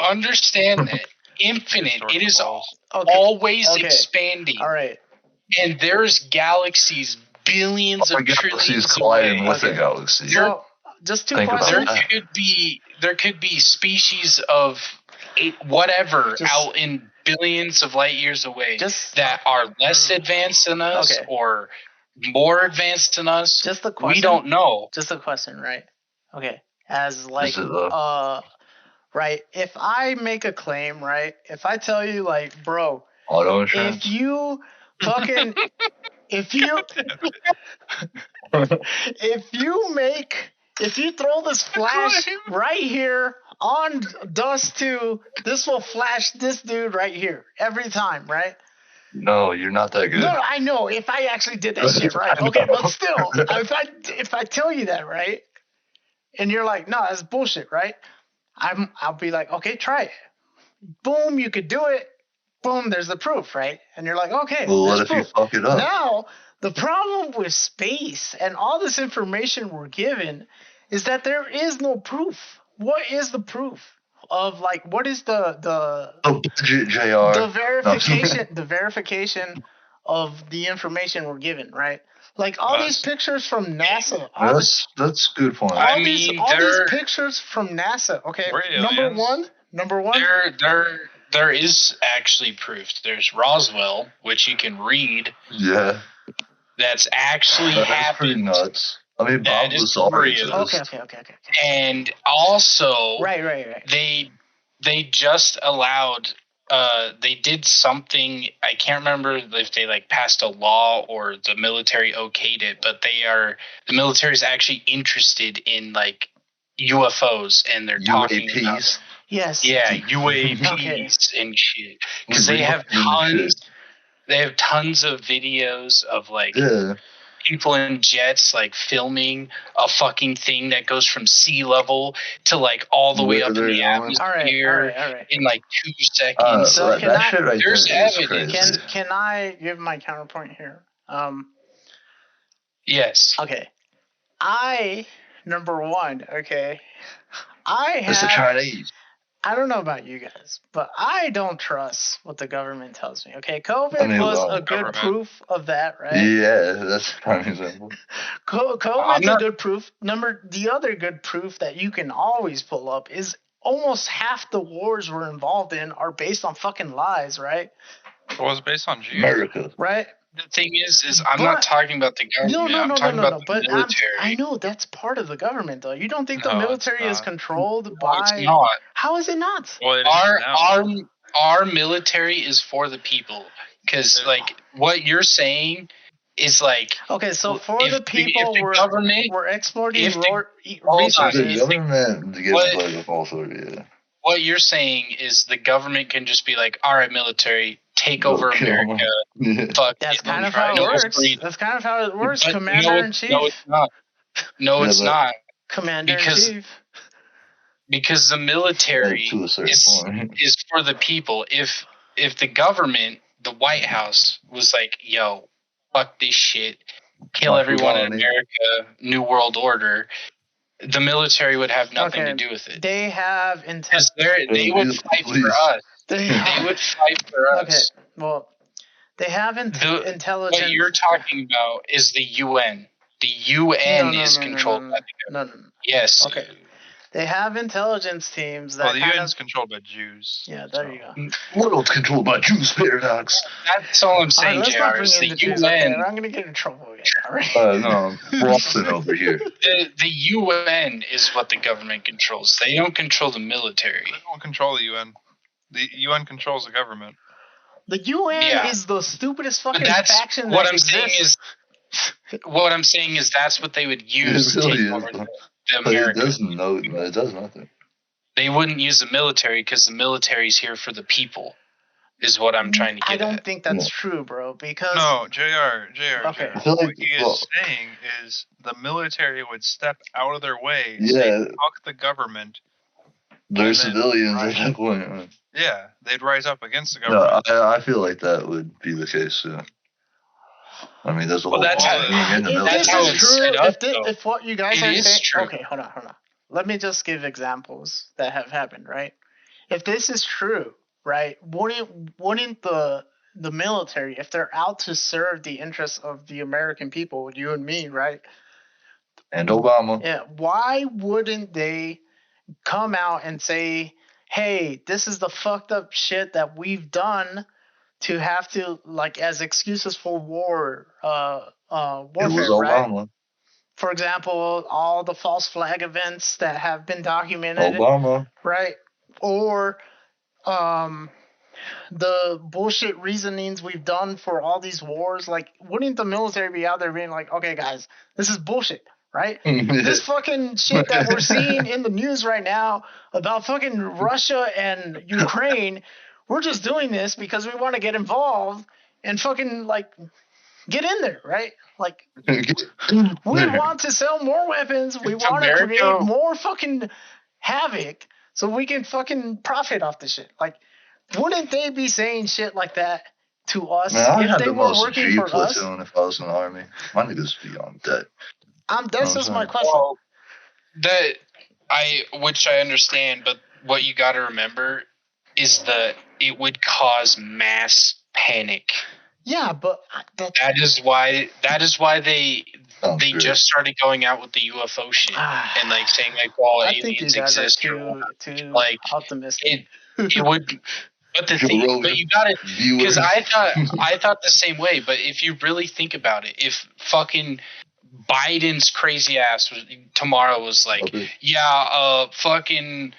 understand that infinite, it is Okay. always Okay. expanding. All right. And there's galaxies billions of trillions colliding away. with a galaxy. So, just 2 questions. There could be species of whatever out in billions of light years away that are less advanced than us or more advanced than us. Just a question. We don't know. Just a question, right? Okay. As like right, if I make a claim, right? If I tell you like, bro, if you fucking if you throw this flash right here on dust 2, this will flash this dude right here every time, right? No, you're not that good. No, I know. If I actually did that shit, right? Okay, but still, if I tell you that, right, and you're like, no, that's bullshit, right? I'll be like, okay, try it. Boom, you could do it. Boom, there's the proof, right? And you're like, okay, well, what if proof. you fuck it up? Now, the problem with space and all this information we're given is that there is no proof. What is the proof of like what is the verification of the information we're given, right? Like all these pictures from NASA. That's a good point. All these pictures from NASA. Okay, number one. There is actually proof. There's Roswell, which you can read. Yeah. That's actually happened. Pretty nuts. I mean, Bob was real. Okay. And also, right. They just allowed. They did something. I can't remember if they like passed a law or the military okayed it, but the military is actually interested in like UFOs, and they're talking about. Yes. Yeah, UAPs and shit. Because they have tons. They have tons of videos of like people in jets like filming a fucking thing that goes from sea level to like all the way up in the atmosphere in like 2 seconds. So there's evidence. Can I give my counterpoint here? Yes. Okay. Number one. Okay. It's the Chinese. I don't know about you guys, but I don't trust what the government tells me. Okay, COVID was a good proof of that, right? Yeah, that's a prime example. COVID's a good proof. The other good proof that you can always pull up is almost half the wars we're involved in are based on fucking lies, right? It was based on America, right? The thing is I'm not talking about the government. I'm talking about the military. I know that's part of the government, though. You don't think the military is controlled by? It's not. How is it not? Well, our military is for the people. Because like what you're saying is like okay. So for the people, we're exporting resources. The government gives like a false order. What you're saying is the government can just be like, all right, military, take over America. That's kind of how it works. That's kind of how it works, Commander-in-Chief. No, it's not. No, it's not. Commander-in-Chief. Because the military is for the people. If the government, the White House, was like, yo, fuck this shit, kill everyone in America, New World Order, the military would have nothing to do with it. They have intelligence. They would fight for us. They would fight for us. Okay, well, they have intelligence. What you're talking about is the UN. The UN is controlled by the government. No. Yes. Okay. They have intelligence teams that the UN is controlled by Jews. Yeah, there you go. World's controlled by Jews, paradox. That's all I'm saying, JR. Is the UN. Okay, I'm going to get in trouble again. All right. No, Boston over here. The UN is what the government controls. They don't control the military. They don't control the UN. The UN controls the government. The UN is the stupidest fucking faction that exists. What I'm saying is that's what they would use to take over America. It does nothing. They wouldn't use the military because the military's here for the people, is what I'm trying to get at. I don't think that's true, bro, because... No, JR. Okay. What he is saying is the military would step out of their way, say, fuck the government. They're civilians. Yeah, they'd rise up against the government. No, I feel like that would be the case, yeah. I mean, there's a whole that's how it's set up, if what you guys are saying... True. Okay, hold on. Let me just give examples that have happened, right? if this is true, right? Wouldn't the military, if they're out to serve the interests of the American people, you and me, right? And Obama. Yeah. Why wouldn't they come out and say, "Hey, this is the fucked up shit that we've done to have to like as excuses for warfare, it was Obama. Right? For example, all the false flag events that have been documented, Obama, right? Or the bullshit reasonings we've done for all these wars. Like, wouldn't the military be out there being like, okay, guys, this is bullshit, right? This fucking shit that we're seeing in the news right now about fucking Russia and Ukraine, we're just doing this because we want to get involved and fucking, like, get in there, right? Like, we want to sell more weapons. We want to create more fucking havoc so we can fucking profit off the shit. Like, wouldn't they be saying shit like that to us if they were working for us? If I was in the army, my niggas be on deck. That's just my question. Well, which I understand, but what you got to remember is that it would cause mass panic. Yeah, but that is why they just started going out with the UFO shit and like saying like, well, I think you guys exist are too like optimistic. It would. But you got it, because I thought the same way. But if you really think about it, if fucking Biden's crazy ass tomorrow was like, fucking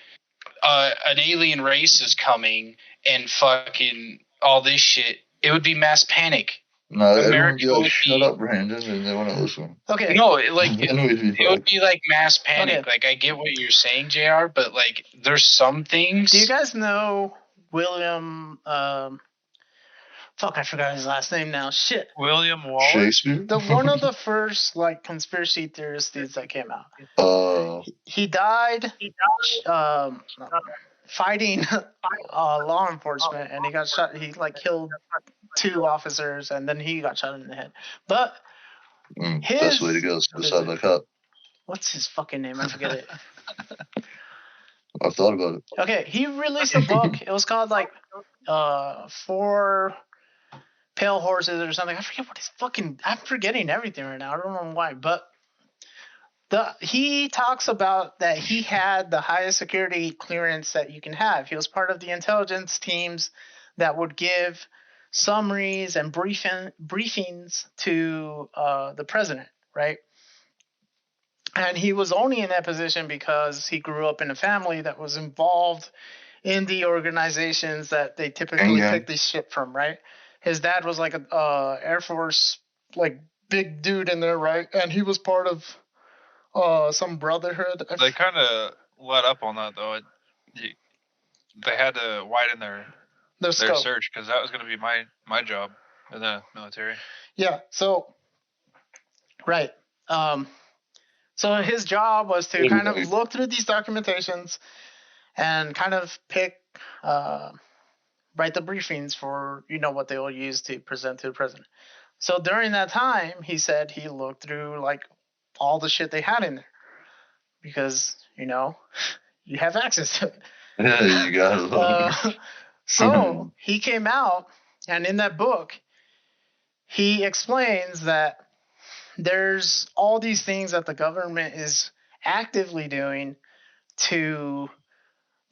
an alien race is coming and fucking all this shit, it would be mass panic. No, America would be shut up, Brandon, and they wouldn't listen. Okay. No, like it would be like mass panic. Okay. Like I get what you're saying, JR, but like there's some things. Do you guys know William? Fuck, I forgot his last name now. Shit. William Wallace. Shakespeare. One of the first like conspiracy theorists that came out. He died. Fighting law enforcement, and he got shot. He like killed 2 officers, and then he got shot in the head. But best way to go, suicide by cop. What's his fucking name? I forget it. I've thought about it. Okay, he released a book. It was called like 4 Pale Horses or something. I forget what his fucking. I'm forgetting everything right now. I don't know why, but. He talks about that he had the highest security clearance that you can have. He was part of the intelligence teams that would give summaries and briefings to the president, right? And he was only in that position because he grew up in a family that was involved in the organizations that they typically pick this shit from, right? His dad was like a Air Force, like, big dude in there, right? And he was part of some brotherhood. They kind of let up on that, though. They had to widen their search, because that was going to be my job in the military. Yeah, so, right. So his job was to kind of look through these documentations and kind of write the briefings for, what they will use to present to the president. So during that time, he said he looked through, like, all the shit they had in there because you have access to it. Yeah, you got it. So he came out, and in that book he explains that there's all these things that the government is actively doing to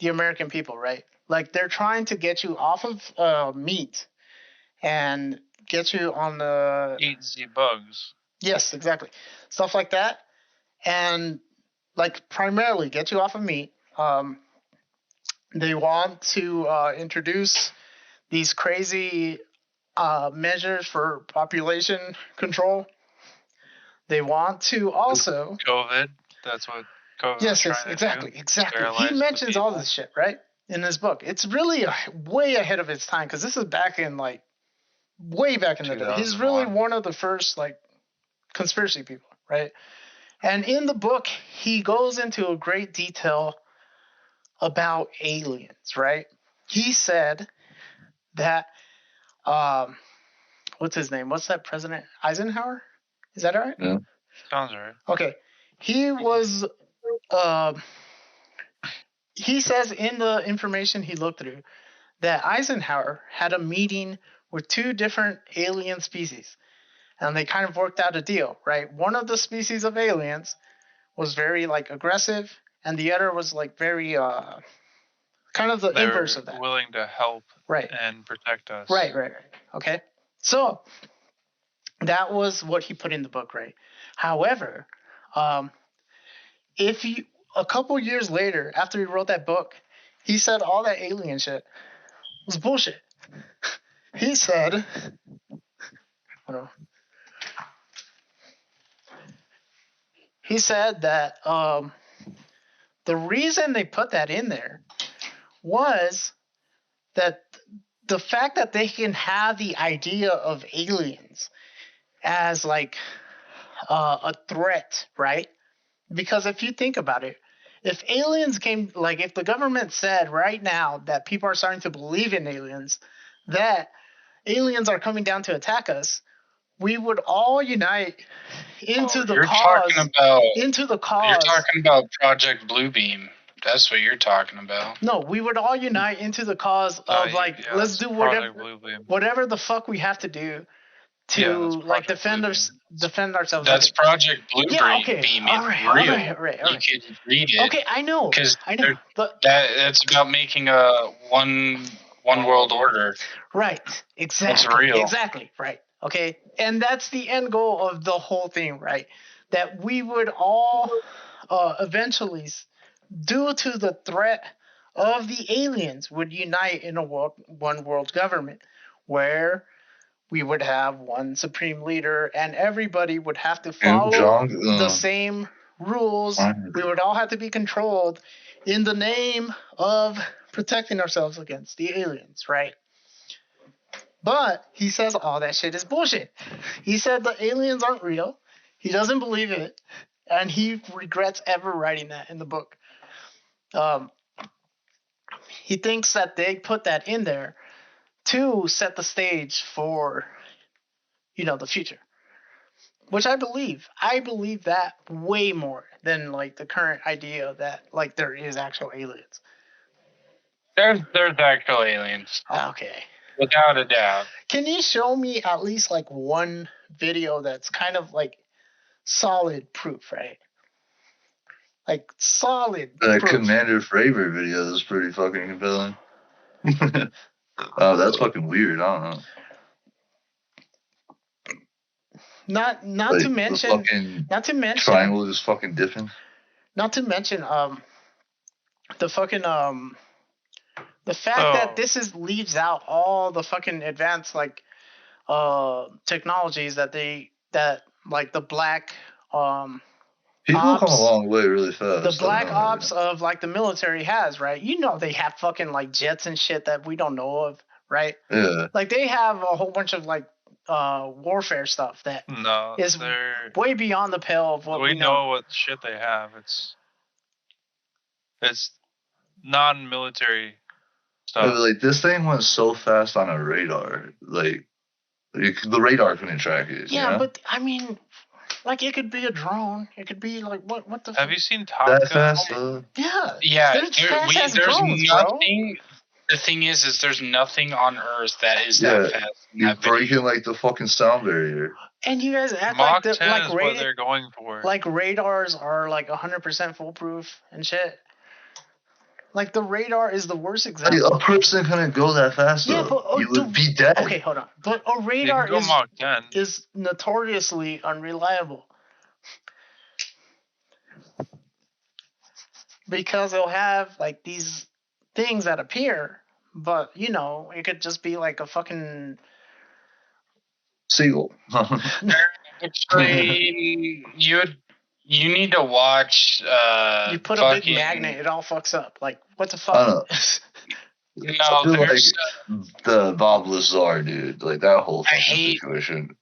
the American people, right? Like they're trying to get you off of meat and get you on the eat the bugs. Yes, exactly. Stuff like that. And like primarily get you off of meat. They want to introduce these crazy measures for population control. They want to also COVID. That's what COVID. Yes, exactly. He mentions all this shit, right, in his book. It's really way ahead of its time because this is back in like way back in the day. He's really one of the first like conspiracy people, right? And in the book, he goes into a great detail about aliens, right? He said that, what's his name? What's that president? Eisenhower? Is that right? Yeah. Sounds right. Okay. He was he says in the information he looked through that Eisenhower had a meeting with 2 different alien species, and they kind of worked out a deal, right? One of the species of aliens was very like aggressive, and the other was like very kind of the inverse of that. Willing to help, right, and protect us. Right. Okay, so that was what he put in the book, right? However, if you a couple years later, after he wrote that book, he said all that alien shit was bullshit. He said, that the reason they put that in there was that the fact that they can have the idea of aliens as like a threat, right? Because if you think about it, if aliens came, like if the government said right now that people are starting to believe in aliens, that aliens are coming down to attack us, we would all unite into the cause. Into the cause. You're talking about Project Bluebeam. That's what you're talking about. No, we would all unite into the cause of let's do whatever the fuck we have to do to defend ourselves. That's Project Bluebeam. Yeah, okay. All right. You can read it. Okay, I know. But that's about making a one world order. Right. Exactly. It's real. Exactly. Right. Okay. And that's the end goal of the whole thing, right? That we would all eventually, due to the threat of the aliens, would unite in a one world government where we would have one supreme leader and everybody would have to follow the same rules. We would all have to be controlled in the name of protecting ourselves against the aliens, right? But he says all that shit is bullshit. He said the aliens aren't real. He doesn't believe it. And he regrets ever writing that in the book. He thinks that they put that in there to set the stage for, the future. Which I believe. I believe that way more than, the current idea that, there is actual aliens. There's actual aliens. Okay. Without a doubt. Can you show me at least, one video that's kind of, solid proof, right? Solid proof. The Commander Fravor video is pretty fucking compelling. Oh, that's fucking weird. I don't know. Not to mention triangle is fucking different. Not to mention the fucking the fact that this leaves out all the fucking advanced technologies that the black people ops, come a long way really fast. The black ops of the military has, right? They have fucking jets and shit that we don't know of, right? Yeah. They have a whole bunch of warfare stuff that is way beyond the pale of what we know. We know what shit they have. It's non-military stuff. Yeah, this thing went so fast on a radar. The radar couldn't track it. Yeah, but I mean, it could be a drone. It could be what the. Have you seen Tardcast? That fast? Yeah. There's nothing. Bro. The thing is there's nothing on Earth that is that fast. You're breaking the fucking sound barrier. And you guys act Mach 10 is what they're going for. Radars are 100% foolproof and shit. The radar is the worst example. A person couldn't go that fast. Yeah, but you would be dead. Okay, hold on. But a radar is notoriously unreliable. Because it'll have these things that appear, but it could just be a fucking seagull. Actually, you need to watch. You put a big magnet, it all fucks up. What the fuck? No, there's the Bob Lazar dude. That whole situation.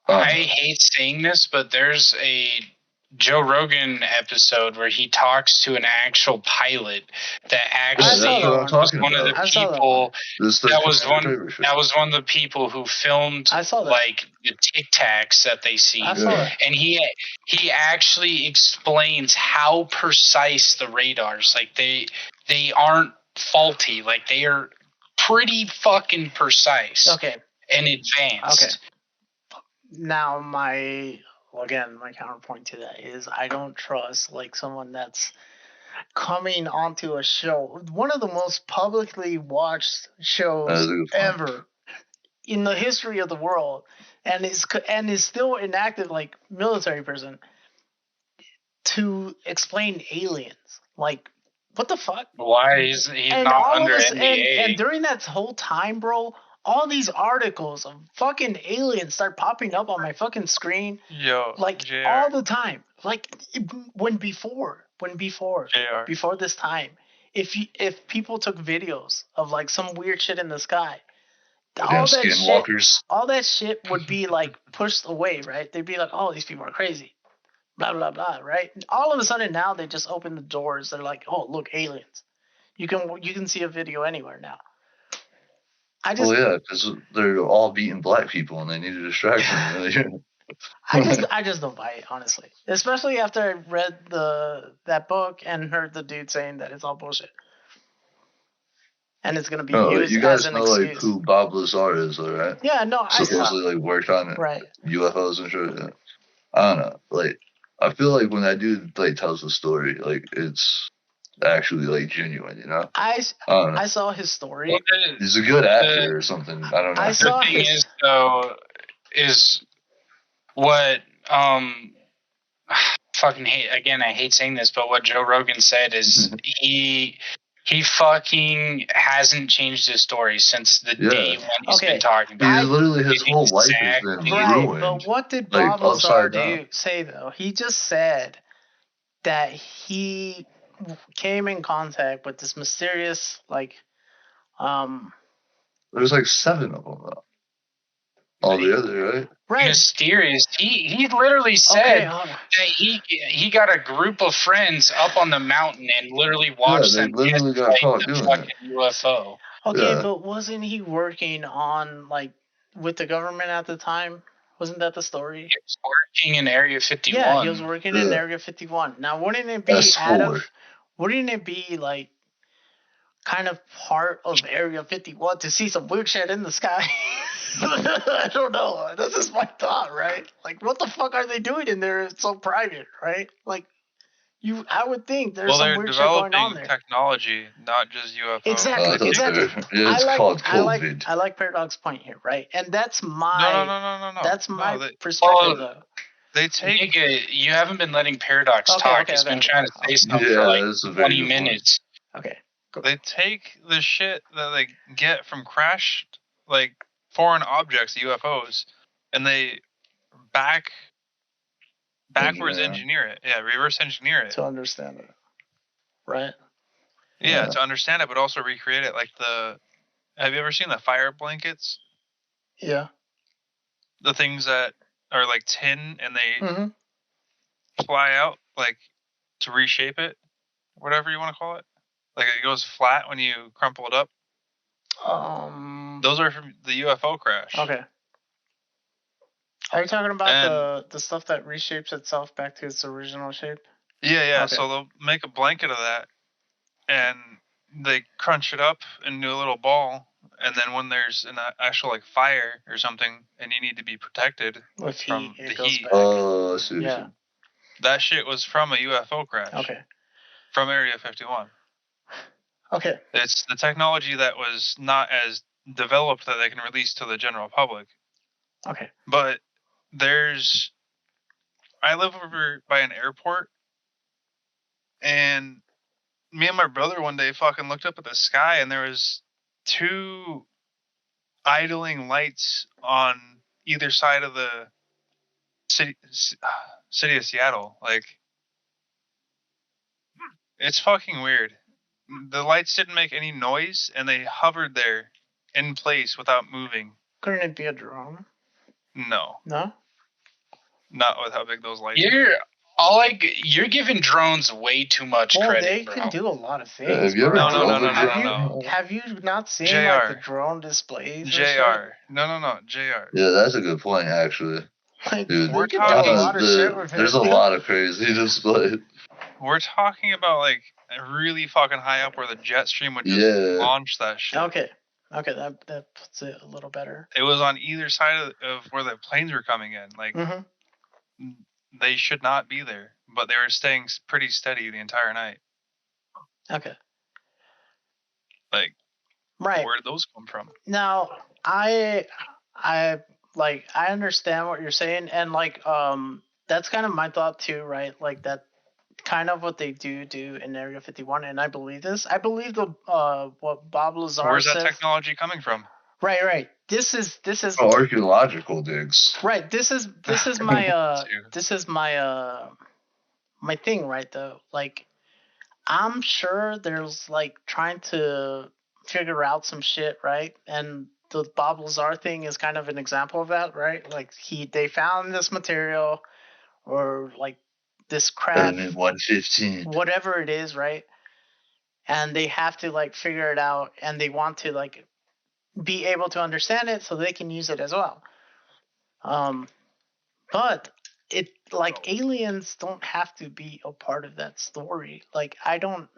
I hate saying this, but there's a Joe Rogan episode where he talks to an actual pilot that actually was one of the people that was one of the people who filmed the Tic Tacs that they see. And he actually explains how precise the radars. They they aren't faulty. Like, they are pretty fucking precise. Okay. And advanced. Okay. Now, my counterpoint to that is I don't trust like someone that's coming onto a show, one of the most publicly watched shows ever in the history of the world, and is still an active like military person, to explain aliens. Like, what the fuck? Why is he not under NDA? And during that whole time, bro, all these articles of fucking aliens start popping up on my fucking screen. Yo, like JR. all the time. Like before this time, if people took videos of like some weird shit in the sky, all that shit would be like pushed away, right? They'd be like, "Oh, these people are crazy," blah blah blah, right? And all of a sudden now they just open the doors. They're like, "Oh, look, aliens! You can see a video anywhere now." Because they're all beating black people and they need a distraction. I just don't buy it, honestly. Especially after I read that book and heard the dude saying that it's all bullshit. And it's gonna be used as an excuse. You guys know like who Bob Lazar is, though, right? Yeah, no, supposedly like worked on it, right? UFOs and shit. Yeah. I don't know. Like, I feel like when that dude like tells the story, like it's actually like genuine, you know. I saw his story. He's a good actor or something. I don't know. The thing is, though, is what fucking hate again. I hate saying this, but what Joe Rogan said is he fucking hasn't changed his story since the day when he's been talking about. Literally his whole life has been ruined. But what did Bob Lazar say though? He just said that he came in contact with this mysterious there's like 7 of them though. All the other, right? Mysterious. He literally said that he got a group of friends up on the mountain and literally watched them get the fucking UFO. Okay, but wasn't he working on with the government at the time? Wasn't that the story? He was working in Area 51. Yeah, he was working in Area 51. Now, wouldn't it be like kind of part of Area 51 to see some weird shit in the sky? I don't know. This is my thought, right? Like, what the fuck are they doing in there? It's so private, right? Like, I would think there's some weird shit going on there. Technology, not just UFOs. Exactly. It's called COVID. I like Paradox's point here, right? And that's my No. That's my perspective, though. They take you haven't been letting Paradox talk. He's been trying to say something for 20 minutes. Okay. Cool. They take the shit that they get from crashed foreign objects, UFOs, and they backwards engineer it. Yeah, reverse engineer it. To understand it. Right? Yeah, to understand it, but also recreate it. Have you ever seen the fire blankets? Yeah. The things that are like tin and they fly out, to reshape it, whatever you want to call it. It goes flat when you crumple it up. Those are from the UFO crash. Okay. Are you talking about the stuff that reshapes itself back to its original shape? Yeah. Okay. So they'll make a blanket of that, and they crunch it up into a little ball. And then when there's an actual fire or something, and you need to be protected from the heat. Oh, yeah. That shit was from a UFO crash. Okay. From Area 51. Okay. It's the technology that was not as developed that they can release to the general public. Okay. But I live over by an airport, and me and my brother one day fucking looked up at the sky, and there was 2 idling lights on either side of the city of Seattle. It's fucking weird. The lights didn't make any noise, and they hovered there in place without moving. Couldn't it be a drone? No. No? Not with how big those lights are. You're giving drones way too much credit. They can do a lot of things. Have you ever No. Have you not seen the drone displays? JR. No. JR. Yeah, that's a good point, actually. Dude, there's a lot of crazy displays. We're talking about really fucking high up where the jet stream would just launch that shit. Okay, that puts it a little better. It was on either side of where the planes were coming in. Like, they should not be there, but they were staying pretty steady the entire night. Okay. Like, right. Where did those come from? Now, I understand what you're saying, and that's kind of my thought too, right? Like that kind of what they do in Area 51, and I believe this. I believe what Bob Lazar Where's says. That technology coming from? Right. This is archaeological digs. Right. This is my my thing, right? Though, like, I'm sure there's like trying to figure out some shit, right? And the Bob Lazar thing is kind of an example of that, right? Like they found this material or like this crap, 115, whatever it is, right? And they have to like figure it out, and they want to like be able to understand it so they can use it as well. But it like aliens don't have to be a part of that story. Like I don't.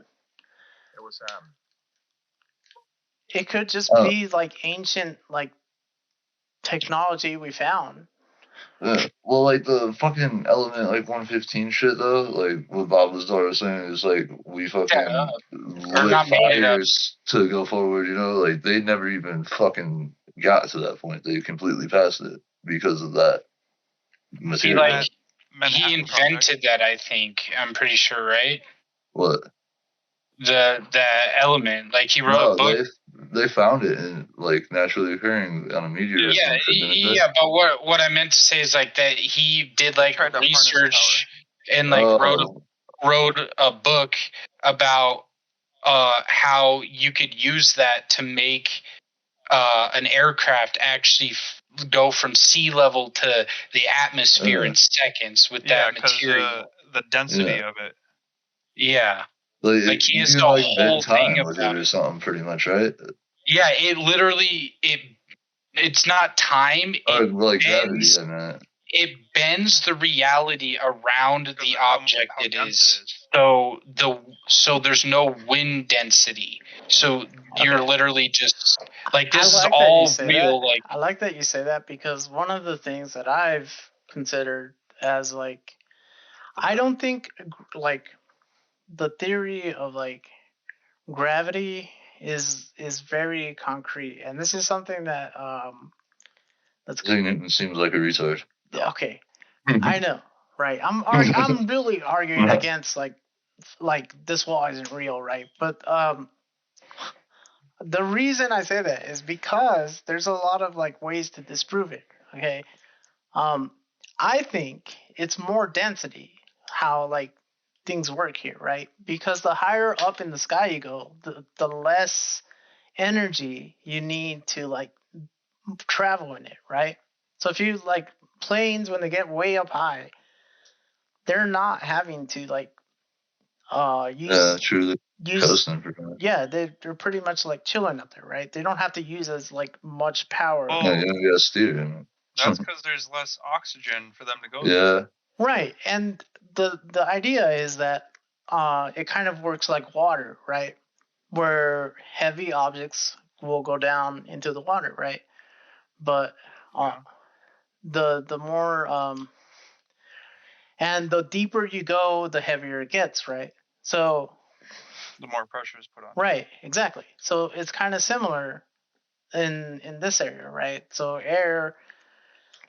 It was It could just be like ancient like technology we found. Well, like the fucking element like 115 shit though, like what Bob Lazar was saying is like we fucking lit fires to go forward, you know, like they never even fucking got to that point. They completely passed it because of that material. He invented that, I think. I'm pretty sure, right? What? The element, like he wrote a book. They found it in like naturally occurring on a meteor. Yeah, but what I meant to say is like that he did like research and like wrote a book about how you could use that to make an aircraft actually go from sea level to the atmosphere in seconds with that material. The density of it. Yeah. Like he has the whole thing about it or something, pretty much, right? Yeah, it literally it's not time. Gravity. It bends the reality around the object it is. So there's no wind density. So you're literally just like this is all real. Like I like that you say that, because one of the things that I've considered as like, I don't think like the theory of like gravity is very concrete, and this is something that Newton seems like a retard. Okay, I know, right? I'm really arguing against like this wall isn't real, right? But the reason I say that is because there's a lot of like ways to disprove it. Okay, I think it's more density how like things work here, right? Because the higher up in the sky you go, the less energy you need to like travel in it, right? So if you like planes, when they get way up high, they're not having to like use they're pretty much like chilling up there, right? They don't have to use as like much power. That's because there's less oxygen for them to go through. Right, and the idea is that it kind of works like water, right? Where heavy objects will go down into the water, right? But the more and the deeper you go, the heavier it gets, right? So the more pressure is put on. Right, exactly. So it's kind of similar in this area, right? So air,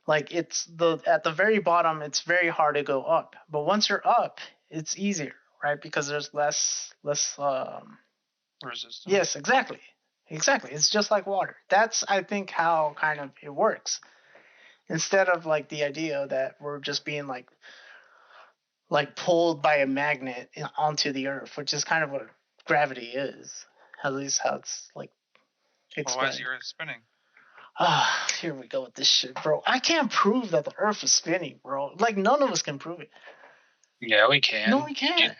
like it's at the very bottom, it's very hard to go up. But once you're up, it's easier, right? Because there's less resistance. Yes, exactly. It's just like water. That's, I think, how kind of it works. Instead of like the idea that we're just being like pulled by a magnet onto the earth, which is kind of what gravity is. At least how it's like explained. Why is the earth spinning? Here we go with this shit, bro. I can't prove that the earth is spinning, bro. Like, none of us can prove it. Yeah, we can. No, we can't.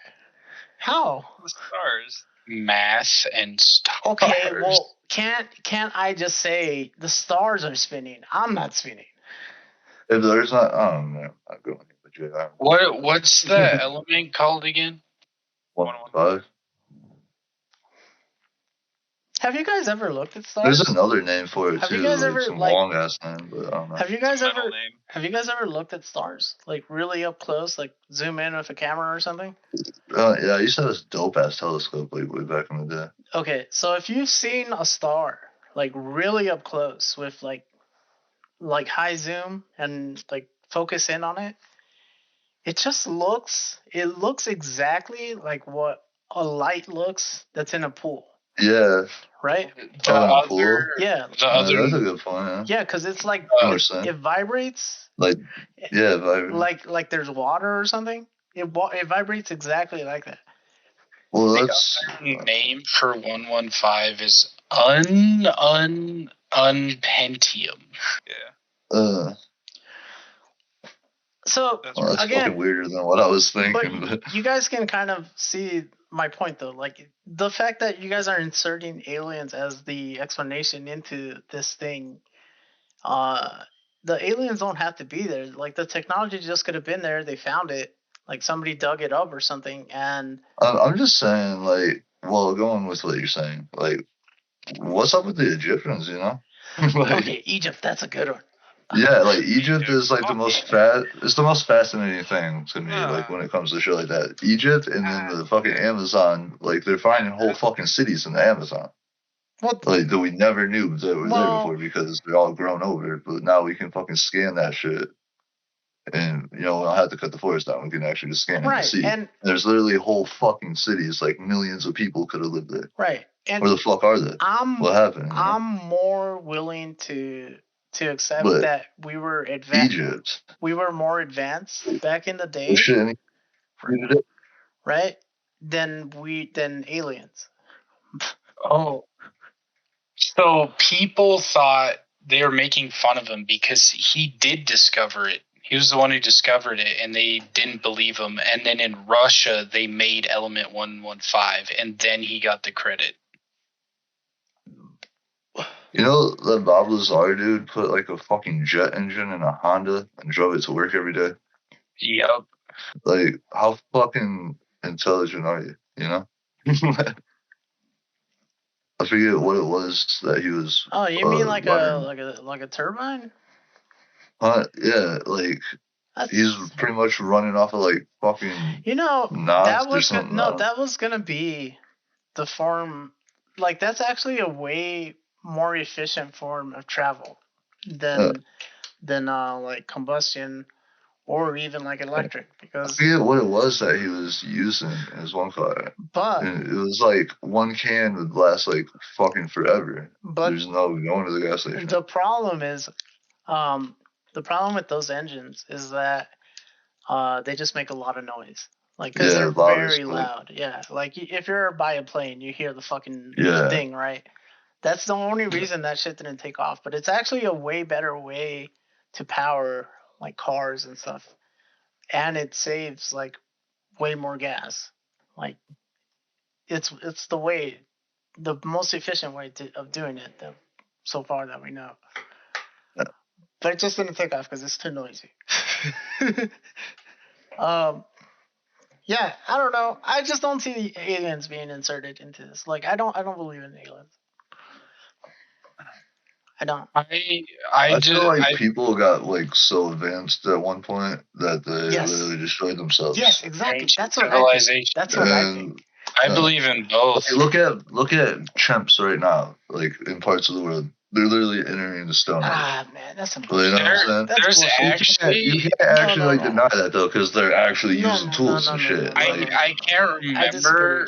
How? The stars. Math and stars. Okay, well, can't I just say the stars are spinning? I'm not spinning. If there's not, I don't know. I'm going with you. What's the element called again? 115. Have you guys ever looked at stars? There's another name for it have too. You guys ever some long ass name, but I don't know. Have you guys ever looked at stars like really up close, like zoom in with a camera or something? Yeah, I used to have this dope ass telescope like way back in the day. Okay, so if you've seen a star like really up close with like high zoom and like focus in on it, it looks exactly like what a light looks that's in a pool. Yeah. Right? Pool? Yeah. That's a good point, yeah. Because it's like it vibrates. Like, yeah, vibrates. Like there's water or something. It vibrates exactly like that. Well, that's name for 115 is unpentium. Yeah. So that's again, fucking weirder than what I was thinking. But you guys can kind of see my point, though. Like the fact that you guys are inserting aliens as the explanation into this thing. The aliens don't have to be there. Like the technology just could have been there. They found it. Like somebody dug it up or something. And I'm just saying, like, well, going with what you're saying, like, what's up with the Egyptians? You know? Okay, Egypt. That's a good one. Yeah, like Egypt is like it's the most fascinating thing to me, like when it comes to shit like that. Egypt and then the fucking Amazon, like they're finding whole fucking cities in the Amazon. What? Like that we never knew that were there before because they're all grown over. But now we can fucking scan that shit. And we don't have to cut the forest down. We can actually just scan it and see. And there's literally whole fucking cities, like millions of people could have lived there. Right. And where the fuck are they? What happened? I'm more willing to accept that we were advanced. Egypt. We were more advanced back in the day. Right? Than aliens. Oh. So people thought they were making fun of him because he did discover it. He was the one who discovered it, and they didn't believe him. And then in Russia, they made Element 115, and then he got the credit. You know, the Bob Lazar dude put like a fucking jet engine in a Honda and drove it to work every day? Yep. Like, how fucking intelligent are you? You know? I forget what it was that he was. Oh, you mean like a turbine? Yeah, like he's pretty much running off of like fucking. That was gonna be the form. Like that's actually a way more efficient form of travel than like combustion or even like electric, because I forget what it was that he was using in his one car. But and it was like one can would last like fucking forever. But there's no going to the gas station. The problem is, the problem with those engines is that they just make a lot of noise. Like, because they're very loud. Yeah. Like, if you're by a plane, you hear the fucking thing, right? That's the only reason that shit didn't take off. But it's actually a way better way to power, like, cars and stuff. And it saves, like, way more gas. Like, it's the most efficient way of doing it, so far that we know. But it just didn't take off because it's too noisy. Yeah, I don't know. I just don't see the aliens being inserted into this. Like, I don't believe in aliens. I don't. I feel like people got like so advanced at one point that they literally destroyed themselves. Yes, exactly. That's what I think. That's what I think. I believe in both. Look at chimps right now, like in parts of the world. They're literally entering the stone age. Man, that's some bullshit. You can't actually deny that though, because they're actually using tools and shit. I can't remember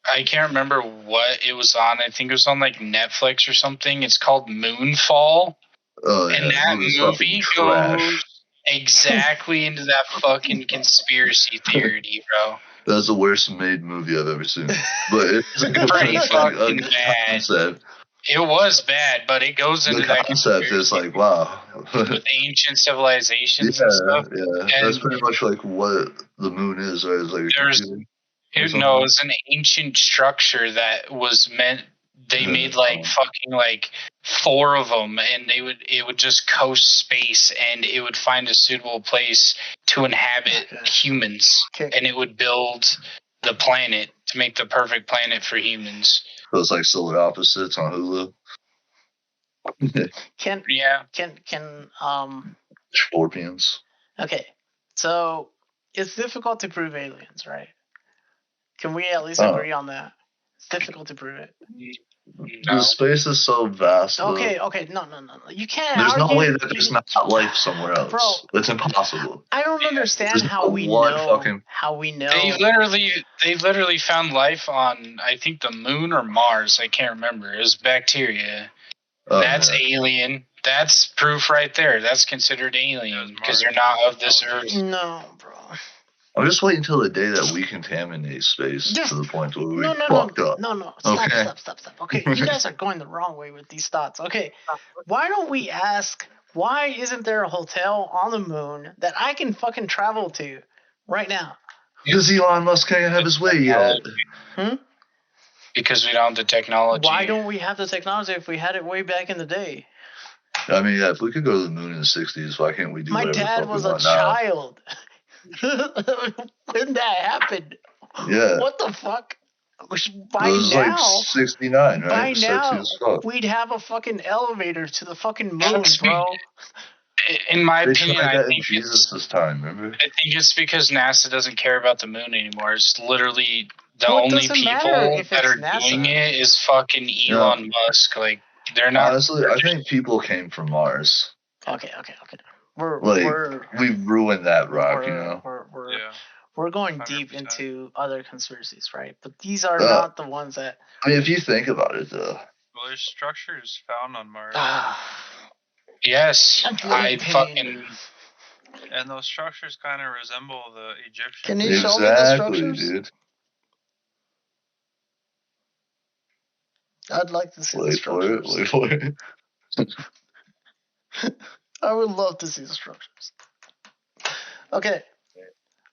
I can't remember what it was on. I think it was on like Netflix or something. It's called Moonfall. And that movie goes exactly into that fucking conspiracy theory, bro. That's the worst made movie I've ever seen. But it's a good fucking bad. Concept. It was bad, but it goes into that concept. Is like, wow. With ancient civilizations and stuff. Yeah, and that's pretty much like what the moon is, right? It's like it was an ancient structure that was meant. They made like fucking like 4 of them, and it would just coast space, and it would find a suitable place to inhabit humans, and it would build the planet to make the perfect planet for humans. So it's like Solar Opposites on Hulu. Can Scorpions. Okay, so it's difficult to prove aliens, right? Can we at least agree on that? It's difficult to prove it. No. The space is so vast. Okay, no. You can't. There's no way that there's not life somewhere else. Bro, it's impossible. I don't understand how we know. They literally found life on, I think, the moon or Mars. I can't remember. It was bacteria. That's alien. That's proof right there. That's considered alien because you're not of this earth. No, bro. I'm just waiting until the day that we contaminate space to the point where we fucked up. No. Stop. Okay, you guys are going the wrong way with these thoughts. Okay, why don't we ask, why isn't there a hotel on the moon that I can fucking travel to right now? Because Elon Musk can't have his way yet. Because we don't have the technology. Why don't we have the technology if we had it way back in the day? I mean, yeah, if we could go to the moon in the 60s, why can't we do whatever the fuck we want now? My dad was a child. When that happened, what the fuck? By now, like 69, right? By now, we'd have a fucking elevator to the fucking moon, bro. In my opinion, I think Jesus' time. Remember? I think it's because NASA doesn't care about the moon anymore. It's literally the only people that are doing it is fucking Elon Musk. Like, they're not. Honestly, I think people came from Mars. Okay. We've ruined that rock, you know. We're going 100%. Deep into other conspiracies, right? But these are not the ones that. I mean, if you think about it, though. Well, there's structures found on Mars. Yes, And those structures kind of resemble the Egyptian. Can you show me the structures? Dude. I'd like to see the structures. Wait for it. I would love to see the structures. Okay.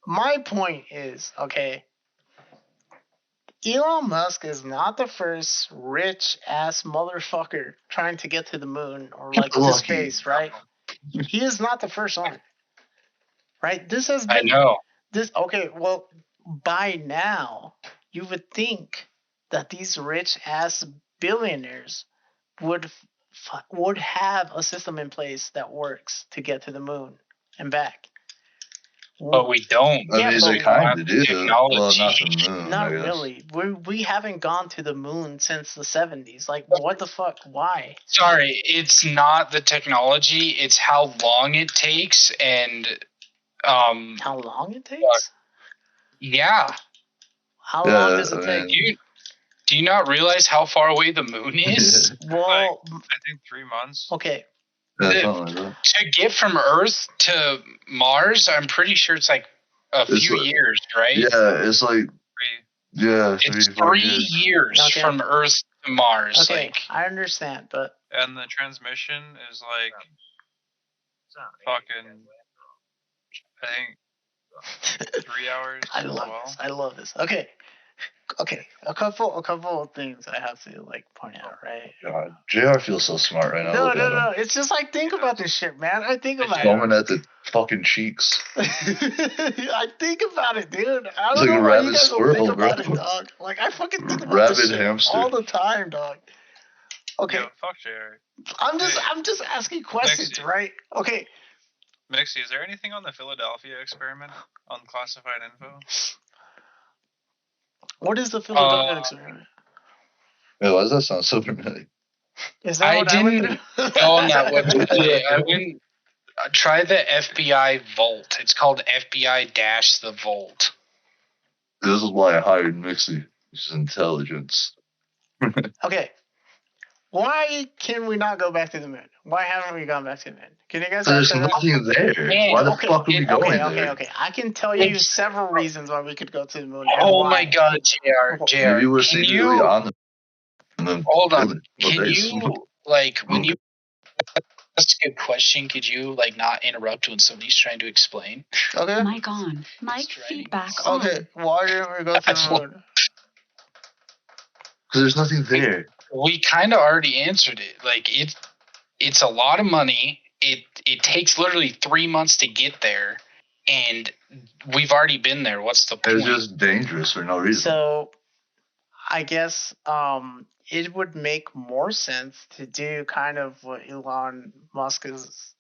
My point is, Elon Musk is not the first rich-ass motherfucker trying to get to the moon or to space, right? He is not the first one. Right? This has been... I know. Well, by now, you would think that these rich-ass billionaires would have a system in place that works to get to the moon and back. But we don't. I mean, they kind of do. Well, not the moon. Not really. We haven't gone to the moon since the 70s. Like, what the fuck? Why? Sorry, it's not the technology. It's how long it takes and... how long it takes? Yeah. How long does it take? Do you not realize how far away the moon is? Well, I think 3 months. Okay. To get from Earth to Mars, I'm pretty sure it's like a few years, right? Yeah, it's like 3. Yeah, it's 3 years from Earth to Mars. Okay, I understand, but and the transmission is like fucking, I think 3 hours. I love this. Okay, a couple of things I have to point out, right? God, JR feels so smart right now. No. It's just think about this shit, man. I think about it. Foaming at the fucking cheeks. I think about it, dude. I don't know why you guys don't think about it, dog. I fucking think about this shit hamster all the time, dog. Okay. Yo, fuck JR. I'm just asking questions, right? Okay. Mixie, is there anything on the Philadelphia experiment on classified info? What is the Philadelphia experiment? Yeah, why does that sound so familiar? Is that what I didn't go on that website. I went try the FBI Vault. It's called FBI-the Vault. This is why I hired Mixie. Which is intelligence. Okay. Why can we not go back to the moon? Why haven't we gone back to the moon? Can you guys answer that? There's nothing there. Why the fuck are we going there? Okay. I can tell you several reasons why we could go to the moon. Oh my God, JR. Maybe we're secretly on the moon. Hold on. Can you, when you ask a question, could you, not interrupt when somebody's trying to explain? Okay. Mic on. Mic feedback on. Okay. Why didn't we go to the moon? Because there's nothing there. We kind of already answered it. It's a lot of money. It takes literally 3 months to get there, and we've already been there. What's the point? It's just dangerous for no reason. So, I guess it would make more sense to do kind of what Elon Musk is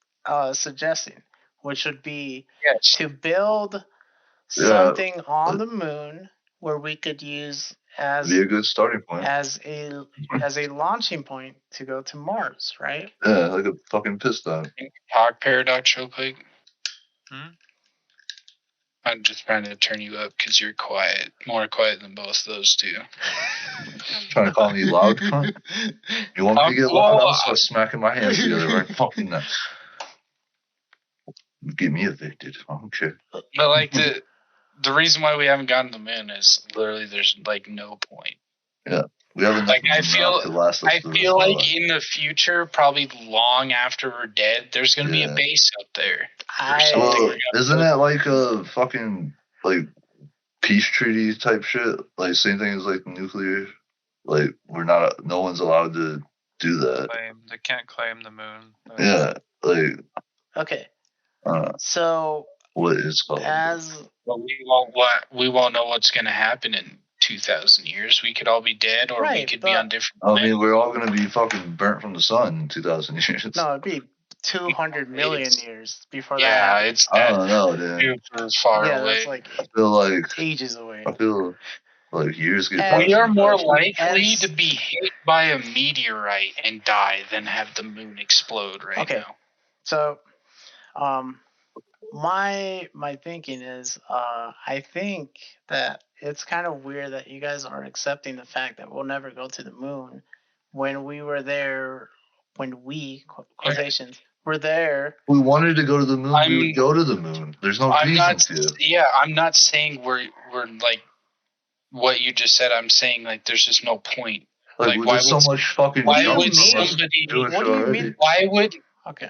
suggesting, which would be to build something on the moon where we could use as be a good starting point as a launching point to go to Mars, right? Yeah, like a fucking piston. Talk paradox real quick. I'm just trying to turn you up because you're quiet, more quiet than both those two. Trying to call me loud? You want me to get loud? I'll start smacking my hands together right fucking now. Get me evicted. I don't care. But like the reason why we haven't gotten to the moon is literally there's like no point. Yeah, we have enough. Like I feel like life. in the future, probably long after we're dead, there's gonna be a base up there. Isn't that like a fucking like peace treaty type shit? Like same thing as like nuclear. Like no one's allowed to do that. They can't claim the moon. Yeah, like. Okay. So what is called? We won't know what's gonna happen in 2,000 years. We could all be dead, or we could be on different. I mean, we're all gonna be fucking burnt from the sun in 2,000 years. No, it'd be 200 million years before that happens. I don't know, dude. Super far away. That's like I feel like ages away. I feel like years get past. We are more likely to be hit by a meteorite and die than have the moon explode now. So, my thinking is, I think that it's kind of weird that you guys are accepting the fact that we'll never go to the moon when we were there, quotations, were there. We wanted to go to the moon. We would go to the moon. There's no reason to. Yeah, I'm not saying we're like what you just said. I'm saying like there's just no point. Like why so much fucking. What do you mean?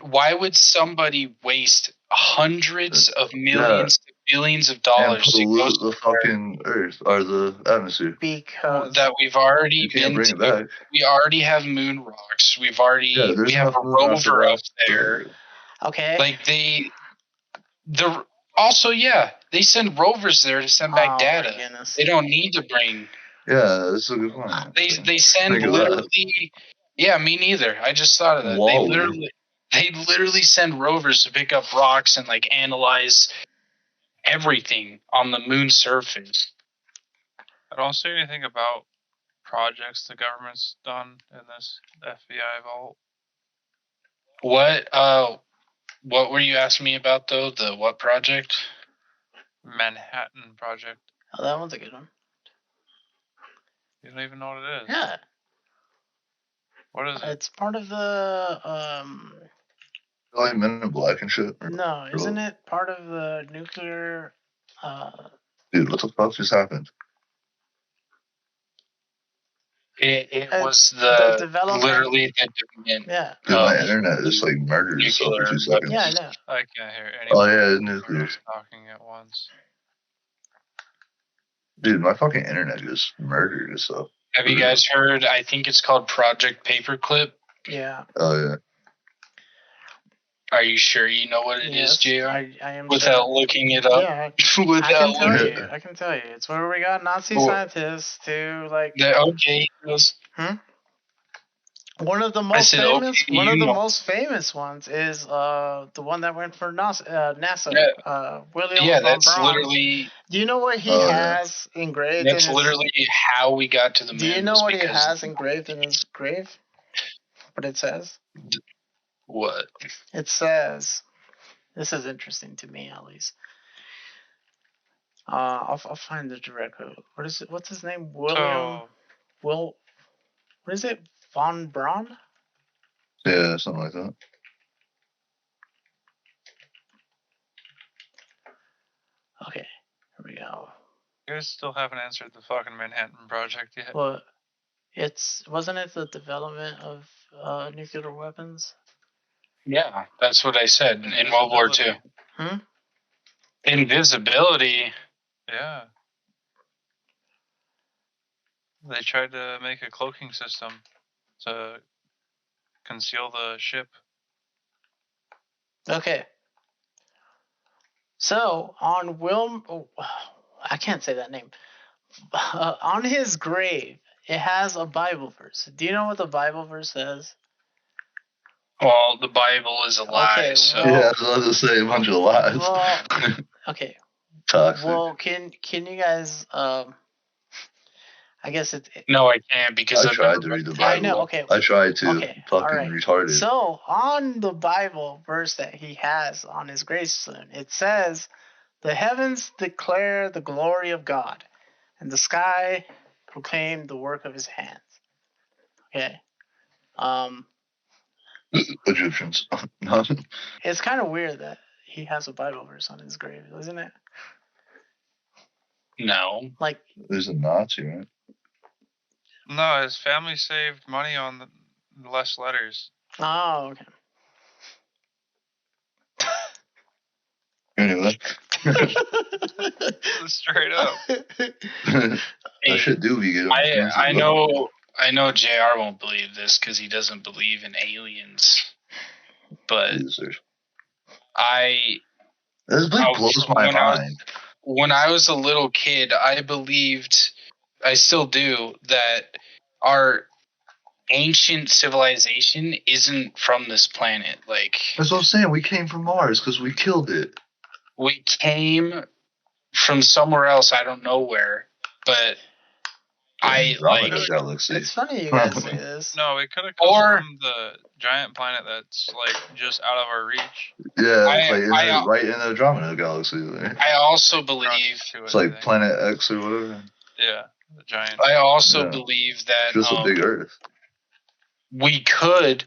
Why would somebody waste hundreds of millions to billions of dollars to go to the fucking Earth or the atmosphere? Because that we've already been bring it back. We already have moon rocks. We have a rover up there. Okay. Like they send rovers there to send back data. They don't need to bring. Yeah, that's a good point. They send literally. Yeah, me neither. I just thought of that. Whoa. They literally send rovers to pick up rocks and like analyze everything on the moon's surface. I don't see anything about projects the government's done in this FBI vault. What were you asking me about though? The what project? Manhattan Project. Oh, that one's a good one. You don't even know what it is. Yeah. What is it? It's part of the like Men in Black and shit. No, isn't it part of the nuclear? Dude, what the fuck just happened? It was the development. Literally the development. Yeah. Dude, my internet just like murdered itself for 2 seconds. Yeah, I know. I can't hear anyone. Oh yeah, nuclear. Talking at once. Dude, my fucking internet just murdered itself. Have you guys heard? I think it's called Project Paperclip. Yeah. Oh yeah. Are you sure you know what it is, JR? I am. Without looking it up. Yeah. I can tell you. It's where we got Nazi scientists to like. Okay. One of the most most famous ones is the one that went for NASA. William von Braun. Literally. Do you know what he has engraved? That's literally how we got to the moon. Do you know what he has engraved in his grave? What it says? What? It says, this is interesting to me at least. I'll find the direct quote. What is it? What's his name? What is it? Von Braun? Yeah, something like that. Okay, here we go. You guys still haven't answered the fucking Manhattan Project yet. Well, wasn't it the development of nuclear weapons? Yeah, that's what I said in World War II. Invisibility. Yeah. They tried to make a cloaking system to conceal the ship. Okay. So on I can't say that name. On his grave, it has a Bible verse. Do you know what the Bible verse says? Well, the Bible is a lie. Okay, so. Yeah, I was about to say a bunch of lies. Well, okay. Toxic. Well, can you guys? I guess No, I can't because I tried to read the Bible. I know. Okay. I tried to. Okay. Fucking all right. retarded. So on the Bible verse that he has on his gravestone, it says, "The heavens declare the glory of God, and the sky proclaim the work of His hands." Okay. Egyptians. It's kind of weird that he has a Bible verse on his grave, isn't it? No. Like, there's a Nazi, right? No, his family saved money on the less letters. Oh, okay. Anyway. Straight up. That shit do be good. I know JR won't believe this because he doesn't believe in aliens. But this blows my mind. When I was a little kid, I believed, I still do, that our ancient civilization isn't from this planet. Like, that's what I'm saying. We came from Mars because we killed it. We came from somewhere else. I don't know where, but galaxy. It's funny you guys say this. No, it could have come from the giant planet that's like just out of our reach. Yeah, it's right in the Andromeda galaxy. I also believe it's like Planet X or whatever. Yeah, the giant. I also believe that just a big Earth. We could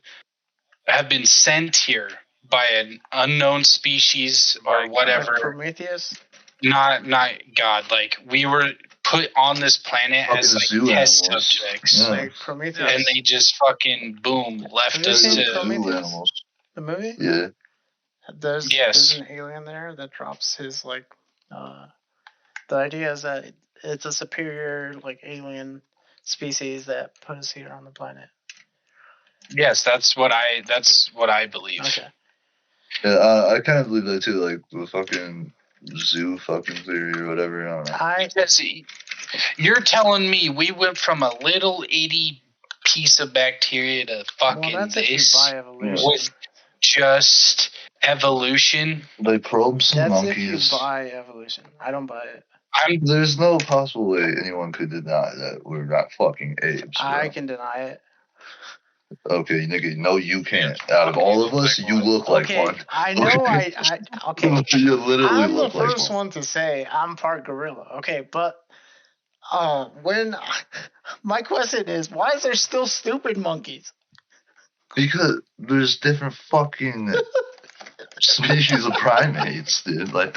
have been sent here by an unknown species or whatever. Like Prometheus? Not God. Like, we were put on this planet as like test subjects. Yeah. Like Prometheus. And they just fucking boom left us to Prometheus? The movie? Yeah. There's an alien there that drops his the idea is that it's a superior like alien species that put us here on the planet. Yes, that's what I believe. Okay. Yeah, I kind of believe that too, like the fucking zoo fucking theory or whatever. I don't know. You're telling me we went from a little itty piece of bacteria to fucking this with just evolution? They probed some monkeys. If you buy evolution. I don't buy it. There's no possible way anyone could deny that we're not fucking apes. Bro. I can deny it. Okay, nigga, no, you can't. Out of all of us, you look like one. I know. Okay. You literally I'm look the first one to say I'm part gorilla. Okay, but when my question is, why is there still stupid monkeys? Because there's different fucking species of primates, dude. Like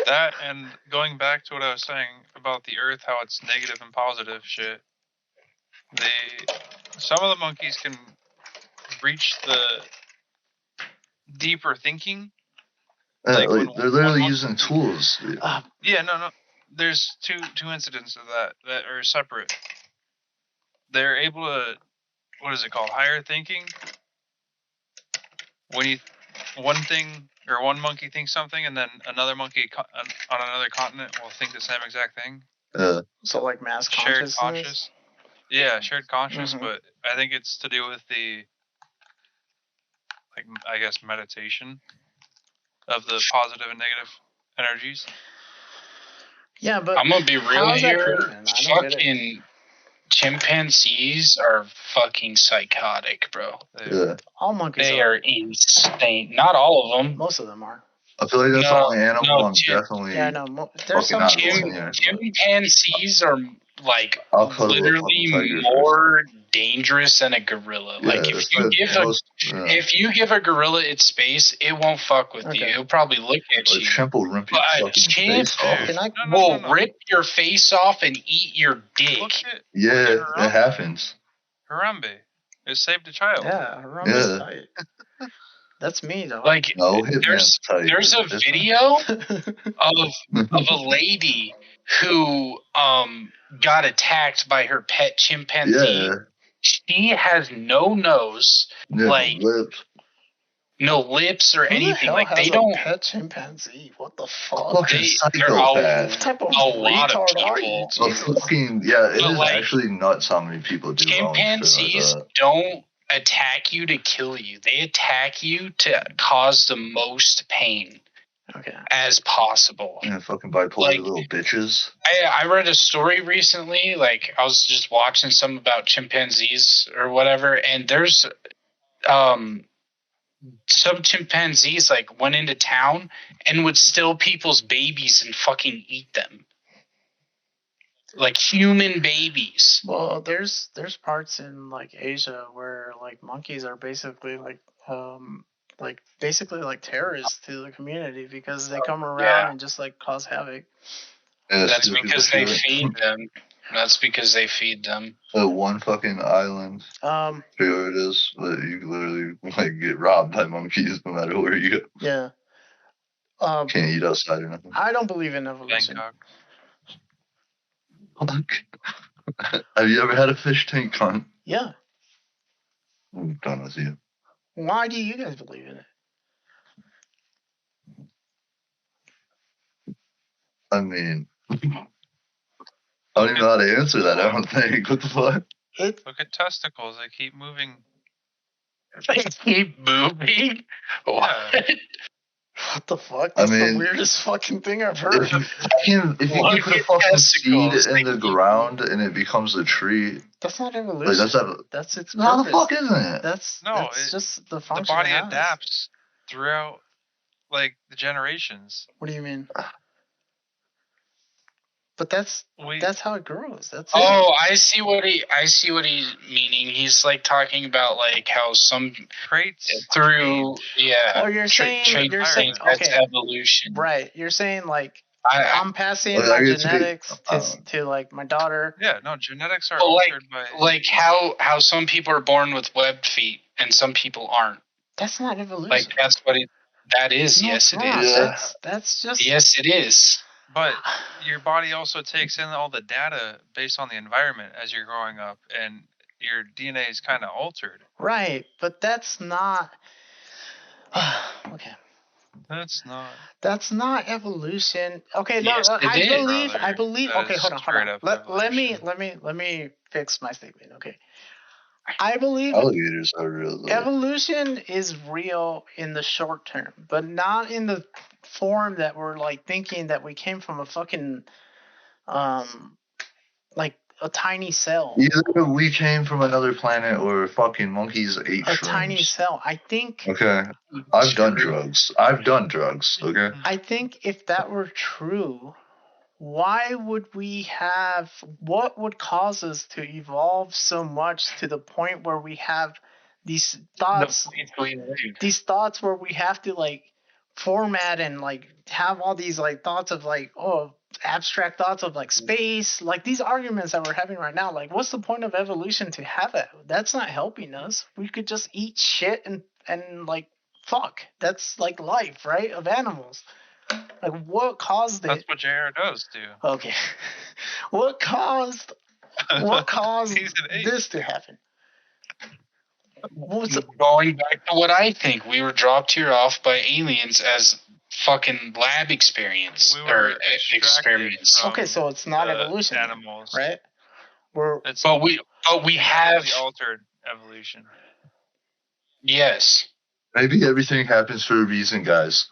that, and going back to what I was saying about the Earth, how it's negative and positive shit. Some of the monkeys can reach the deeper thinking. They're literally using tools. Yeah, no. There's two incidents of that are separate. They're able to, what is it called? Higher thinking. When one monkey thinks something, and then another monkey on another continent will think the same exact thing. So like mass consciousness. Shared conscious. Yeah, shared conscious, but I think it's to do with the, like, I guess, meditation of the positive and negative energies. Yeah, but I'm gonna be real here. Fucking chimpanzees are fucking psychotic, bro. Yeah. All monkeys they are insane. Not all of them. Most of them are. I feel like that's the only animal I'm definitely. Yeah, no. There's some chimpanzees are like literally more dangerous than a gorilla. Yeah, like if you give a gorilla its space, it won't fuck with you. It'll probably look at you. Chimp will rip your fucking face off. Rip your face off and eat your dick. Yeah, it happens. Harambe. It saved a child. Yeah, Harambe's tight. That's me though. Like there's a video of a lady who got attacked by her pet chimpanzee. Yeah. She has no nose, like lips. no lips or Who anything. the hell Like has they a don't. pet chimpanzee? What the fuck? Fucking psychopath. What type of a lot of retard are people. you? Jesus. It But, is like, actually nuts how many people do wrong shit like chimpanzees that. don't attack you to kill you. They attack you to cause the most pain as possible. Yeah, fucking bipolar little bitches. I read a story recently, like I was just watching some about chimpanzees or whatever, and there's some chimpanzees like went into town and would steal people's babies and fucking eat them. Like human babies. Well, there's parts in like Asia where like monkeys are basically like basically like terrorists to the community because they come around and just like cause havoc. That's because they feed them. That's because they feed them. One fucking island. Here it is. You literally like get robbed by monkeys no matter where you go. Yeah. Can't eat outside or nothing. I don't believe in evolution. Have you ever had a fish tank hunt? Yeah. I'm done with you. Why do you guys believe in it? I mean, I don't even know how to answer that. I don't think. What the fuck? Look at testicles. They keep moving. They keep moving? What? What the fuck? That's the weirdest fucking thing I've heard. If you can put a fucking seed in the ground and it becomes a tree. That's not evolution. Like, that's its purpose. How the fuck isn't it? That's just the function. The body adapts throughout like the generations. What do you mean? But that's how it grows. That's it. I see what he's meaning. He's like talking about like how some traits through Oh, you're saying that's evolution. Right. You're saying like I'm passing my genetics to like my daughter. Yeah, no, genetics are altered by like how some people are born with webbed feet and some people aren't. That's not evolution. Like that's what that is. No, yes, it is. Yeah. That's just yes, it is. But your body also takes in all the data based on the environment as you're growing up, and your DNA is kind of altered. Right, but that's not. Okay. That's not evolution. Okay, yes, no, I believe. Okay, hold on. Let me fix my statement. Okay, I believe alligators are real. Though. Evolution is real in the short term, but not in the form that we're like thinking that we came from a fucking, like a tiny cell. Either we came from another planet or fucking monkeys ate shrooms. Tiny cell. I think. Okay, I've done drugs. Okay. I think if that were true, why would we have? What would cause us to evolve so much to the point where we have these thoughts? These thoughts where we have to like format and like have all these like thoughts of like abstract thoughts of like space, like these arguments that we're having right now. Like, what's the point of evolution to have it? That's not helping us. We could just eat shit and like fuck. That's like life, right? Of animals. Like, what caused it? That's what JR does do. Okay. What caused this to happen? Going back to what I think, we were dropped here off by aliens as fucking lab experiments. Okay, so it's not evolution, animals, right? But we have altered evolution. Yes. Maybe everything happens for a reason, guys.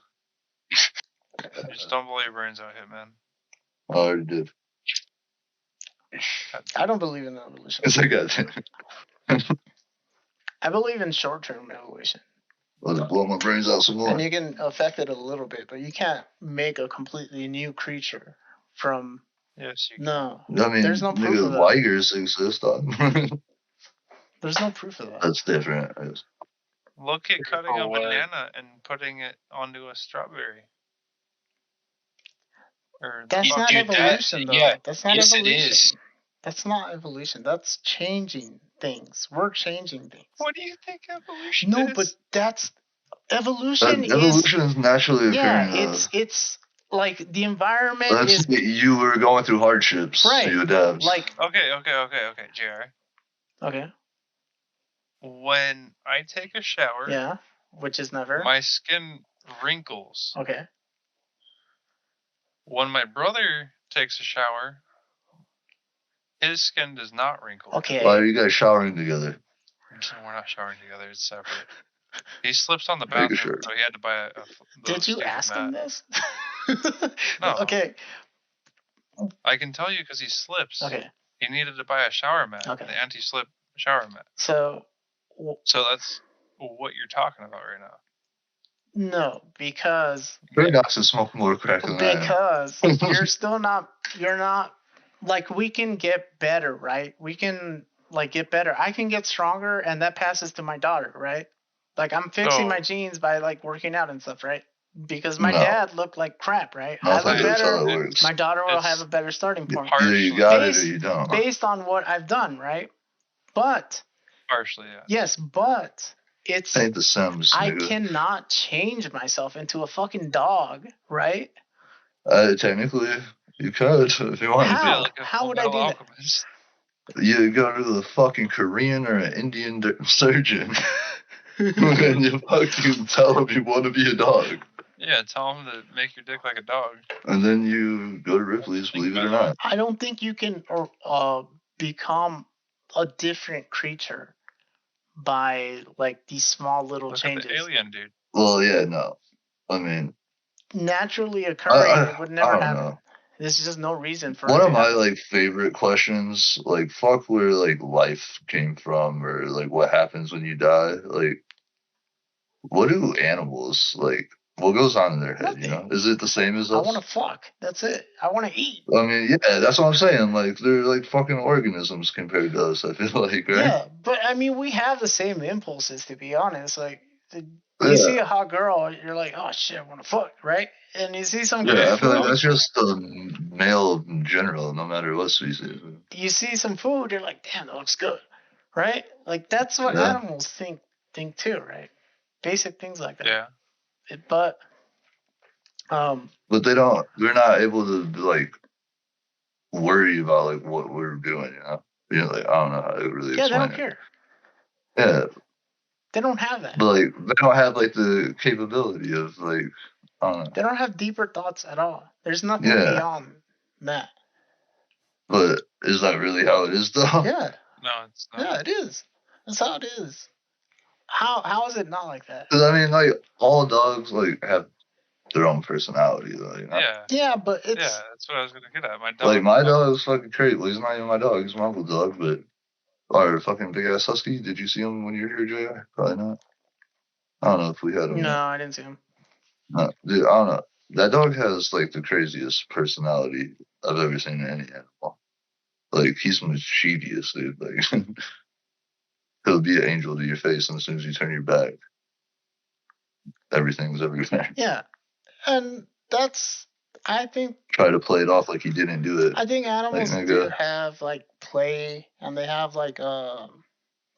Just don't blow your brains out, Hitman. I already did. I don't believe in evolution. Yes, I got it. I believe in short-term evolution. Let it blow my brains out some more. And you can affect it a little bit, but you can't make a completely new creature from. Yes, you can. No. I mean, there's no proof of that. Ligers exist. There's no proof of that. That's different. Look at cutting a banana and putting it onto a strawberry. That's not evolution, though. Yeah. That's not evolution. It is. That's not evolution. That's changing things. We're changing things. What do you think evolution is? No, but that's evolution. Evolution is naturally occurring. Yeah, it's like the environment is. You were going through hardships. Right. So you adapt. Like. Okay, JR. Okay. When I take a shower. Yeah. Which is never. My skin wrinkles. Okay. When my brother takes a shower, his skin does not wrinkle. Okay. Why are you guys showering together? We're not showering together. It's separate. He slips on the bathroom, so he had to buy Did you ask him this? No. Okay. I can tell you because he slips. Okay. He needed to buy a shower mat. Okay. The anti-slip shower mat. So that's what you're talking about right now. No, because They're not to smoke more crack than because you're not like, we can get better, right? We can like get better. I can get stronger, and that passes to my daughter, right? Like, I'm fixing my genes by like working out and stuff, right? Because my dad looked like crap, right? I look better. My daughter will have a better starting point. Either you got it or you don't. Based on what I've done, right? But partially, yeah. Yes, but it's ain't the Sims. I cannot change myself into a fucking dog, right? Technically, you could if you wanted How? to. Like How would I do alchemist. You go to the fucking Korean or an Indian surgeon, and you fucking tell him you want to be a dog. Yeah, tell him to make your dick like a dog. And then you go to Ripley's, believe it or not. I don't think you can become a different creature by like these small little changes. At the alien dude. Well, yeah, no. I mean, naturally occurring, it would never happen. Know. There's just no reason for one it of my like favorite questions, like fuck where like life came from or like what happens when you die. Like, what do animals like? What goes on in their head? Nothing. You know, is it the same as us? I want to fuck. That's it. I want to eat. I mean, yeah, that's what I'm saying. Like, they're like fucking organisms compared to us. I feel like, right? Yeah, but I mean, we have the same impulses, to be honest. Like, you see a hot girl, you're like, oh shit, I want to fuck, right? And you see some good I feel food, like that's just the male in general, no matter what species. You see some food, you're like, damn, that looks good, right? Like, that's what animals think too, right? Basic things like that. Yeah. But they're not able to like worry about like what we're doing, you know? You know, like, I don't know how to really explain they don't care. Yeah. They don't have that. But like, they don't have like the capability of like, I don't know. They don't have deeper thoughts at all. There's nothing beyond that. But is that really how it is, though? Yeah. No, it's not. Yeah, it is. That's how it is. How is it not like that? Because I mean, like, all dogs like have their own personality, though. You know? Yeah, but it's that's what I was gonna get at. My dog. Like, my dog is fucking crazy. Well, he's not even my dog. He's my uncle dog, but our fucking big ass husky. Did you see him when you were here, JR? Probably not. I don't know if we had him. No, I didn't see him. No, dude, I don't know. That dog has like the craziest personality I've ever seen in any animal. Like, he's mischievous, dude. Like, he'll be an angel to your face, and as soon as you turn your back, everything's everywhere. Yeah, and that's, I think, try to play it off like he didn't do it. I think animals do have like play, and they have like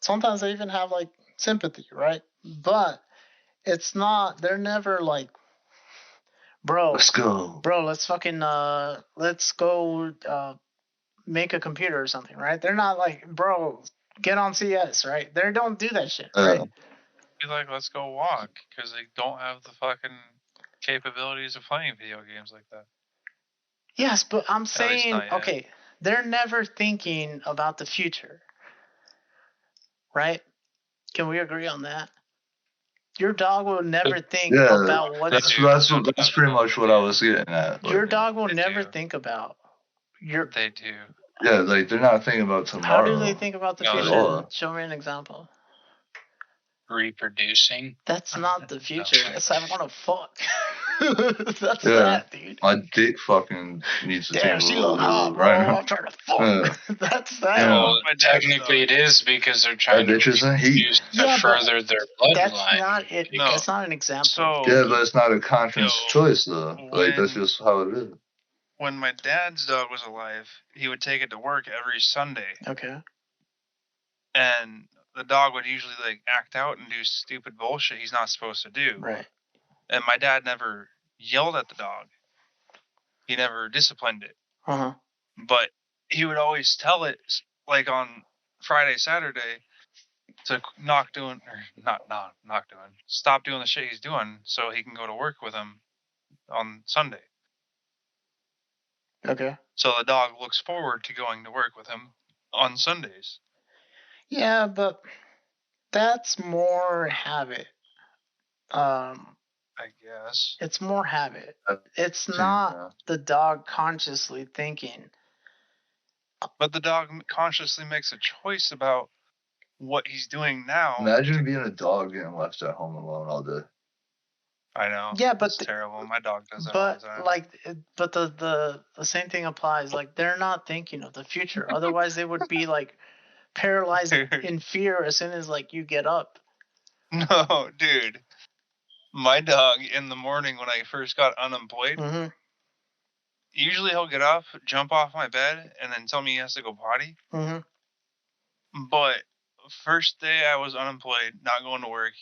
sometimes they even have like sympathy, right? But it's not. They're never like, bro, let's go, bro. Let's fucking let's go make a computer or something, right? They're not like, bro, get on CS, right? They don't do that shit, right? Be like, let's go walk, because they don't have the fucking capabilities of playing video games like that. Yes, but I'm saying, okay, they're never thinking about the future, right? Can we agree on that? Your dog will never think about what. That's pretty much what I was getting at. Your dog will never think about. They do. Yeah, like, they're not thinking about tomorrow. How do they think about the future? Show me an example. Reproducing. That's not the future. That's I want to fuck. That's that, dude. My dick fucking needs to Damn, she look hot, bro. I'm trying to fuck. That's that. Well, technically it is, because they're trying to use to further their bloodline. That's not it. No. That's not an example. So, but it's not a conscious choice, though. Like, that's just how it is. When my dad's dog was alive, he would take it to work every Sunday. Okay. And the dog would usually like act out and do stupid bullshit he's not supposed to do. Right. And my dad never yelled at the dog. He never disciplined it. Uh-huh. But he would always tell it, like on Friday, Saturday, to stop doing the shit he's doing so he can go to work with him on Sunday. Okay. So the dog looks forward to going to work with him on Sundays. Yeah, but that's more habit. I guess. It's more habit. It's not the dog consciously thinking. But the dog consciously makes a choice about what he's doing now. Imagine being a dog getting left at home alone all day. I know. Yeah, but it's terrible. My dog does that all the time. But the same thing applies. Like, they're not thinking of the future. Otherwise, they would be like paralyzed in fear as soon as like you get up. No, dude. My dog in the morning when I first got unemployed, usually he'll get up, jump off my bed, and then tell me he has to go potty. But first day I was unemployed, not going to work,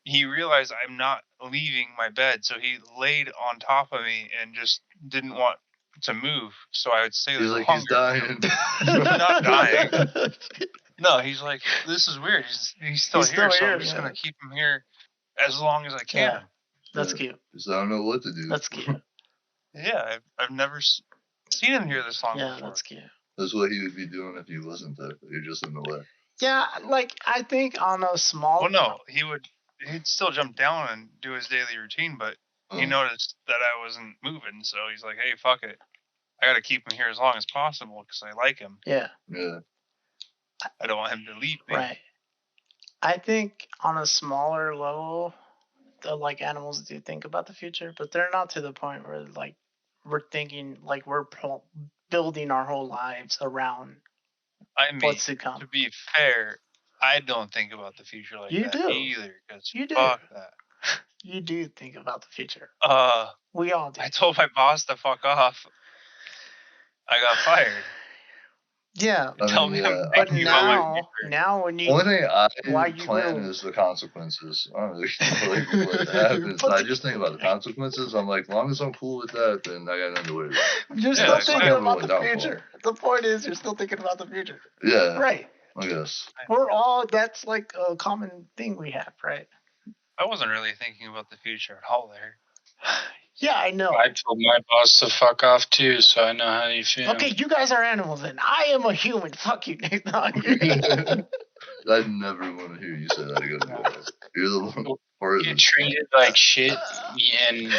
he realized I'm not leaving my bed, so he laid on top of me and just didn't want to move. So I would stay there. He's like, he's dying. Not dying. No, he's like, this is weird. He's still here, so I'm just going to keep him here as long as I can. Yeah, that's cute. Because I don't know what to do. That's cute. Yeah, I've never seen him here this long before. Yeah, that's cute. That's what he would be doing if he wasn't there. You're just in the way. Yeah, like, I think on a small... Well, no, he'd still jump down and do his daily routine, but he noticed that I wasn't moving, so he's like, hey, fuck it. I got to keep him here as long as possible because I like him. Yeah. Yeah. I don't want him to leave me. Right. I think on a smaller level, like, animals do think about the future, but they're not to the point where, like, we're thinking, like, we're building our whole lives around what's to come. To be fair, I don't think about the future like that either. You do. Fuck that. You do think about the future. We all do. I told my boss to fuck off. I got fired. Yeah. Tell me but now when you... Only thing I plan is the consequences. I don't really know what happens. I just think about the consequences. I'm like, as long as I'm cool with that, then I got nothing to worry about. You're still thinking about the future. The point is, you're still thinking about the future. Yeah. Right. I guess. That's like a common thing we have, right? I wasn't really thinking about the future at all there. Yeah, I know. I told my boss to fuck off too, so I know how you feel. Okay, you guys are animals and I am a human. Fuck you, Nathan. I never want to hear you say that again. You're the one. You get treated like shit and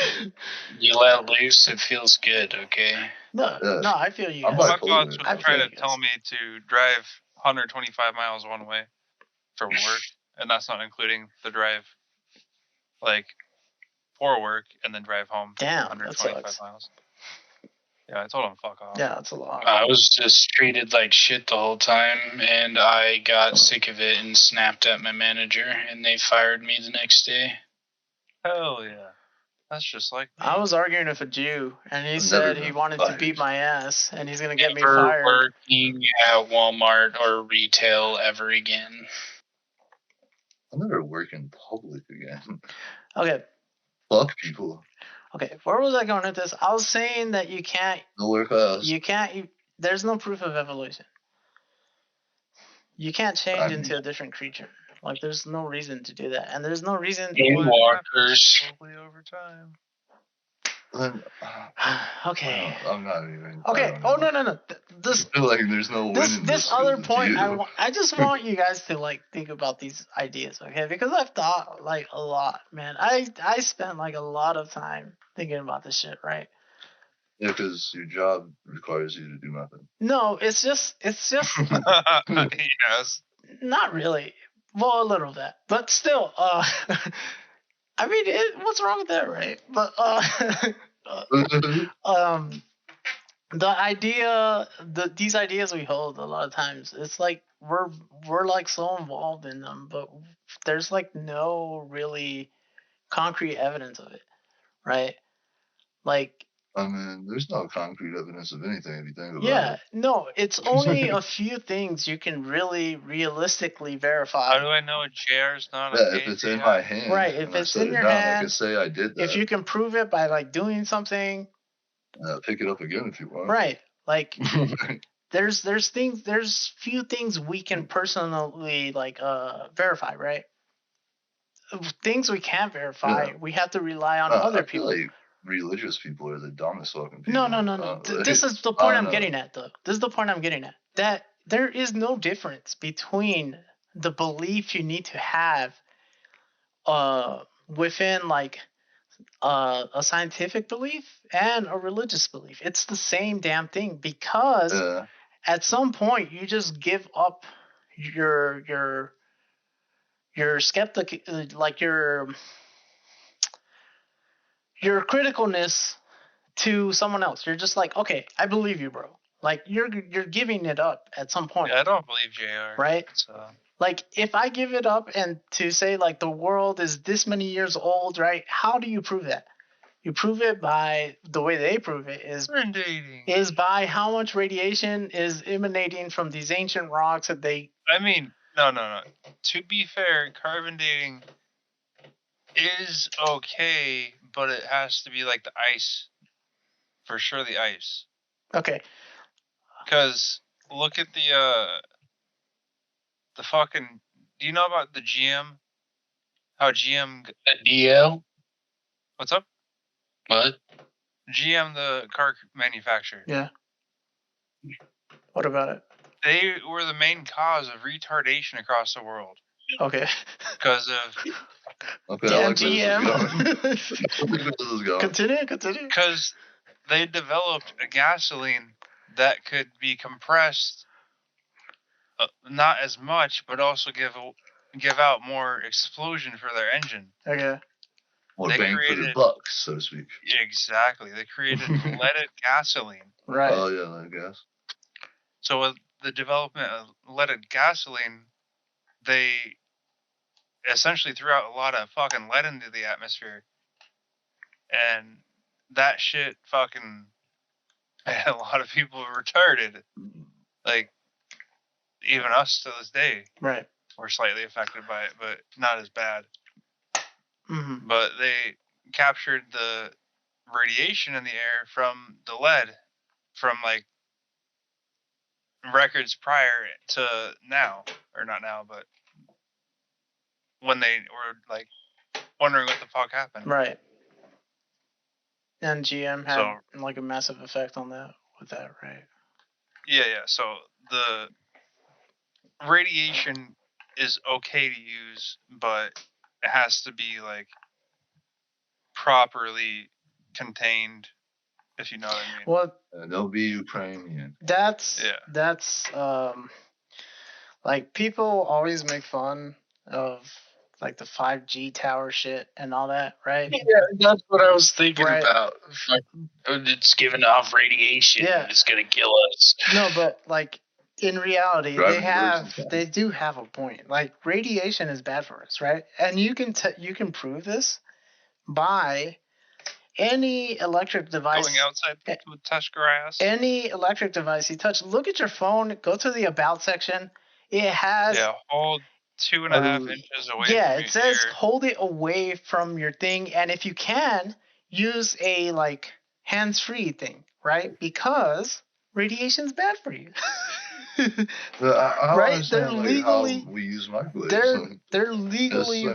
you let loose, it feels good, okay? No, I feel you. My boss was trying to tell me to drive 125 miles one way for work, and that's not including the drive, like, for work and then drive home. Damn, 125 miles. Yeah, I told him fuck off. Yeah, that's a lot. I was just treated like shit the whole time, and I got sick of it and snapped at my manager, and they fired me the next day. Hell yeah. That's just like me. I was arguing with a Jew, and he said he wanted to beat my ass, and he's going to get me fired. Never working at Walmart or retail ever again. I'll never work in public again. Okay. Fuck people. Okay, where was I going with this? I was saying that you can't... Nowhere fast. You can't... There's no proof of evolution. You can't change into a different creature. Like, there's no reason to do that. And there's no reason... Walkers. Over time. Okay. I'm not even... Okay. Oh, no. This, I feel like there's no winning this other point, I just want you guys to, like, think about these ideas, okay? Because I've thought, like, a lot, man. I spent, like, a lot of time thinking about this shit, right? Yeah, because your job requires you to do nothing. No, it's just... Yes. Not really. Well, a little bit. But still, I mean, what's wrong with that, right? But, the idea, these ideas we hold a lot of times, it's like we're like so involved in them, but there's like no really concrete evidence of it, right? Like, I mean, there's no concrete evidence of anything if you think about it. Yeah, no, it's only a few things you can really realistically verify. How do I know JR's not a if it's in my hand. Right, if it's in your hand, I can say I did that. If you can prove it by, like, doing something. Pick it up again if you want. Right, like, there's few things we can personally like verify, right? Things we can't verify, we have to rely on other people. Like religious people are the dumbest fucking people. No. This is the point I'm getting at, though. This is the point I'm getting at. That there is no difference between the belief you need to have within like a scientific belief and a religious belief. It's the same damn thing, because at some point you just give up your skeptic, like your criticalness to someone else. You're just like, okay, I believe you, bro. Like you're giving it up at some point. Yeah, I don't believe JR. Right? So. Like if I give it up and to say like the world is this many years old, right? How do you prove that? You prove it by the way they prove it is by how much radiation is emanating from these ancient rocks that they. I mean, no. To be fair, carbon dating is okay, but it has to be like the ice. For sure, the ice. Okay. Because look at the fucking. Do you know about the GM? How GM. The DL? What's up? What? GM, the car manufacturer. Yeah. What about it? They were the main cause of retardation across the world. Okay. Because of. Okay, damn I like GM. Continue. Because they developed a gasoline that could be compressed, not as much, but also give out more explosion for their engine. Okay. More bang for the buck, so to speak. Exactly. They created leaded gasoline. Right. Oh, yeah, I guess. So with the development of leaded gasoline, they essentially threw out a lot of fucking lead into the atmosphere. And that shit fucking made a lot of people retarded. Like, even us to this day. Right. We're slightly affected by it, but not as bad. Mm-hmm. But they captured the radiation in the air from the lead from like records prior to now, or not now, but when they were like wondering what the fuck happened. Right. And GM had like a massive effect on that with that, right? Yeah. So the radiation is okay to use, but it has to be like properly contained, if you know what I mean. Well, they'll be Ukrainian. That's like people always make fun of like the 5G tower shit and all that, right? Yeah, that's what I was thinking about. Like, it's giving off radiation. Yeah. And it's gonna kill us. No, but like in reality, they do have a point. Like radiation is bad for us, right? And you can prove this by any electric device. Going outside to touch grass. Any electric device you touch, look at your phone, go to the about section. It has hold 2.5 inches away. Yeah, it says hold it away from your thing, and if you can, use a like hands-free thing, right? Because radiation's bad for you. I right? They're legally. How we use microwaves. They're legally.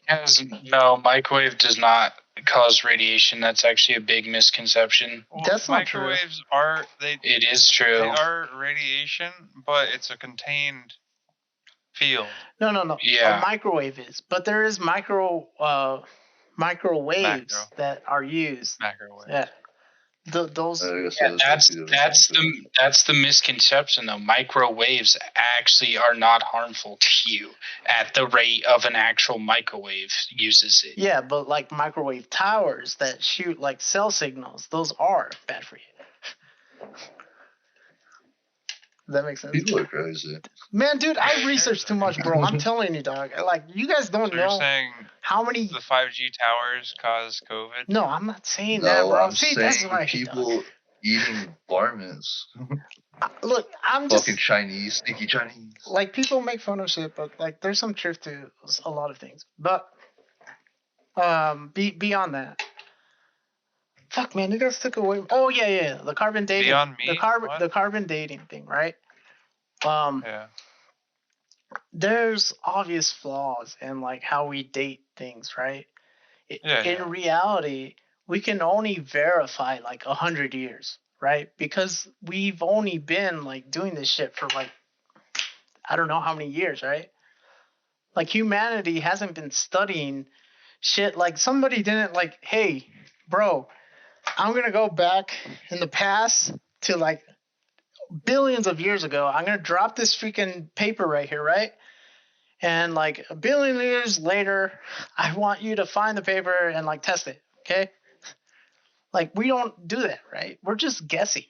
Because no, microwave does not cause radiation. That's actually a big misconception. Well, that's not true. Microwaves are It is true. They are radiation, but it's a contained field. No. Yeah. A microwave is, but there is microwaves that are used. Microwaves. Yeah. Those. That's the misconception though. Microwaves actually are not harmful to you at the rate of an actual microwave uses it. Yeah, but like microwave towers that shoot like cell signals, those are bad for you. Does that make sense? People are crazy. Man, dude, I researched too much, bro. I'm telling you, dog. Like, you guys don't know you're saying how many... the 5G towers cause COVID? No, I'm not saying that, bro. I'm saying that's why people eating varmints. Look, I'm just... Fucking Chinese, sneaky Chinese. Like, people make fun of shit, but, like, there's some truth to a lot of things. But, beyond that, Fuck, man, you guys took away. Oh yeah, the carbon dating. Beyond Meat? The carbon dating thing, right? Yeah. There's obvious flaws in like how we date things, right? In reality, we can only verify like 100 years, right? Because we've only been like doing this shit for like I don't know how many years, right? Like humanity hasn't been studying shit. Like somebody didn't like, hey, bro, I'm gonna go back in the past to like billions of years ago. I'm gonna drop this freaking paper right here, right? And like a billion years later, I want you to find the paper and like test it, okay? Like we don't do that, right? We're just guessing.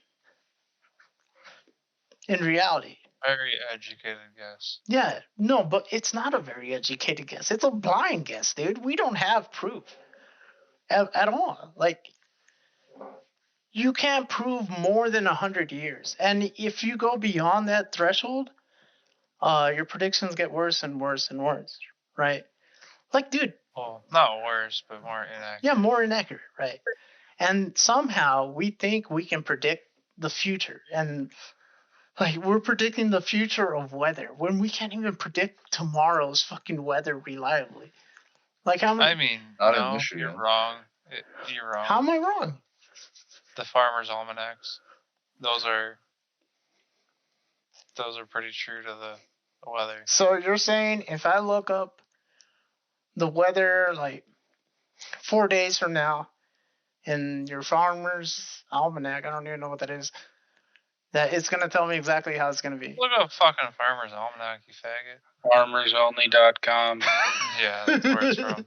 In reality. Very educated guess. Yeah, no, but it's not a very educated guess. It's a blind guess, dude. We don't have proof at all. Like, you can't prove more than 100 years. And if you go beyond that threshold, your predictions get worse and worse and worse, right? Like, dude. Well, not worse, but more inaccurate. Yeah, more inaccurate, right? And somehow we think we can predict the future. And, like, we're predicting the future of weather when we can't even predict tomorrow's fucking weather reliably. Like, how many... I mean, no, you're wrong. You're wrong. How am I wrong? The Farmer's Almanacs. Those are pretty true to the weather. So you're saying if I look up the weather like 4 days from now in your Farmer's Almanac, I don't even know what that is, that it's going to tell me exactly how it's going to be. Look up fucking Farmer's Almanac, you faggot. FarmersOnly.com. Yeah, that's where it's from.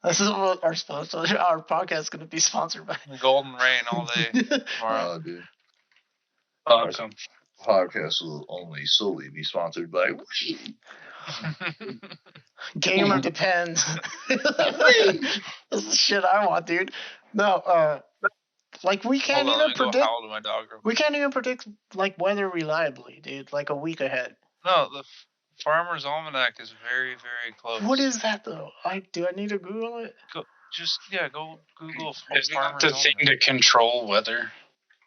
This is what our podcast is going to be sponsored by. Golden Rain all day tomorrow. Oh, dude. Awesome. Podcast will only solely be sponsored by Gamer Depends. This is the shit I want, dude. No, like we can't even predict. We can't even predict like weather reliably, dude. Like a week ahead. No, the Farmer's Almanac is very, very close. What is that though? Do I need to Google it? Go Google. Isn't that the thing to control weather?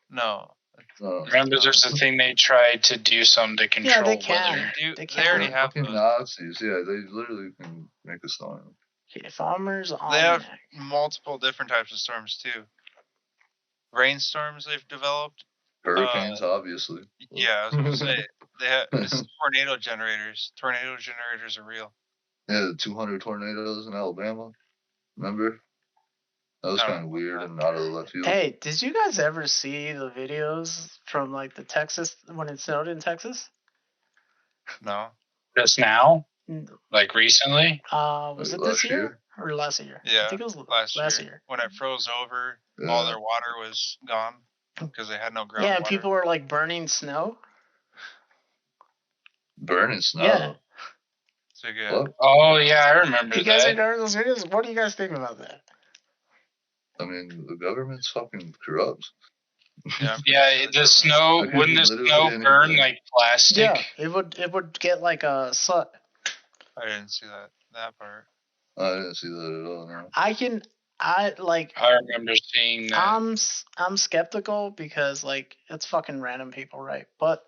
No. Remember, there's a thing they tried to do something to control weather. They already have those. Nazis. Yeah, they literally can make a storm. Okay, Farmer's Almanac. They have multiple different types of storms too. Rainstorms they've developed. Hurricanes, obviously. Yeah, I was gonna say they have tornado generators. Tornado generators are real. Yeah, the 200 tornadoes in Alabama. Remember? That was kind of weird and out of the left field. Hey, did you guys ever see the videos from like the Texas when it snowed in Texas? No. Just now? Like recently? Was it this year or last year? Yeah, I think it was last year. When it froze over, all their water was gone because they had no groundwater. Yeah, people were like burning snow. Burning snow? Yeah. So good. Oh, yeah, I remember that. You guys ain't heard those videos? What do you guys think about that? I mean, the government's fucking corrupt. Yeah, wouldn't the snow burn like plastic? Yeah, it would get like a soot. I didn't see that part. I didn't see that at all. No. I remember seeing that. I'm skeptical because like it's fucking random people, right? But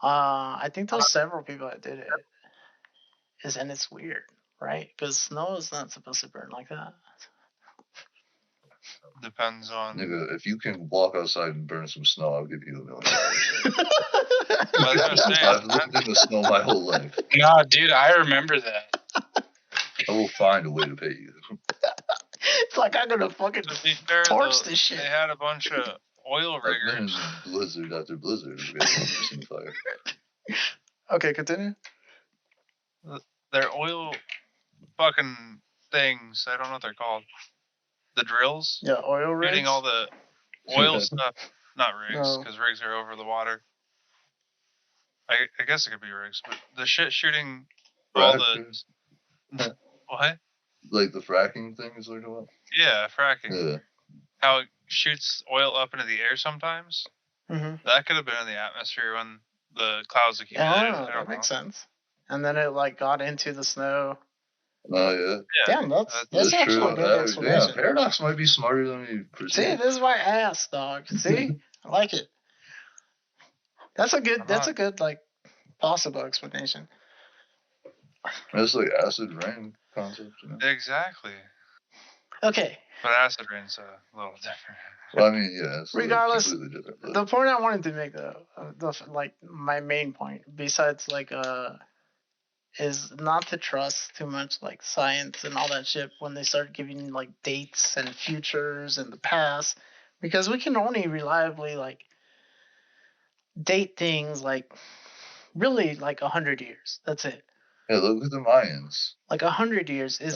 I think there's several people that did it. And it's weird, right? Because snow is not supposed to burn like that. Depends on. Nigga, if you can walk outside and burn some snow, I'll give you $1 million. I've lived in the snow my whole life. No, dude, I remember that. I will find a way to pay you. It's like I'm gonna fucking torch this shit. They had a bunch of oil riggers. Blizzard after blizzard. Fire. Okay, continue. They're oil fucking things. I don't know what they're called. The drills? Yeah, oil rigs. Shooting all the oil stuff. Not rigs, because rigs are over the water. I guess it could be rigs, but the shit shooting all the... What? Like the fracking thing is what you're talking about? Yeah, fracking. Yeah. How it shoots oil up into the air sometimes. Mm-hmm. That could have been in the atmosphere when the clouds accumulated. That makes sense. And then it like got into the snow. Oh, yeah. Damn, that's actually true. a good explanation. Yeah, Paradox might be smarter than we perceive. See, this is why I asked, dog. See? I like it. That's a good, like, possible explanation. It's like acid rain concept, you know? Exactly. Okay. But acid rain's a little different. Well, I mean, yeah. It's regardless, like completely different. The point I wanted to make, like, my main point, besides, like, is not to trust too much, like, science and all that shit when they start giving, like, dates and futures and the past, because we can only reliably, like, date things, like, really, like, 100 years. That's it. Yeah, look at the Mayans. Like, 100 years is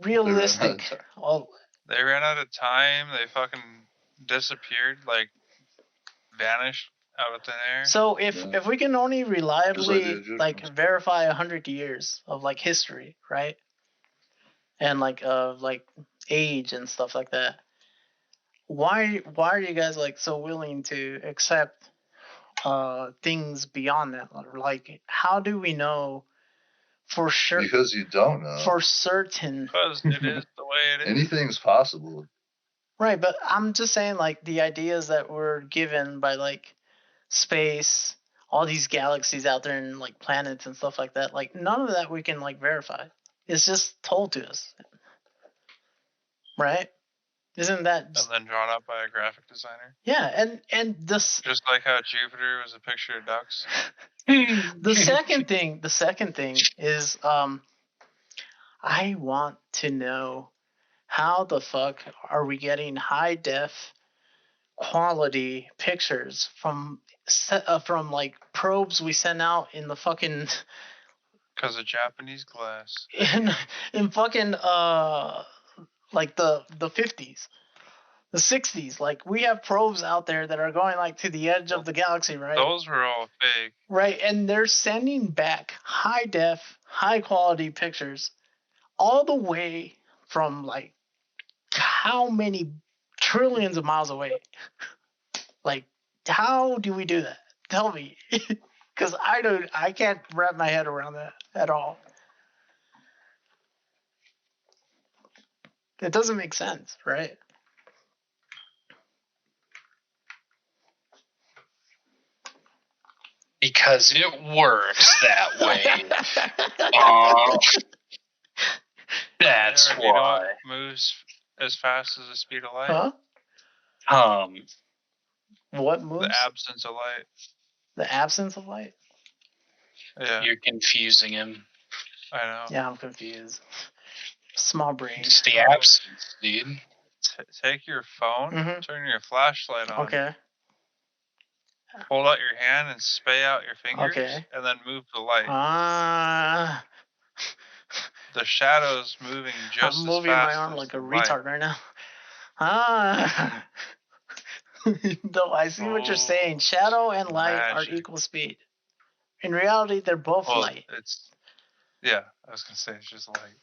realistic. They ran out of time. They fucking disappeared, like, vanished out of thin air. So if we can only reliably, like, verify 100 years of, like, history, right? And, like, age and stuff like that, why are you guys, like, so willing to accept things beyond that? Like, how do we know for sure? Because you don't know. For certain. Because it is the way it is. Anything's possible. Right, but I'm just saying, like, the ideas that were given by, like, space, all these galaxies out there and, like, planets and stuff like that, like, none of that we can, like, verify. It's just told to us. Right? Isn't that and then drawn up by a graphic designer? Yeah, and this just like how Jupiter was a picture of ducks. the second thing is I want to know how the fuck are we getting high def quality pictures from like probes we send out in the fucking because of Japanese glass in fucking like the 50s, the 60s. Like, we have probes out there that are going, like, to the edge of the galaxy, right? Those were all fake, right? And they're sending back high def, high quality pictures all the way from, like, how many trillions of miles away. Like, how do we do that? Tell me. Because I can't wrap my head around that at all. It doesn't make sense, right? Because it works that way. That's why. It moves as fast as the speed of light. Huh? What moves? The absence of light. The absence of light? Yeah. You're confusing him. I know. Yeah, I'm confused. Small brain. It's the absence, dude. Take your phone, turn your flashlight on. Okay. Hold out your hand and spay out your fingers, and then move the light. The shadow's moving just I'm moving as fast my arm as like a light. retard right now. No, I see what you're saying. Shadow and light are equal speed. In reality, they're both light. I was gonna say it's just light.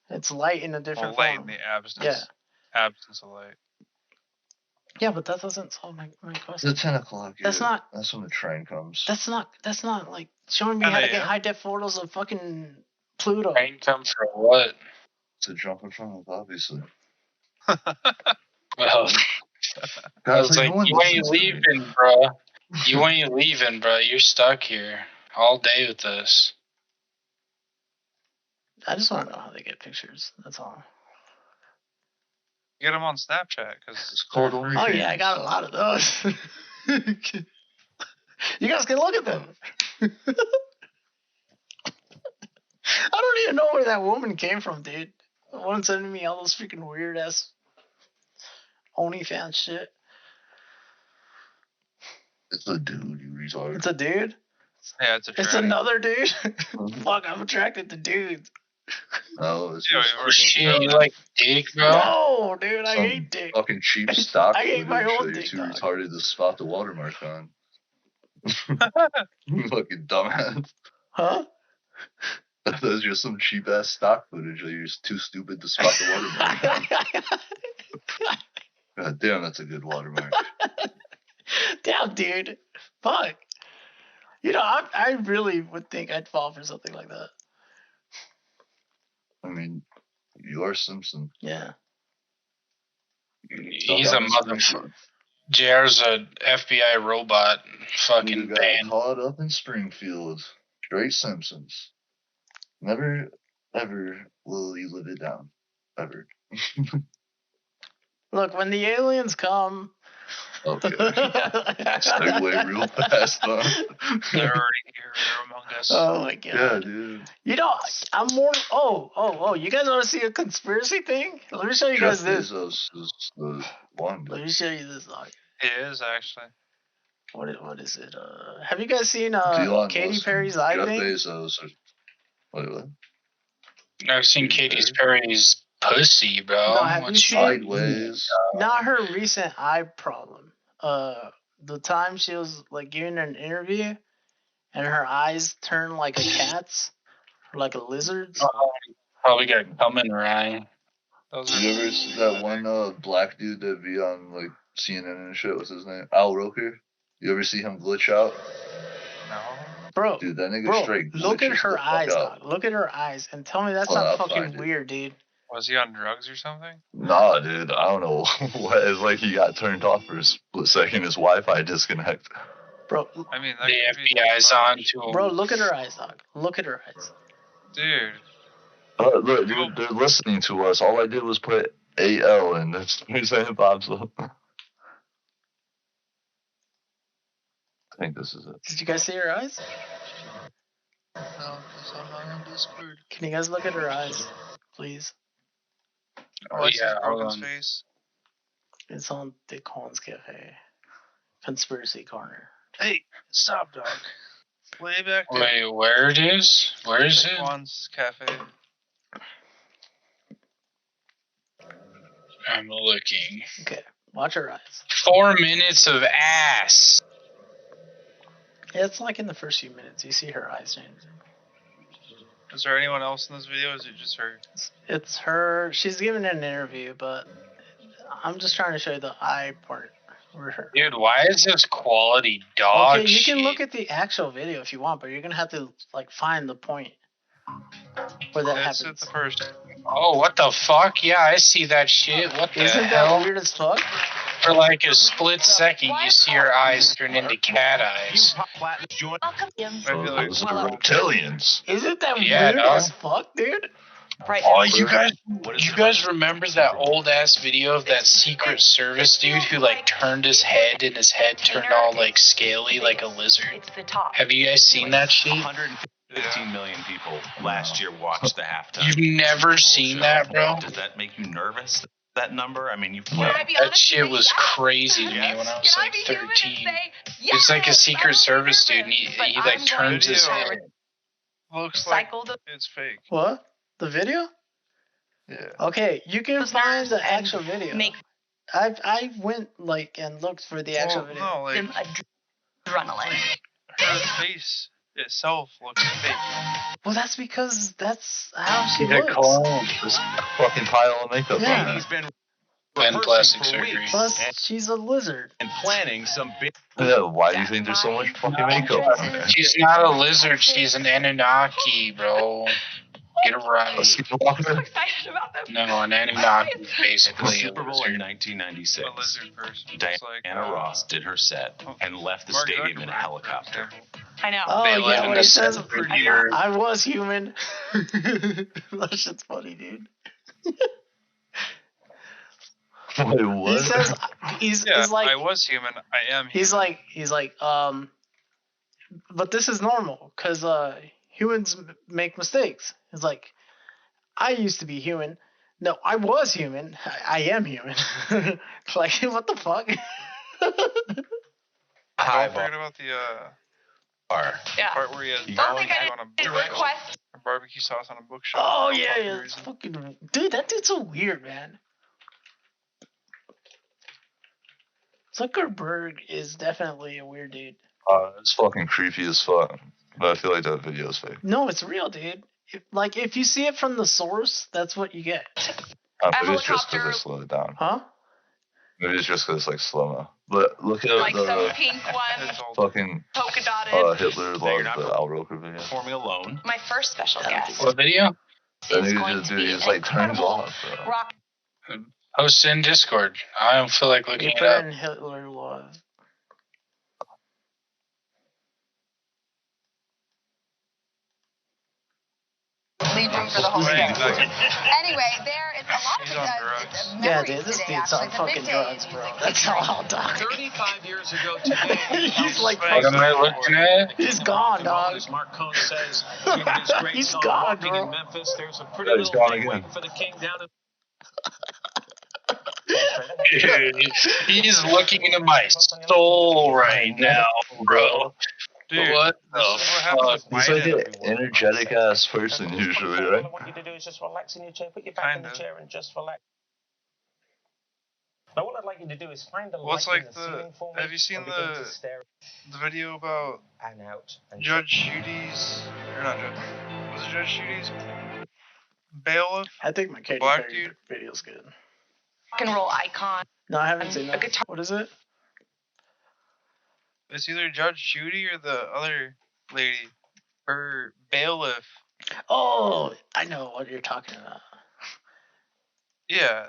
It's light in a different light form. in the absence. Yeah. Absence of light. Yeah, but that doesn't solve my question. It's 10 o'clock. That's not. That's when the train comes. That's not like showing me how to get high def photos of fucking Pluto. Train comes for what? To jump in front of, obviously. Well, I was like, you ain't leaving, bro. You ain't leaving, bro. You're stuck here all day with us. I just want to know how they get pictures. That's all. Get them on Snapchat because it's called only. Oh yeah, I got a lot of those. You guys can look at them. I don't even know where that woman came from, dude. The one sending me all those freaking weird ass OnlyFans shit. It's a dude, you retard. It's a dude? Yeah, it's a It's another dude? Fuck, I'm attracted to dudes. No, it's shit. You like dick, bro? No, dude, I hate dick. Fucking cheap stock. I hate my own you're dick. too retarded to spot the watermark on. Fucking dumbass. Huh? That's just some cheap ass stock footage that you're just too stupid to spot the watermark on. God damn, that's a good watermark. Damn, dude. Fuck. You know, I really would think I'd fall for something like that. I mean, you are Simpson. Yeah. He's a motherfucker. JR's a FBI robot. Fucking got caught up in Springfield. Straight Simpsons. Never, ever will you live it down. Ever. Look, when the aliens come. Okay. Segue real fast, huh? They're already here. They're among us. Oh my god. Yeah, dude. You know, I'm more. Oh! You guys want to see a conspiracy thing? Let me show you guys this. Bezos is the one. Let me show you this dog. It is actually. What is it? Have you guys seen Katy Perry's eye thing? Jeff Bezos. Wait, what? I've seen Katy Perry's pussy, bro. No, have you seen Sideways? Not her recent eye problem. The time she was like giving an interview, and her eyes turned like a cat's, or like a lizard's. Probably got cum in her eye. You ever see that one black dude that be on like CNN and shit? What's his name? Al Roker. You ever see him glitch out? No. Bro, dude, that nigga straight. Look at her eyes, dog. Look at her eyes, and tell me that's not fucking weird, dude. Was he on drugs or something? Nah, dude. I don't know. What? It's like he got turned off for a split second. His Wi-Fi disconnected. Bro, I mean, the FBI's on to him. Bro, look at her eyes, dog. Look at her eyes. Dude. Look, dude, they're listening to us. All I did was put AL in. That's saying Bob's up. I think this is it. Did you guys see her eyes? No, because I'm not on Discord. Can you guys look at her eyes, please? Oh, yeah, hold on. Face. It's on Dick Cohen's Cafe. Conspiracy Corner. Hey, stop, dog. Way back there. Wait, where it is? Where is it? Juan's Cafe. I'm looking. Okay, watch her eyes. 4 minutes of ass. Yeah, it's like in the first few minutes. You see her eyes change. Is there anyone else in this video, or is it just her? It's her. She's giving an interview, but I'm just trying to show you the eye part. Dude, why is this quality dog Okay, you shit? can look at the actual video if you want, but you're gonna have to like find the point where that happens. At the first. Oh, what the fuck? Yeah, I see that shit. What the Isn't hell? that weird as fuck? For like a split second, you see her eyes turn into cat eyes. Those are reptilians. Isn't that weird as fuck, dude? Right. Oh, you guys remember that old ass video of that Secret Service dude who like turned his head and his head turned all like scaly like a lizard? Have you guys seen that shit? 115 million people last year watched the halftime. You've never seen that, bro? Does that make you nervous? That number? I mean, that shit was crazy to me when I was like 13. It's like a Secret Service dude, and he like turns his head. Looks like it's fake. What? The video? Yeah. Okay, you can find the actual video. I went like and looked for the actual video. No, like Adrenaline. her face itself looks fake. Well, that's because that's how she Yeah, looks. this fucking pile of makeup. Yeah. He's been And plastic surgery. Plus, she's a lizard. and planning some big. Yeah, why do you think there's so much fucking makeup on there? She's not a lizard, she's an Anunnaki, bro. Get it right. A skinwalker? No, an Anunnaki is basically a Super Bowl in lizard. 1996. A lizard person. Diana Ross did her set and left the stadium in a helicopter. I know. Oh, They yeah, live in when a he says, separate year. I was human. That shit's funny, dude. Wait, what? He says, he's like, I was human. I am human. he's like, but this is normal, because humans make mistakes. It's like, I used to be human. No, I was human. I am human. Like, what the fuck? I forget about the Yeah. part where he has Don't think I on a did request. barbecue sauce on a bookshelf. Oh, for no yeah, fucking yeah. It's reason. fucking, dude, that dude's so weird, man. Zuckerberg is definitely a weird dude. It's fucking creepy as fuck. But I feel like that video is fake. No, it's real, dude. If you see it from the source, that's what you get. Maybe it's just because they slowed it down. Huh? Maybe it's just because it's like slow-mo. But look at Like some the pink one, It's all fucking polka dotted. Hitler you're loves not the Al Roker video. Performing alone. My first special guest. What video? Then he just like turns off. Rock. Post in Discord. I don't feel like looking it up. Put in Hitler Love. Leave room for the whole show. Anyway, there is a lot of yeah, dude, this dude's on fucking drugs, bro. That's how I'll talk. 35 years ago today, he's like, what am I looking at? He's gone, dog. As Mark Cohn says in his great he's song, gone, Walking bro. in Memphis, there's a pretty little thing waiting for the king down in... Dude, he's looking into my soul right now, bro. Dude, what the fuck? He's like an energetic ass person usually, right? All I want you to do is just relax in your chair, put your back in the chair and just relax. Now what I'd like you to do is find the light in the ceiling for me. Have you seen the video about and out and Judge Judy's, or not Judge, was it Judge Judy's bailiff? I think my Katy Black Perry dude? video's good. rock and roll icon. No, I haven't seen that. What is it? It's either Judge Judy or the other lady, her bailiff. Oh, I know what you're talking about. Yeah,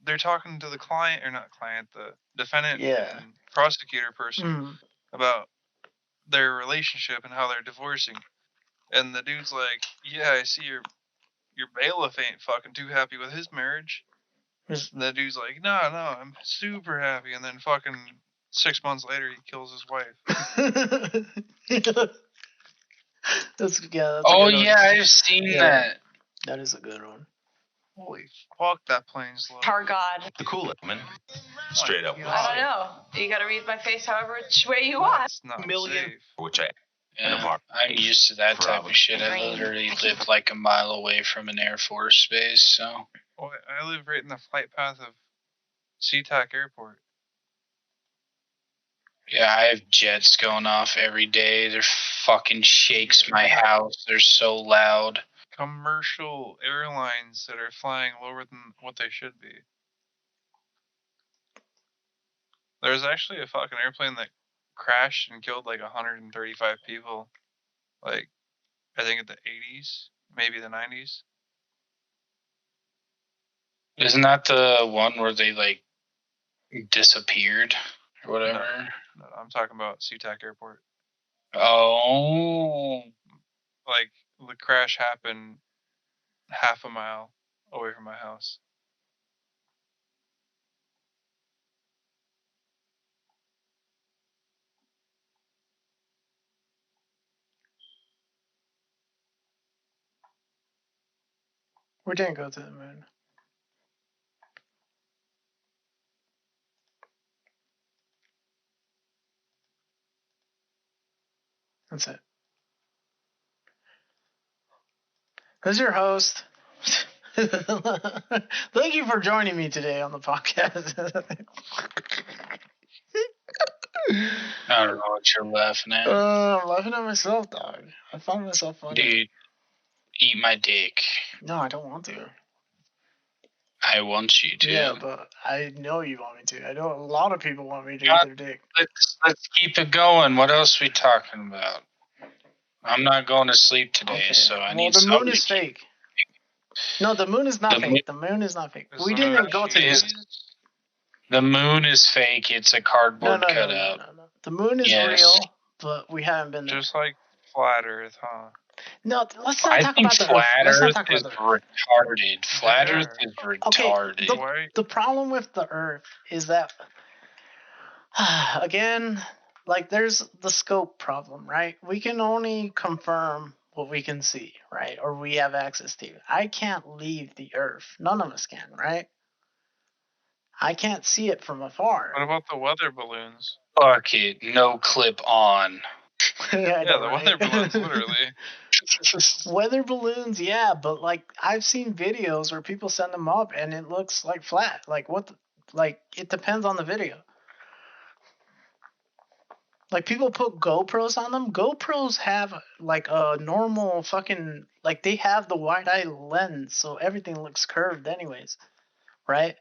they're talking to the client, or not client, the defendant and prosecutor person about their relationship and how they're divorcing. And the dude's like, yeah, I see your bailiff ain't fucking too happy with his marriage. And the dude's like, no, I'm super happy. And then fucking 6 months later, he kills his wife. That's a good I've seen that. That is a good one. Holy fuck, that plane's low. Tar God. The cool man. Straight up. I don't know. You gotta read my face however which way you want. That's not Million. safe. Which I. Yeah, I'm used to that type of shit. I literally live like a mile away from an Air Force base, so. Well, I live right in the flight path of SeaTac Airport. Yeah, I have jets going off every day. They're fucking shakes my house. They're so loud. Commercial airlines that are flying lower than what they should be. There's actually a fucking airplane that crashed and killed like 135 people. Like, I think in the 80s, maybe the 90s. Isn't that the one where they like disappeared or whatever? No, I'm talking about SeaTac Airport. Oh. Like, the crash happened half a mile away from my house. We didn't go to the moon. That's it. This is your host. Thank you for joining me today on the podcast. I don't know what you're laughing at. I'm laughing at myself, dog. I find myself funny. Dude, eat my dick. No, I don't want to. I want you to. Yeah, but I know you want me to. I know a lot of people want me to eat their dick. Let's keep it going. What else are we talking about? I'm not going to sleep today, so I need something. Well, the moon is fake. No, the moon is not fake. The moon is not fake. We didn't go to this. The moon is fake. It's a cardboard cutout. No. The moon is real, but we haven't been there. Just like flat Earth, huh? No, let's not talk about the Flat Earth is retarded. Flat Earth is retarded. Okay, the problem with the Earth is that, again, like there's the scope problem, right? We can only confirm what we can see, right? Or we have access to. I can't leave the Earth. None of us can, right? I can't see it from afar. What about the weather balloons? Fuck it. No clip on. Yeah, the weather balloons, literally. Weather balloons, yeah, but like I've seen videos where people send them up and it looks like flat. Like it depends on the video. Like people put GoPros on them. GoPros have like a normal fucking like they have the wide-eye lens, so everything looks curved anyways, right?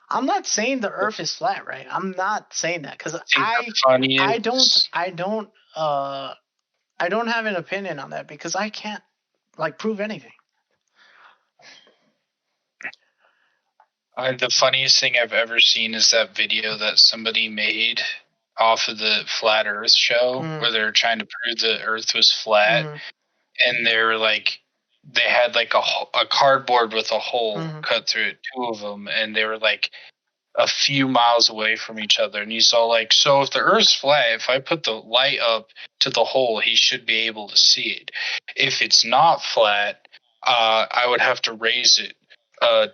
I'm not saying the Earth is flat, right? I'm not saying that because I don't have an opinion on that because I can't like prove anything. The funniest thing I've ever seen is that video that somebody made off of the Flat Earth show where they're trying to prove the Earth was flat, and they were like, they had like a cardboard with a hole cut through it, 2 of them, and they were like a few miles away from each other, and he's all like, so if the Earth's flat, if I put the light up to the hole, he should be able to see it. If it's not flat, I would have to raise it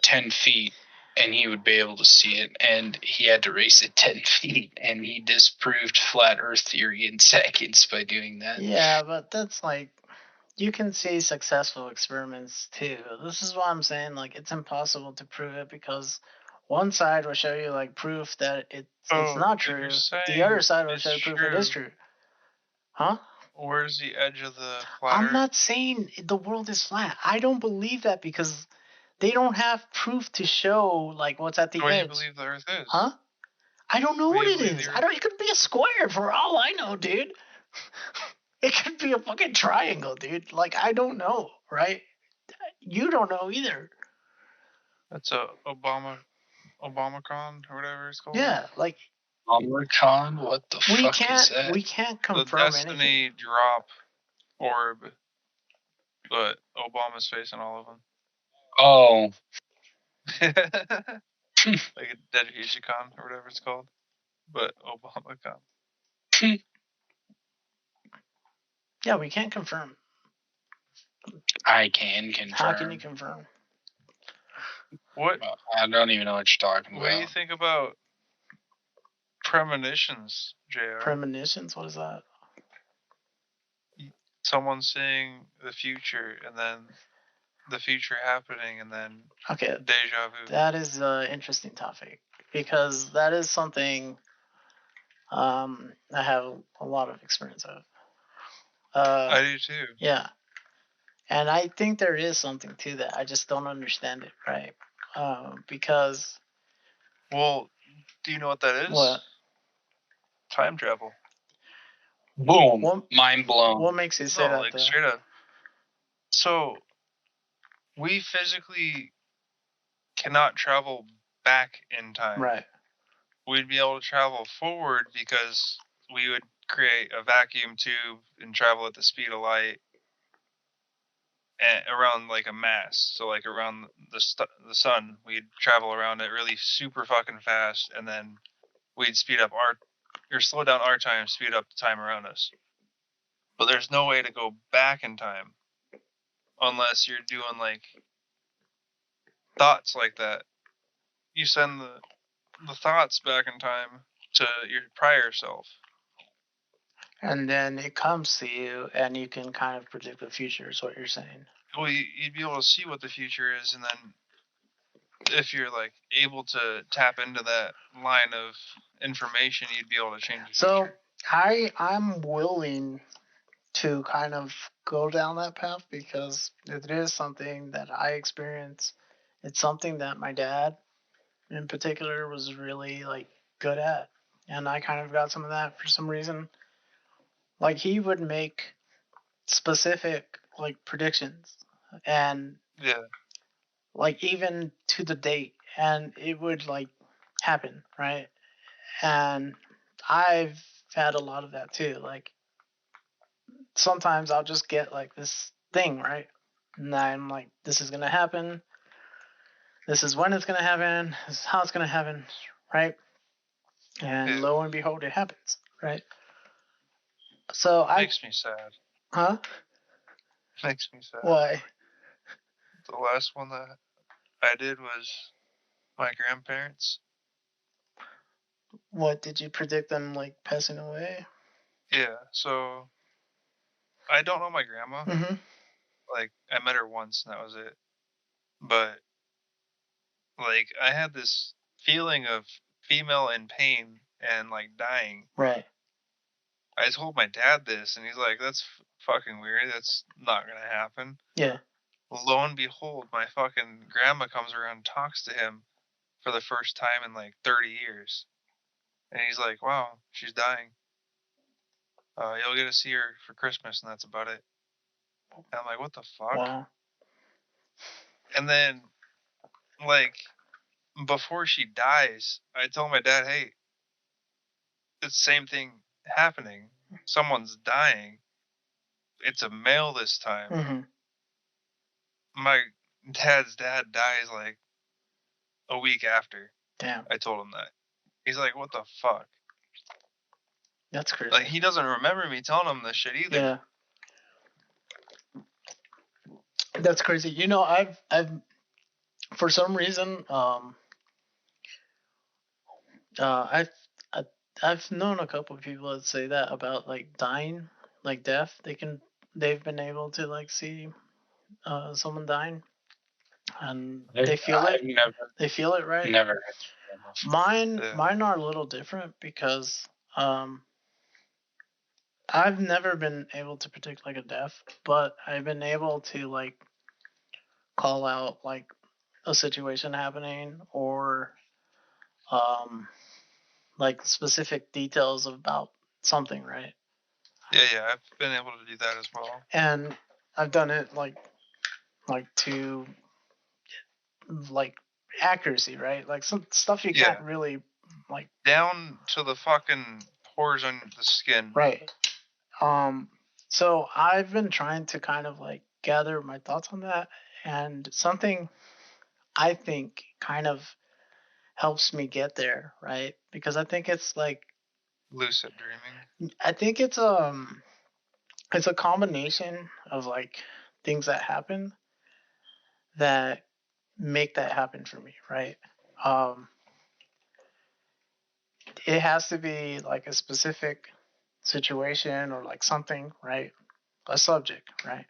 10 feet, and he would be able to see it, and he had to raise it 10 feet, and he disproved flat Earth theory in seconds by doing that. Yeah, but that's like, you can see successful experiments too. This is why I'm saying, like, it's impossible to prove it, because one side will show you like proof that it's not true. The other side will show you proof it is true. Huh? Where's the edge of the flat I'm Earth? not saying the world is flat. I don't believe that, because they don't have proof to show like what's at the edge. What do you believe the Earth is? Huh? I don't know what it is. It could be a square for all I know, dude. It could be a fucking triangle, dude. Like, I don't know, right? You don't know either. That's a Obamacron or whatever it's called. Yeah, like Omicron? What the fuck is that? We can't confirm the Destiny anything. drop orb, but Obama's facing all of them. Oh. Like a Dead Hujicon or whatever it's called, but Obamacon. Yeah, we can't confirm. I can confirm. How can you confirm? What? I don't even know what you're talking about. What do you think about premonitions, JR? Premonitions? What is that? Someone seeing the future, and then the future happening, and then deja vu. That is an interesting topic, because that is something I have a lot of experience of. I do too. Yeah. And I think there is something to that. I just don't understand it, right? Because... Well, do you know what that is? What? Time travel. Boom. Mind blown. What makes you say that, like, though? Straight up. So, we physically cannot travel back in time. Right. We'd be able to travel forward because we would create a vacuum tube and travel at the speed of light and around like a mass. So like around the sun, we'd travel around it really super fucking fast, and then we'd slow down our time, speed up the time around us. But there's no way to go back in time unless you're doing like thoughts like that. You send the thoughts back in time to your prior self. And then it comes to you, and you can kind of predict the future, is what you're saying. Well, you'd be able to see what the future is, and then if you're like able to tap into that line of information, you'd be able to change the future. So I'm willing to kind of go down that path, because it is something that I experience. It's something that my dad in particular was really like good at, and I kind of got some of that for some reason. Like, he would make specific like predictions, and like even to the date, and it would like happen, right? And I've had a lot of that too. Like, sometimes I'll just get like this thing, right? And I'm like, this is gonna happen. This is when it's gonna happen. This is how it's gonna happen, right? And lo and behold, it happens, right? So Makes me sad. Huh? Makes me sad. Why? The last one that I did was my grandparents. What, did you predict them like passing away? Yeah, so I don't know my grandma. Mm-hmm. Like, I met her once and that was it. But like, I had this feeling of female in pain and like dying. Right. I told my dad this, and he's like, "That's fucking weird. That's not gonna happen." Yeah. Lo and behold, my fucking grandma comes around and talks to him for the first time in like 30 years. And he's like, "Wow, she's dying. You'll get to see her for Christmas, and that's about it." And I'm like, "What the fuck?" Wow. And then, like, before she dies, I told my dad, hey, it's the same thing happening. Someone's dying. It's a male this time. Mm-hmm. My dad's dad dies like a week after. Damn. I told him that. He's like, what the fuck? That's crazy. Like, he doesn't remember me telling him this shit either. Yeah. That's crazy. You know, I've for some reason, I've known a couple of people that say that about like dying, like death. They've been able to like see someone dying, and they feel it. They feel it, right? Never. Mine are a little different because I've never been able to predict like a death, but I've been able to like call out like a situation happening or like specific details about something, right? Yeah, I've been able to do that as well. And I've done it like to like accuracy, right? Like some stuff you can't really like down to the fucking pores on the skin. Right. So I've been trying to kind of like gather my thoughts on that, and something I think kind of helps me get there, right? Because I think it's like lucid dreaming. I think it's a combination of like things that happen that make that happen for me, right? It has to be like a specific situation or like something, right? A subject, right?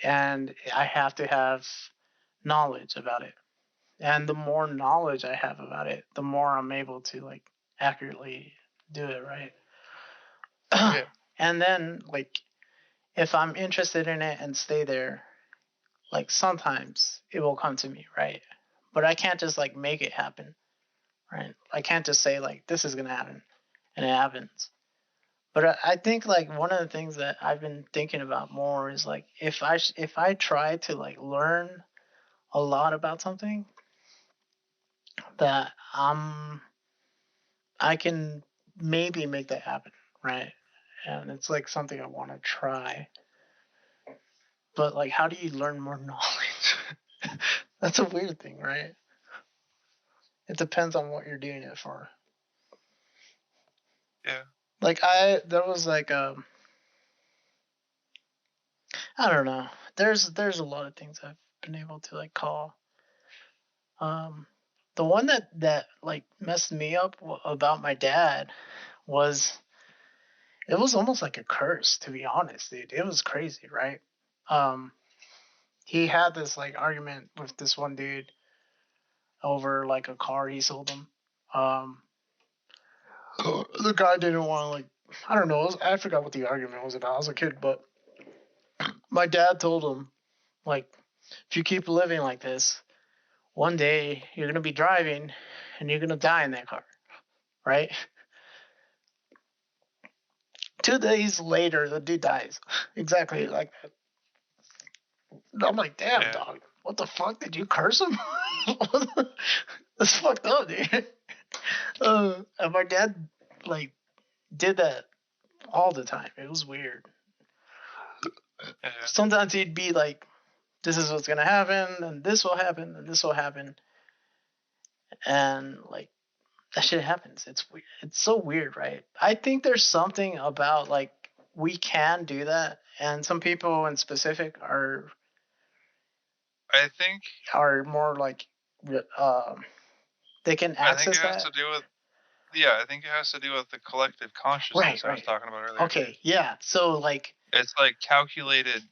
And I have to have knowledge about it. And the more knowledge I have about it, the more I'm able to like accurately do it, right? Yeah. And then like if I'm interested in it and stay there, like sometimes it will come to me, right? But I can't just like make it happen, right? I can't just say like this is gonna happen, and it happens. But I think like one of the things that I've been thinking about more is like if I try to like learn a lot about something, that I can maybe make that happen, right? And it's like something I want to try. But like, how do you learn more knowledge? That's a weird thing, right? It depends on what you're doing it for. Yeah. Like there was like I don't know. There's a lot of things I've been able to like call. The one that like messed me up about my dad was it was almost like a curse, to be honest, dude. It was crazy, right? He had this like argument with this one dude over like a car he sold him. The guy didn't want to like I don't know. I forgot what the argument was about. I was a kid, but my dad told him like if you keep living like this, one day you're gonna be driving and you're gonna die in that car, right? 2 days later, the dude dies. Exactly like that. I'm like, damn, dog. What the fuck? Did you curse him? That's fucked up, dude. And my dad, like, did that all the time. It was weird. Sometimes he'd be like, this is what's going to happen, and this will happen, and this will happen. And, like, that shit happens. It's weird. It's so weird, right? I think there's something about, like, we can do that, and some people in specific are more like they can access that. I think it has to do with the collective consciousness I was talking about earlier. Okay, yeah. So like it's like calculated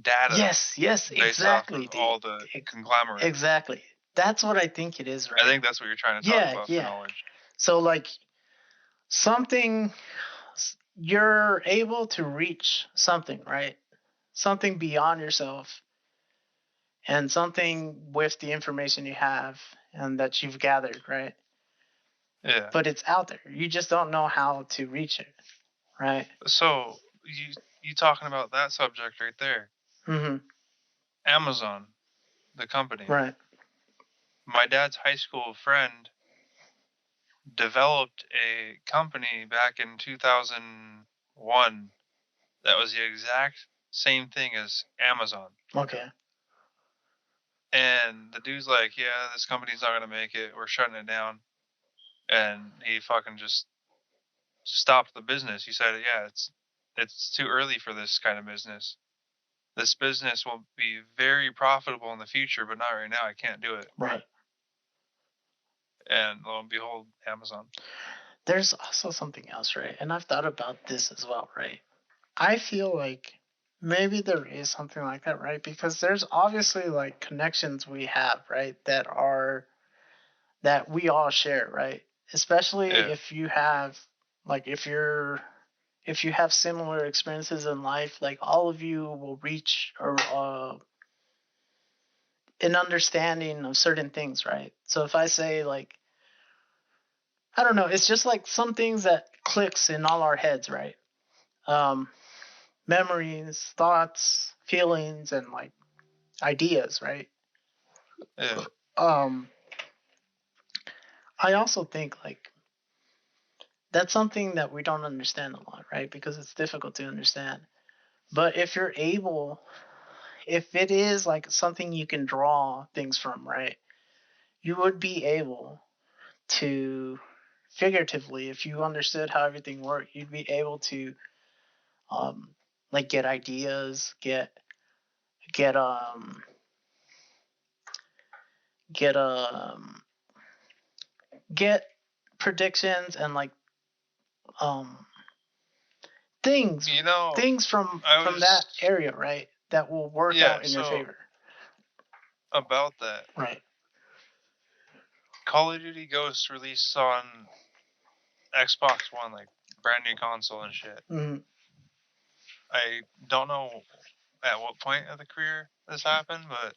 data. Yes, exactly. All the conglomerate. Exactly. That's what I think it is, right? I think that's what you're trying to talk about for knowledge. So like something you're able to reach something, right? Something beyond yourself. And something with the information you have and that you've gathered, right? Yeah. But it's out there. You just don't know how to reach it, right? So you talking about that subject right there? Mm-hmm. Amazon. the company. Right. My dad's high school friend developed a company back in 2001 that was the exact same thing as Amazon. Okay. And the dude's like, yeah, this company's not going to make it. We're shutting it down. And he fucking just stopped the business. He said, yeah, it's too early for this kind of business. This business will be very profitable in the future, but not right now. I can't do it. Right. And lo and behold, Amazon. There's also something else, right? And I've thought about this as well, right? I feel like maybe there is something like that, right? Because there's obviously like connections we have, right? That we all share, right? Especially if you have, like, if you have similar experiences in life, like all of you will reach or an understanding of certain things, right? So if I say, like, I don't know, it's just like some things that clicks in all our heads, right? Memories, thoughts, feelings, and like ideas, right? Yeah. I also think like that's something that we don't understand a lot, right? Because it's difficult to understand. But if it is like something you can draw things from, right? You would be able to, figuratively, if you understood how everything worked, you'd be able to like get ideas, get get get predictions and like things from that area, right? That will work out in your favor. About that. Right. Call of Duty Ghosts released on Xbox One, like brand new console and shit. Mm-hmm. I don't know at what point of the career this happened, but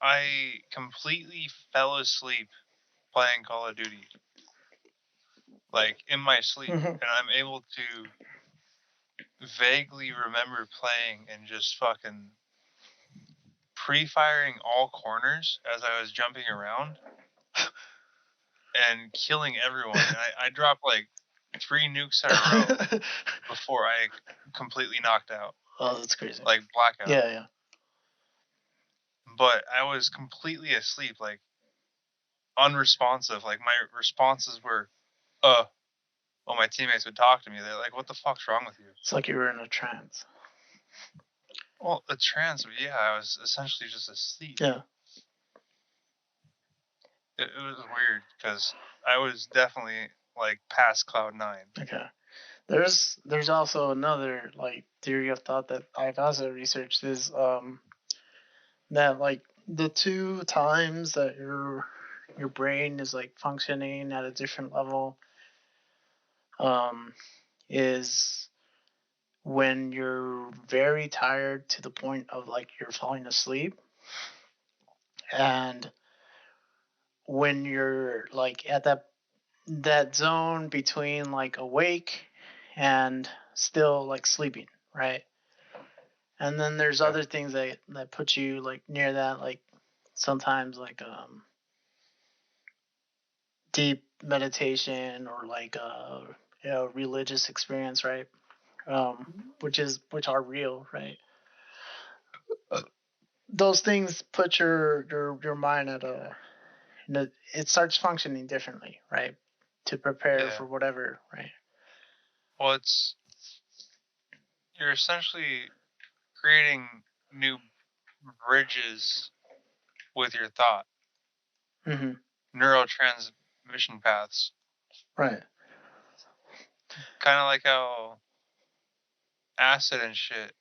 I completely fell asleep playing Call of Duty. Like in my sleep. Mm-hmm. And I'm able to vaguely remember playing and just fucking pre-firing all corners as I was jumping around and killing everyone. And I dropped like 3 nukes in a row before I completely knocked out. Oh, that's crazy. Like blackout. Yeah. But I was completely asleep, like unresponsive. Like my responses were, well, my teammates would talk to me. They're like, what the fuck's wrong with you? It's like you were in a trance. Well, a trance, yeah, I was essentially just asleep. Yeah. It was weird because I was definitely like past cloud 9. Okay. There's also another like theory of thought that I've also researched is that like the 2 times that your brain is like functioning at a different level is when you're very tired to the point of like you're falling asleep, and when you're like at that zone between like awake and still like sleeping, right? And then there's other things that put you like near that, like sometimes like deep meditation or like religious experience, right? Which are real, right? Those things put your mind at it starts functioning differently, right? To prepare for whatever, right? Well, you're essentially creating new bridges with your thought. Mm-hmm. Neurotransmission paths. Right. Kind of like how acid and shit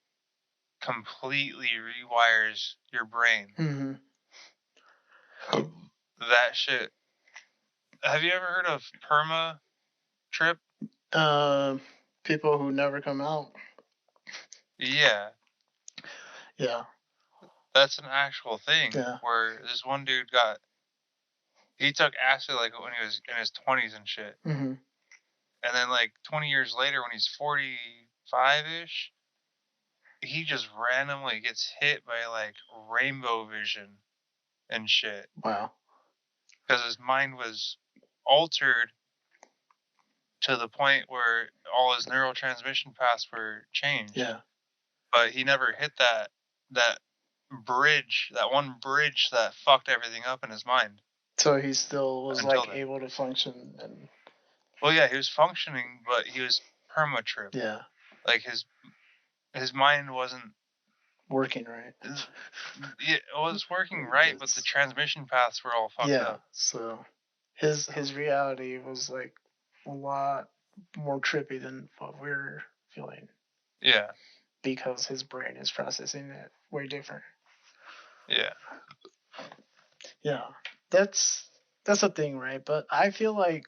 completely rewires your brain. Mm-hmm. That shit. Have you ever heard of perma trip? People who never come out. Yeah. Yeah. That's an actual thing. Yeah. Where this one dude he took acid like when he was in his 20s and shit. Mm-hmm. And then like 20 years later when he's 45-ish, he just randomly gets hit by like rainbow vision and shit. Wow. Because his mind was altered to the point where all his neurotransmission paths were changed. Yeah. But he never hit that bridge, that one bridge that fucked everything up in his mind. So he still was like able to function and. Well, yeah, he was functioning, but he was perma-tripped. Yeah. Like his mind wasn't working right. It was working right, but the transmission paths were all fucked up. So his reality was like a lot more trippy than what we're feeling. Yeah. Because his brain is processing it way different. Yeah. Yeah. That's a thing, right? But I feel like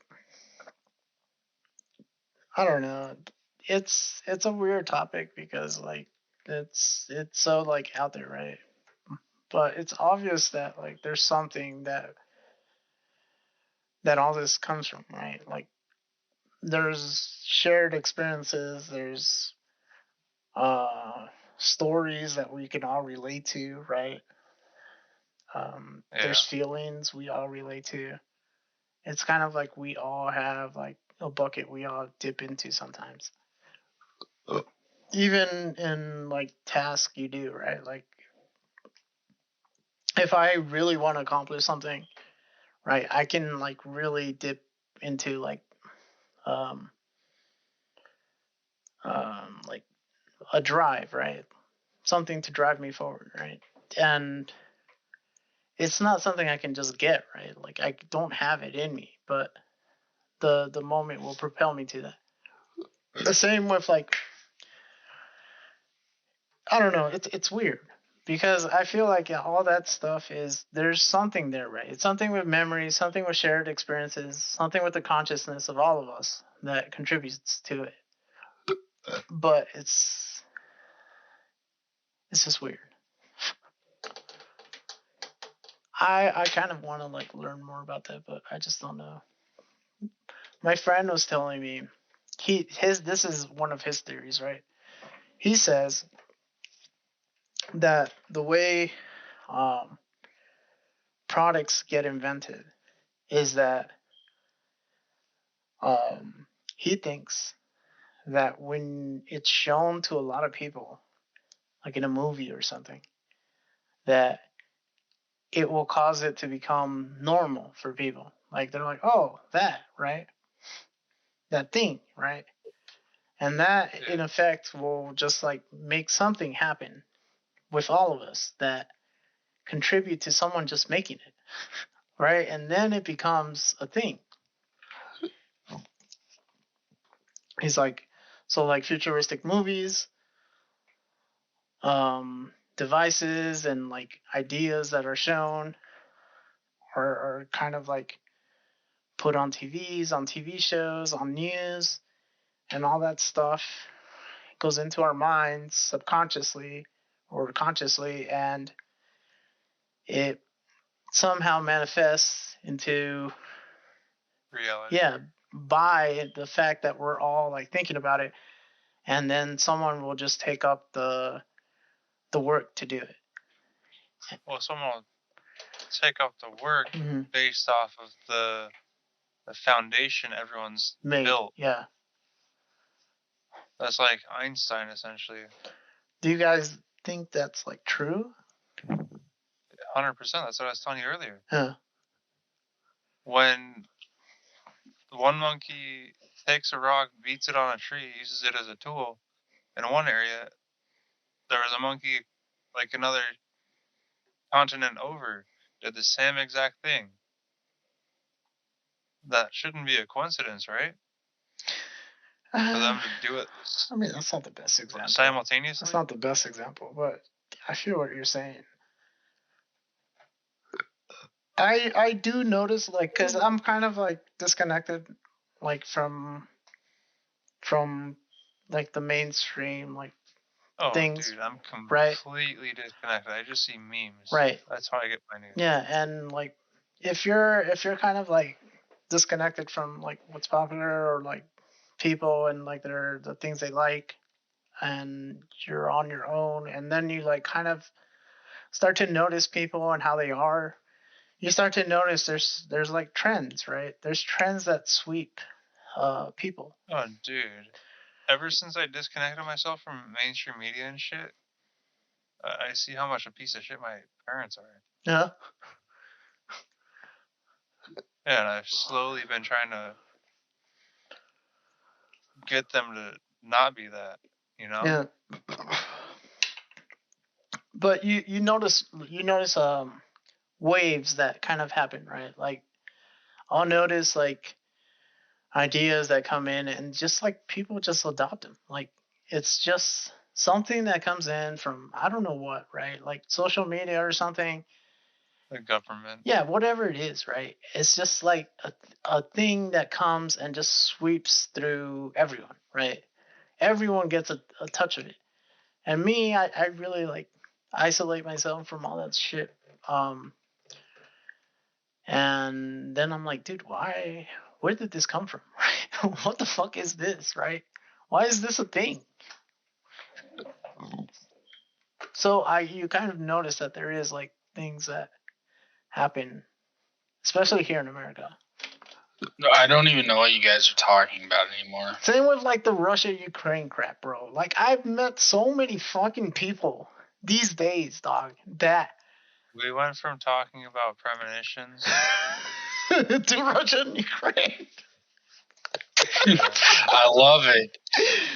I don't know. It's a weird topic because like it's so like out there, right? But it's obvious that like there's something that all this comes from, right? Like there's shared experiences, there's stories that we can all relate to, right? There's feelings we all relate to. It's kind of like we all have like a bucket we all dip into sometimes. Even in like tasks you do, right? Like if I really want to accomplish something, right, I can like really dip into like like a drive, right? Something to drive me forward, right? And it's not something I can just get, right? Like I don't have it in me, but the moment will propel me to that. The same with like I don't know, it's weird because I feel like all that stuff is there's something there, right? It's something with memories, something with shared experiences, something with the consciousness of all of us that contributes to it. But it's just weird. I kind of want to like learn more about that, but I just don't know. My friend was telling me this is one of his theories, right? He says that the way products get invented is that he thinks that when it's shown to a lot of people, like in a movie or something, that it will cause it to become normal for people. Like they're like, oh, that, right? That thing, right? And that in effect will just like make something happen with all of us that contribute to someone just making it, right? And then it becomes a thing. He's like, so like futuristic movies, devices and like ideas that are shown are kind of like put on TVs, on TV shows, on news, and all that stuff goes into our minds subconsciously or consciously, and it somehow manifests into reality. Yeah, by the fact that we're all like thinking about it, and then someone will just take up the work to do it. Well, someone will take up the work based off of the foundation everyone's built. Yeah. That's like Einstein, essentially. Do you guys think that's like true? 100%. That's what I was telling you earlier. Yeah. When one monkey takes a rock, beats it on a tree, uses it as a tool, in one area, there was a monkey, like another continent over, did the same exact thing. That shouldn't be a coincidence, right? For them to do it. I mean, that's not the best example. Simultaneously? That's not the best example, but I feel what you're saying. I do notice, like, because I'm kind of like disconnected, like from like the mainstream like things. Dude, I'm completely disconnected. I just see memes. Right. That's how I get my news. Yeah, and like if you're kind of like disconnected from like what's popular or like people and like the things they like, and you're on your own, and then you like kind of start to notice people and how they are. You start to notice there's like trends, right? There's trends that sweep people. Oh, dude. Ever since I disconnected myself from mainstream media and shit, I see how much a piece of shit my parents are. Yeah. Yeah, and I've slowly been trying to get them to not be that, you know? Yeah. But you notice waves that kind of happen, right? Like I'll notice like ideas that come in and just like people just adopt them. Like it's just something that comes in from I don't know what, right? Like social media or something. The government. Yeah, whatever it is, right? It's just like a thing that comes and just sweeps through everyone, right? Everyone gets a touch of it. And me, I really like isolate myself from all that shit. And then I'm like, dude, why? Where did this come from? What the fuck is this, right? Why is this a thing? So you kind of notice that there is like things that happen, especially here in America. No, I don't even know what you guys are talking about anymore. Same with like the Russia-Ukraine crap, bro. Like I've met so many fucking people these days, dog, that we went from talking about premonitions to Russia and Ukraine. I love it.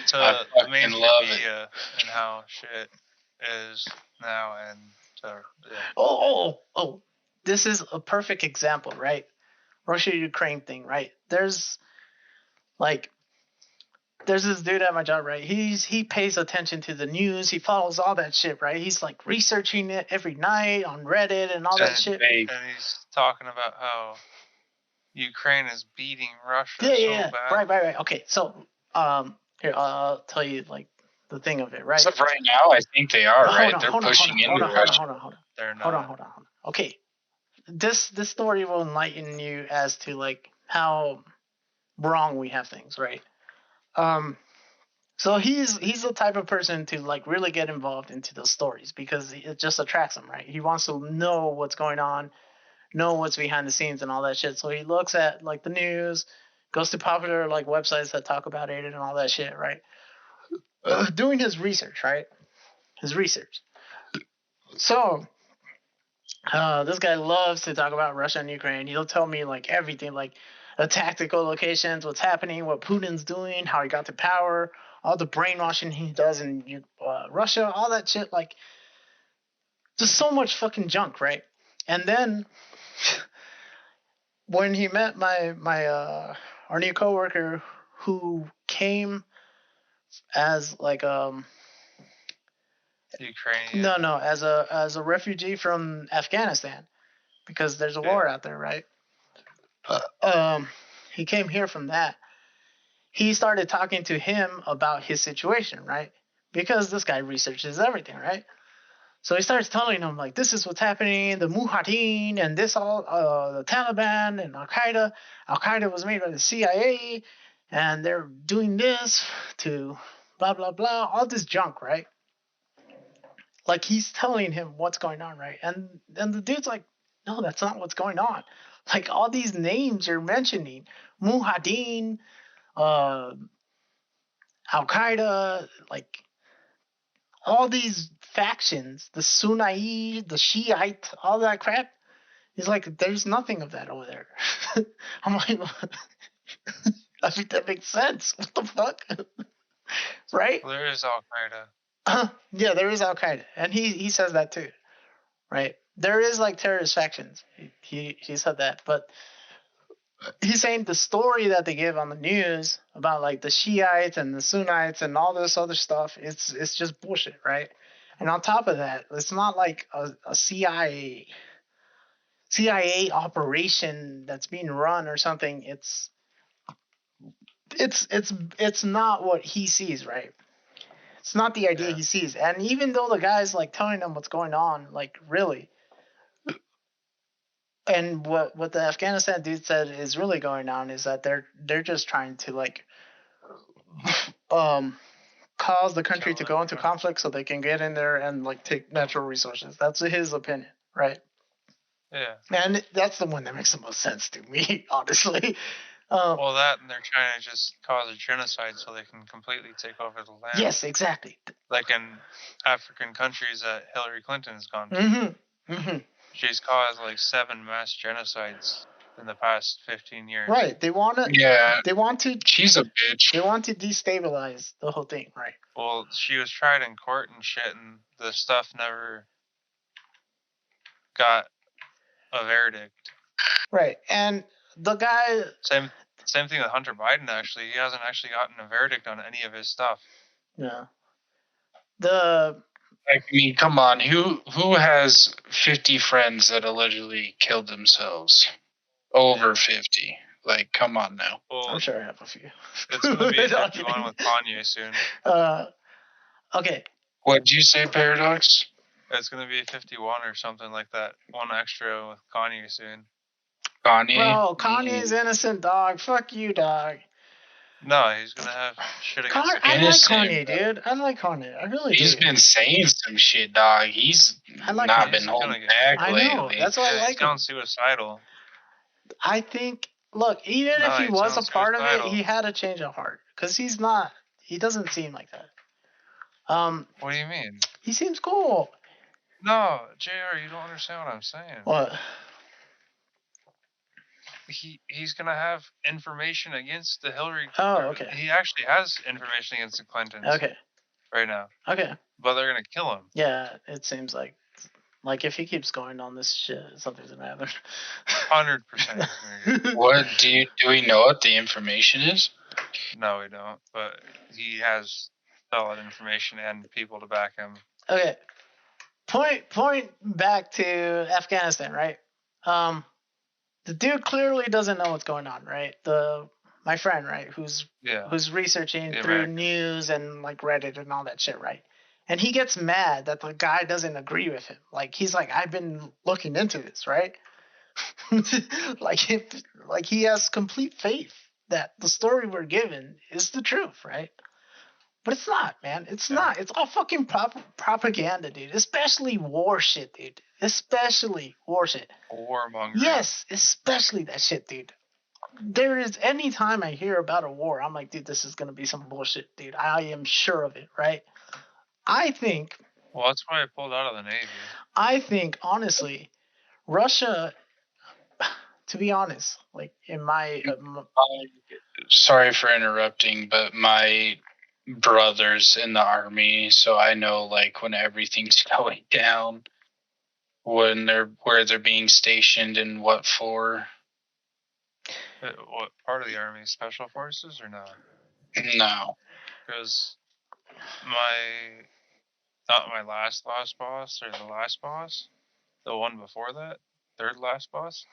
To the mainstream media and how shit is now, and Oh! This is a perfect example, right? Russia-Ukraine thing, right? There's this dude at my job, right? He pays attention to the news. He follows all that shit, right? He's like researching it every night on Reddit and all that shit. And he's talking about how Ukraine is beating Russia yeah. bad. Right. Okay, so here I'll tell you like the thing of it, right? So right now, I think they are right. They're pushing into Russia. Hold on. They're not. Hold on. Okay, this story will enlighten you as to like how wrong we have things, right? So he's the type of person to like really get involved into those stories because it just attracts him, right? He wants to know what's going on, know what's behind the scenes and all that shit. So he looks at like the news, goes to popular like websites that talk about it and all that shit, right? Doing his research, right? His research. So this guy loves to talk about Russia and Ukraine. He'll tell me like everything, like the tactical locations, what's happening, what Putin's doing, how he got to power, all the brainwashing he does in Russia, all that shit. Like, just so much fucking junk, right? And then when he met our new coworker who came as like Ukrainian. No, as a refugee from Afghanistan because there's a war out there, right? He came here from that. He started talking to him about his situation, right? Because this guy researches everything, right? So he starts telling him like, this is what's happening, the Mujahideen and this all, the Taliban and Al Qaeda. Al Qaeda was made by the CIA, and they're doing this to blah blah blah, all this junk, right? Like he's telling him what's going on, right? And the dude's like, no, that's not what's going on. Like all these names you're mentioning, Mujahideen, Al Qaeda, like all these factions, the Sunni, the Shiite, all that crap. He's like, there's nothing of that over there. I'm like, I think that makes sense. What the fuck? Right? Well, there is Al Qaeda. Yeah, there is Al Qaeda, and he says that too, right? There is like terrorist factions. He said that, but he's saying the story that they give on the news about like the Shiites and the Sunnites and all this other stuff, it's just bullshit, right? And on top of that, it's not like a CIA operation that's being run or something. It's not what he sees, right? It's not the idea he sees. And even though the guy's like telling him what's going on, like really, and what the Afghanistan dude said is really going on is that they're just trying to like cause the country to go into conflict so they can get in there and like take natural resources. That's his opinion, right? Yeah. And that's the one that makes the most sense to me, honestly. Well, that and they're trying to just cause a genocide so they can completely take over the land. Yes, exactly. Like in African countries that Hillary Clinton has gone to. Mm-hmm. Mm-hmm. She's caused like 7 mass genocides in the past 15 years. Right. They want to. Yeah. They want to. She's a bitch. They want to destabilize the whole thing, right? Well, she was tried in court and shit, and the stuff never got a verdict. Right. And the guy. Same thing with Hunter Biden. Actually, he hasn't actually gotten a verdict on any of his stuff. Yeah. I mean, come on. Who has 50 friends that allegedly killed themselves? Over 50. Like, come on now. Well, I'm sure I have a few. It's going to be 51 with Kanye soon. Okay. What'd you say, Paradox? It's going to be 51 or something like that. One extra with Kanye soon. Kanye? Bro, Kanye's innocent, dog. Fuck you, dog. No, he's going to have shit against the I like Kanye, dude. I like Kanye. I really do. He's been saying some shit, dog. He's not been holding back lately. I know. That's why I like him. He's suicidal. I think, look, even if he was a part of it, he had a change of heart. Because he's not, he doesn't seem like that. What do you mean? He seems cool. No, JR, you don't understand what I'm saying. What? He's gonna have information against the Hillary. Oh, okay. He actually has information against the Clintons. Okay. Right now. Okay. But they're gonna kill him. Yeah, it seems like if he keeps going on this shit, something's gonna happen. 100%. What do we know what the information is? No, we don't. But he has solid information and people to back him. Okay. Point back to Afghanistan, right? The dude clearly doesn't know what's going on, right? My friend, right, who's researching through news and like Reddit and all that shit, right? And he gets mad that the guy doesn't agree with him. Like he's like, I've been looking into this, right? like he has complete faith that the story we're given is the truth, right? But it's not, man. It's not. It's all fucking propaganda, dude. Especially war shit, dude. Especially war shit. Warmongering. Yes, especially that shit, dude. There is any time I hear about a war, I'm like, dude, this is gonna be some bullshit, dude. I am sure of it, right? I think. Well, that's why I pulled out of the Navy. I think, honestly, Russia. To be honest, like in my. Sorry for interrupting, but my brother's in the army, so I know like when everything's going down, where they're being stationed and what for. What part of the army? Special forces or no? No. Because not my last boss or the last boss, the one before that, third last boss.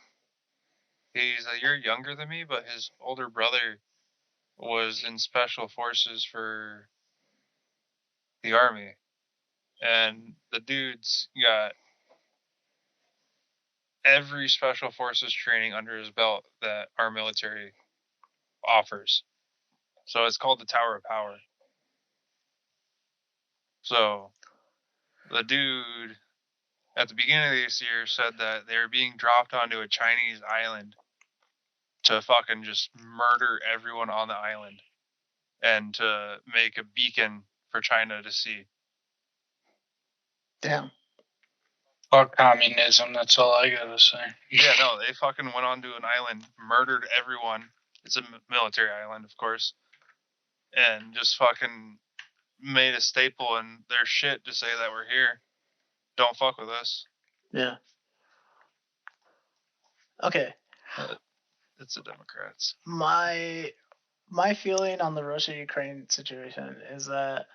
He's a year younger than me, but his older brother was in special forces for the army, and the dude's got every special forces training under his belt that our military offers. So it's called the Tower of Power. So the dude at the beginning of this year said that they were being dropped onto a Chinese island to fucking just murder everyone on the island and to make a beacon for China to see. Damn. Fuck communism, that's all I gotta say. Yeah, no, they fucking went onto an island, murdered everyone. It's a military island, of course. And just fucking made a staple in their shit to say that we're here. Don't fuck with us. Yeah. Okay. It's the Democrats. My feeling on the Russia-Ukraine situation is that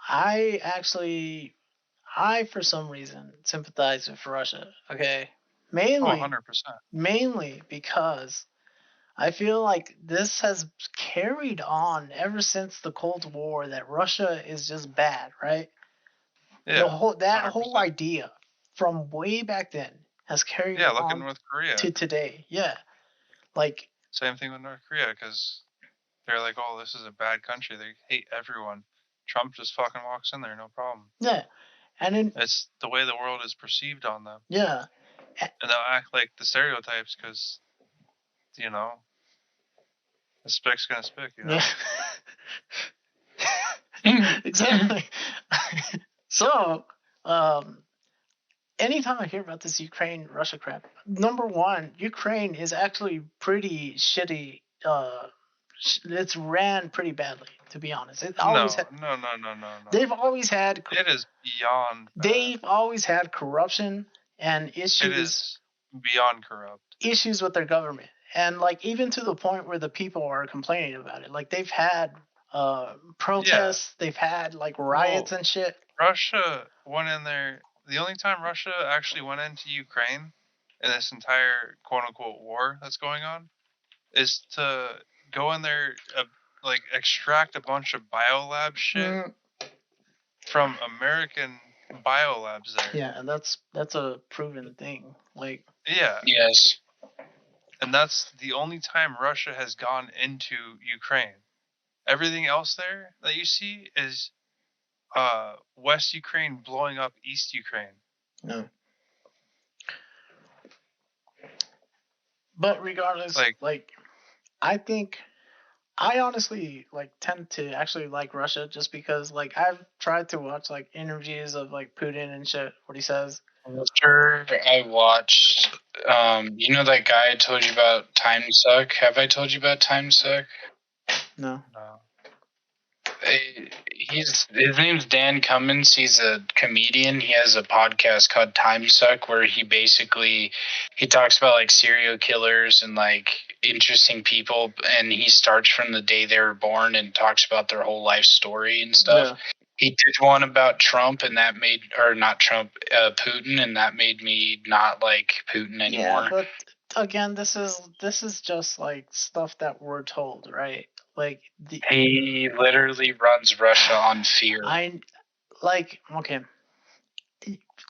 I for some reason sympathize with Russia. Okay. Mainly 100%. Mainly because I feel like this has carried on ever since the Cold War, that Russia is just bad, right? Yeah. That whole idea from way back then has carried on. Look at North Korea. To today. Yeah. Like same thing with North Korea, because they're like, oh, this is a bad country. They hate everyone. Trump just fucking walks in there, no problem. Yeah. And then it's the way the world is perceived on them. Yeah. And they'll act like the stereotypes because, you know, the spick's gonna spick, you know? Yeah. Exactly. So, anytime I hear about this Ukraine-Russia crap, number one, Ukraine is actually pretty shitty. It's ran pretty badly, to be honest. No. They've always had. It is beyond bad. They've always had corruption and issues. It is beyond corrupt. Issues with their government, and like even to the point where the people are complaining about it. Like they've had protests. Yeah. They've had like riots and shit. Russia went in there. The only time Russia actually went into Ukraine in this entire quote-unquote war that's going on is to go in there, like extract a bunch of biolab shit from American biolabs there. Yeah, and that's a proven thing. Like yeah. Yes. And that's the only time Russia has gone into Ukraine. Everything else there that you see is West Ukraine blowing up East Ukraine. No. But regardless, like I honestly like tend to actually like Russia just because like I've tried to watch like interviews of like Putin and shit, what he says. Sure, I watched. You know that guy I told you about, Time Suck? Have I told you about Time Suck? No. His name's Dan Cummins. He's a comedian. He has a podcast called Time Suck where he talks about like serial killers and like interesting people, and he starts from the day they were born and talks about their whole life story and stuff. Yeah. He did one about Trump, and that made, or not Trump, Putin, and that made me not like Putin anymore. Yeah, but again, this is just like stuff that we're told, right? Like he literally runs Russia on fear. Okay.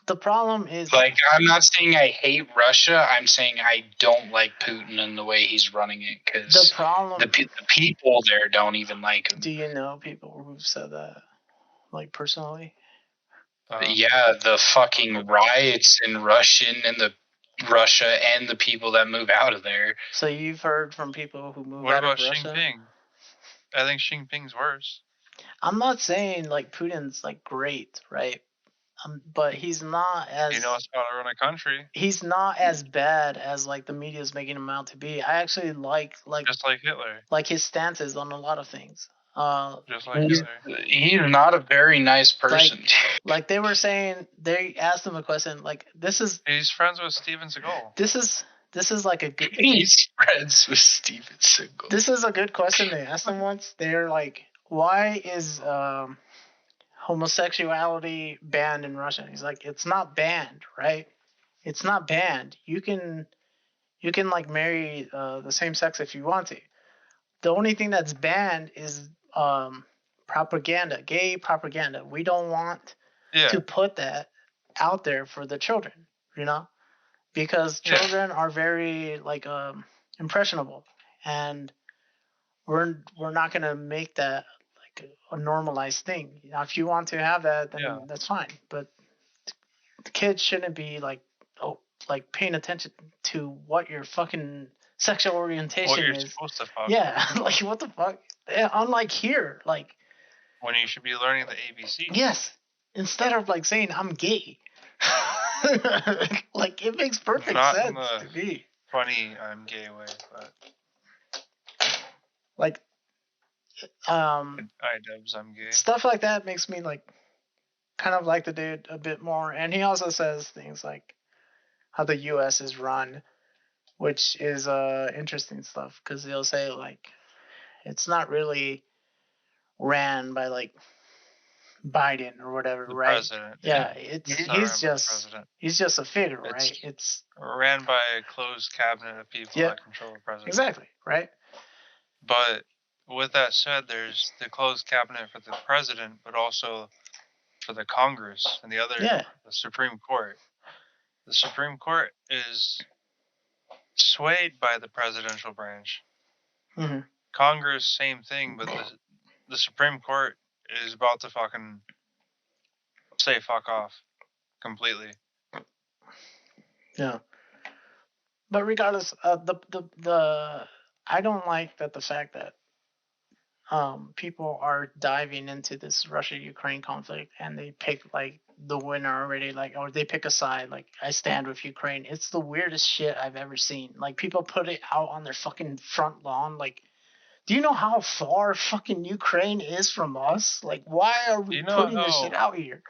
The problem is like I'm not saying I hate Russia. I'm saying I don't like Putin and the way he's running it because the problem the people there don't even like him. Do you know people who've said that, like personally? Yeah, the fucking riots in Russia and the people that move out of there. So you've heard from people who move out of Russia? What about Xi Jinping? I think Xi Jinping's worse. I'm not saying like Putin's like great, right? But he's not as. He knows how to run a country. He's not as bad as like the media's making him out to be. I actually like just like Hitler. Like his stances on a lot of things. Just like Hitler. He's not a very nice person. Like they were saying, they asked him a question. Like he's friends with Steven Seagal. This is like a good. He's friends with Steven Seagal. This is a good question they asked him once. They're like, why is homosexuality banned in Russia? He's like, it's not banned, right? It's not banned. You can like marry the same sex if you want to. The only thing that's banned is propaganda, gay propaganda. We don't want to put that out there for the children, you know, because children are very like impressionable, and we're not gonna make that a normalized thing. You know, if you want to have that, then that's fine. But the kids shouldn't be like paying attention to what your fucking sexual orientation what you're is. Supposed to fuck. Yeah, like what the fuck? Unlike here, like when you should be learning the ABC. Yes, instead of like saying I'm gay. Like it makes perfect sense to me. Funny, I'm gay way, but like. Dubs, I'm gay. Stuff like that makes me like kind of like the dude a bit more, and he also says things like how the U.S. is run, which is interesting stuff because he'll say like it's not really ran by like Biden or whatever, the right? President. Yeah, he's just a figure, right? It's ran by a closed cabinet of people that control the president. Exactly, right? But with that said, there's the closed cabinet for the president, but also for the Congress and the Supreme Court. The Supreme Court is swayed by the presidential branch. Mm-hmm. Congress, same thing, but the Supreme Court is about to fucking say fuck off completely. Yeah. But regardless, the I don't like that the fact that people are diving into this Russia-Ukraine conflict and they pick like the winner already, like, or they pick a side, like I stand with Ukraine. It's the weirdest shit I've ever seen. Like people put it out on their fucking front lawn. Like, do you know how far fucking Ukraine is from us? Like, why are we putting this shit out here?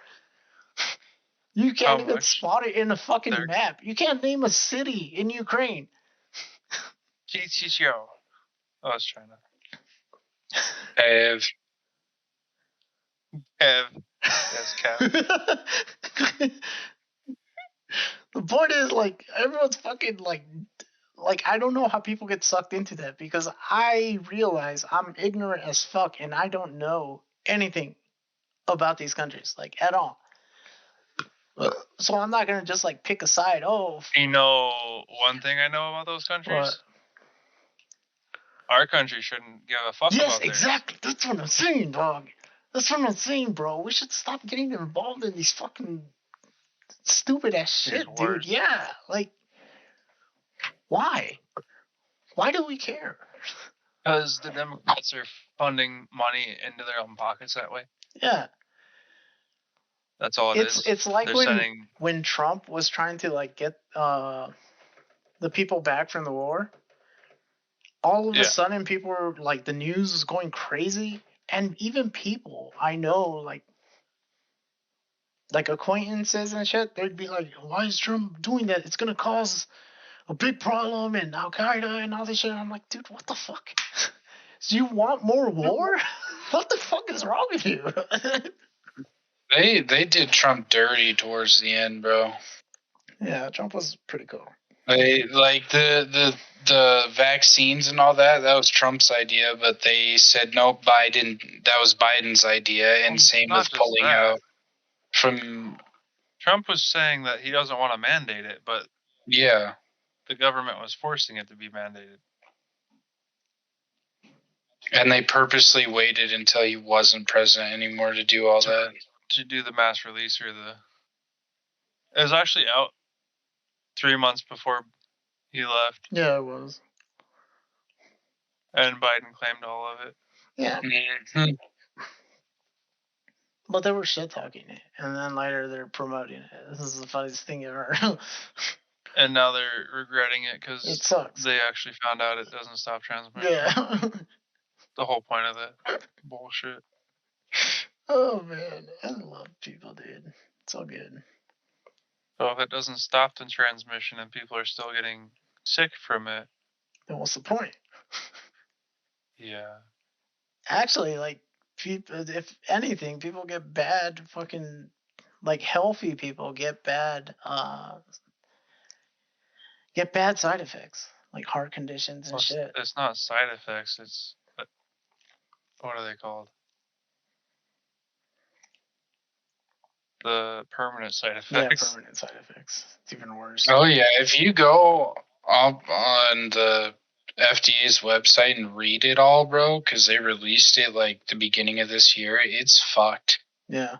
You can't even spot it in a fucking map. You can't name a city in Ukraine. GTCO. Oh, I was trying to. Kev. Yes, Kev. The point is, like, everyone's fucking, like, I don't know how people get sucked into that because I realize I'm ignorant as fuck and I don't know anything about these countries, like, at all. So I'm not going to just, like, pick a side. Oh. You know one thing I know about those countries? What? Our country shouldn't give a fuck about theirs. Yes, exactly. That's what I'm saying, dog. That's what I'm saying, bro. We should stop getting involved in these fucking stupid ass shit, dude. Yeah, like, why? Why do we care? Because the Democrats are funding money into their own pockets that way. Yeah. That's all it is. It's like when Trump was trying to, like, get the people back from the war. All of a sudden, people were, like, the news was going crazy. And even people I know, like acquaintances and shit, they'd be like, why is Trump doing that? It's going to cause a big problem and Al-Qaeda and all this shit. I'm like, dude, what the fuck? Do you want more war? What the fuck is wrong with you? They did Trump dirty towards the end, bro. Yeah, Trump was pretty cool. They, like, the vaccines and all that was Trump's idea, but they said no, that was Biden's idea, and same with pulling out from. Trump was saying that he doesn't want to mandate it, but yeah, the government was forcing it to be mandated. And they purposely waited until he wasn't president anymore to do all that. To do the mass release or it was actually out 3 months before he left. Yeah, it was. And Biden claimed all of it. Yeah. Mm-hmm. But they were shit talking it, and then later they're promoting it. This is the funniest thing ever. And now they're regretting it because it sucks. They actually found out it doesn't stop transmission. Yeah. The whole point of that bullshit. Oh man, I love people, dude. It's all good. So if it doesn't stop the transmission and people are still getting sick from it, then what's the point? Yeah. Actually, like, people, if anything, people get bad fucking, like, healthy people get bad side effects, like heart conditions and shit. It's not side effects. It's what are they called? The permanent side effects. Yeah, permanent side effects. It's even worse. Oh yeah, if you go up on the FDA's website and read it all, bro, because they released it like the beginning of this year, it's fucked. Yeah.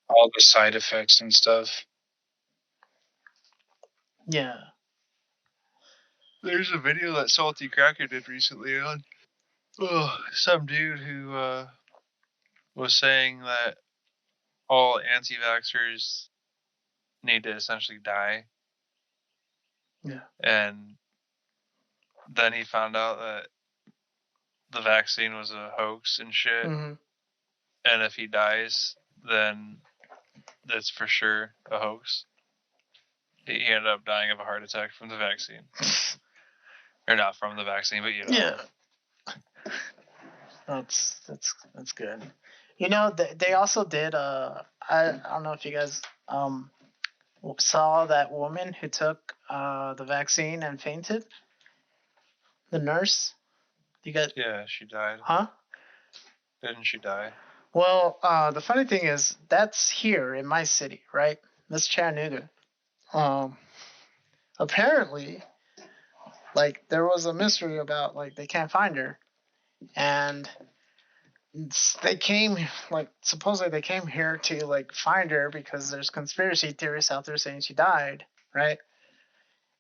All the side effects and stuff. Yeah. There's a video that Salty Cracker did recently on some dude who was saying that all anti-vaxxers need to essentially die. Yeah. And then he found out that the vaccine was a hoax and shit. Mm-hmm. And if he dies, then that's for sure a hoax. He ended up dying of a heart attack from the vaccine. Or not from the vaccine, but you know. Yeah. That's good. You know, they also did I don't know if you guys saw that woman who took the vaccine and fainted. The nurse. You guys? Yeah, she died. Huh? Didn't she die? Well, the funny thing is that's here in my city, right? That's Chattanooga. Apparently, like, there was a mystery about, like, they can't find her. and they came, like, supposedly they came here to, like, find her because there's conspiracy theorists out there saying she died, right?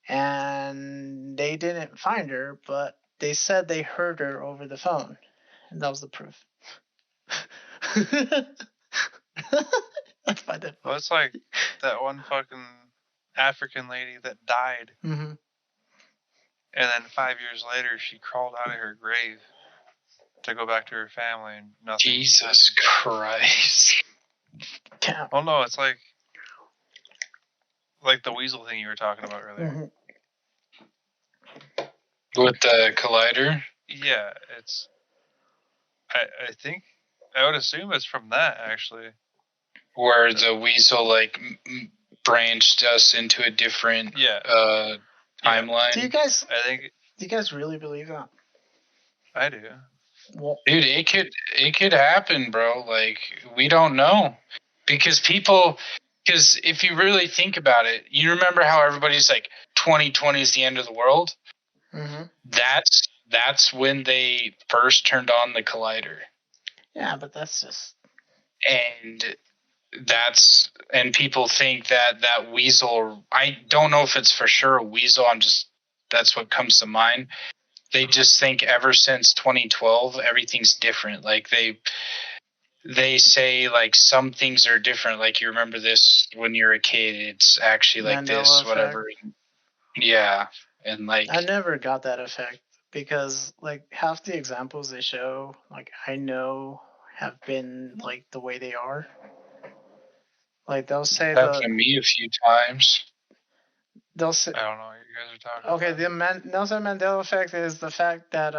And they didn't find her, but they said they heard her over the phone, and that was the proof. I find that. Well, it's like that one fucking African lady that died, Mm-hmm. and then 5 years later she crawled out of her grave to go back to her family, and nothing. Jesus Christ! Oh no, it's like the weasel thing you were talking about earlier. Mm-hmm. With the collider? Yeah, it's. I think I would assume it's from that actually. Where the weasel like branched us into a different timeline. Do you guys? I think. Do you guys really believe that? I do. Well, dude, it could happen, bro. Like, we don't know because if you really think about it, you remember how everybody's like 2020 is the end of the world. Mm-hmm. That's when they first turned on the collider. Yeah, but that's just. And people think that weasel. I don't know if it's for sure a weasel. That's what comes to mind. They just think ever since 2012 everything's different. Like they say like some things are different. Like, you remember this when you're a kid, it's actually like Mandela this, effect. whatever. Yeah, and like I never got that effect because like half the examples they show, like I know have been like the way they are. Like they'll say happened to me a few times. They'll say, I don't know what you guys are talking okay, about. the Nelson Mandela effect is the fact that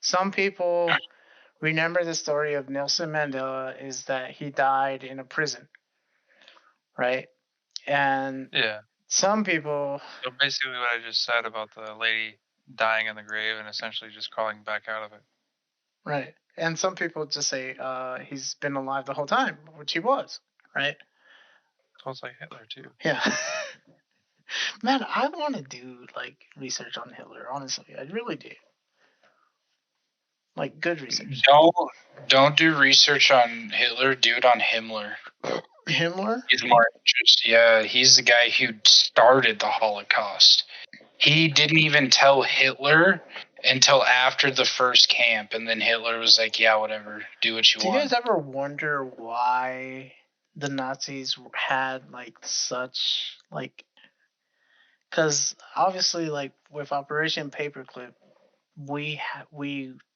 some people remember the story of Nelson Mandela is that he died in a prison, right? And some people. So basically, what I just said about the lady dying in the grave and essentially just crawling back out of it. Right. And some people just say he's been alive the whole time, which he was, right? Sounds like Hitler too. Yeah. Man, I want to do like research on Hitler. Honestly, I really do. Like good research. Don't do research on Hitler. Do it on Himmler. Himmler? He's more interesting. Yeah, he's the guy who started the Holocaust. He didn't even tell Hitler until after the first camp, and then Hitler was like, "Yeah, whatever, do what you want." Do you guys ever wonder why the Nazis had like such like? Because obviously, like with Operation Paperclip, we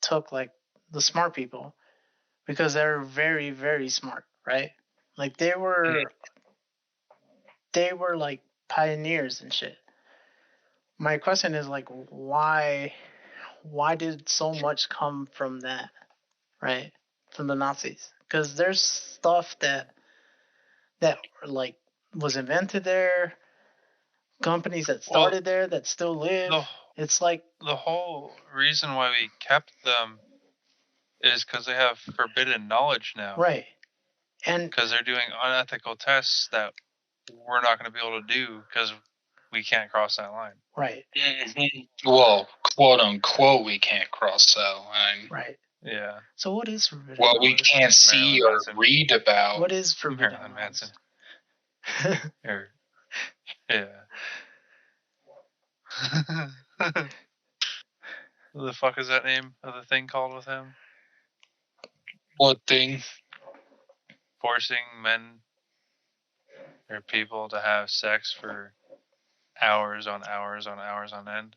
took like the smart people because they're very, very smart, right? Like they were like pioneers and shit. My question is like, why did so much come from that, right? From the Nazis? Because there's stuff that like was invented there, companies that started there that still live. It's like the whole reason why we kept them is because they have forbidden knowledge now, right? And because they're doing unethical tests that we're not going to be able to do because we can't cross that line. Right. Mm-hmm. Well, quote unquote, we can't cross that line. Right. Yeah. So what is forbidden? What we can't see or read about. What is forbidden? Marilyn Manson. Yeah. What the fuck is that name of the thing called with him? What thing? Forcing men or people to have sex for hours on hours on hours on end.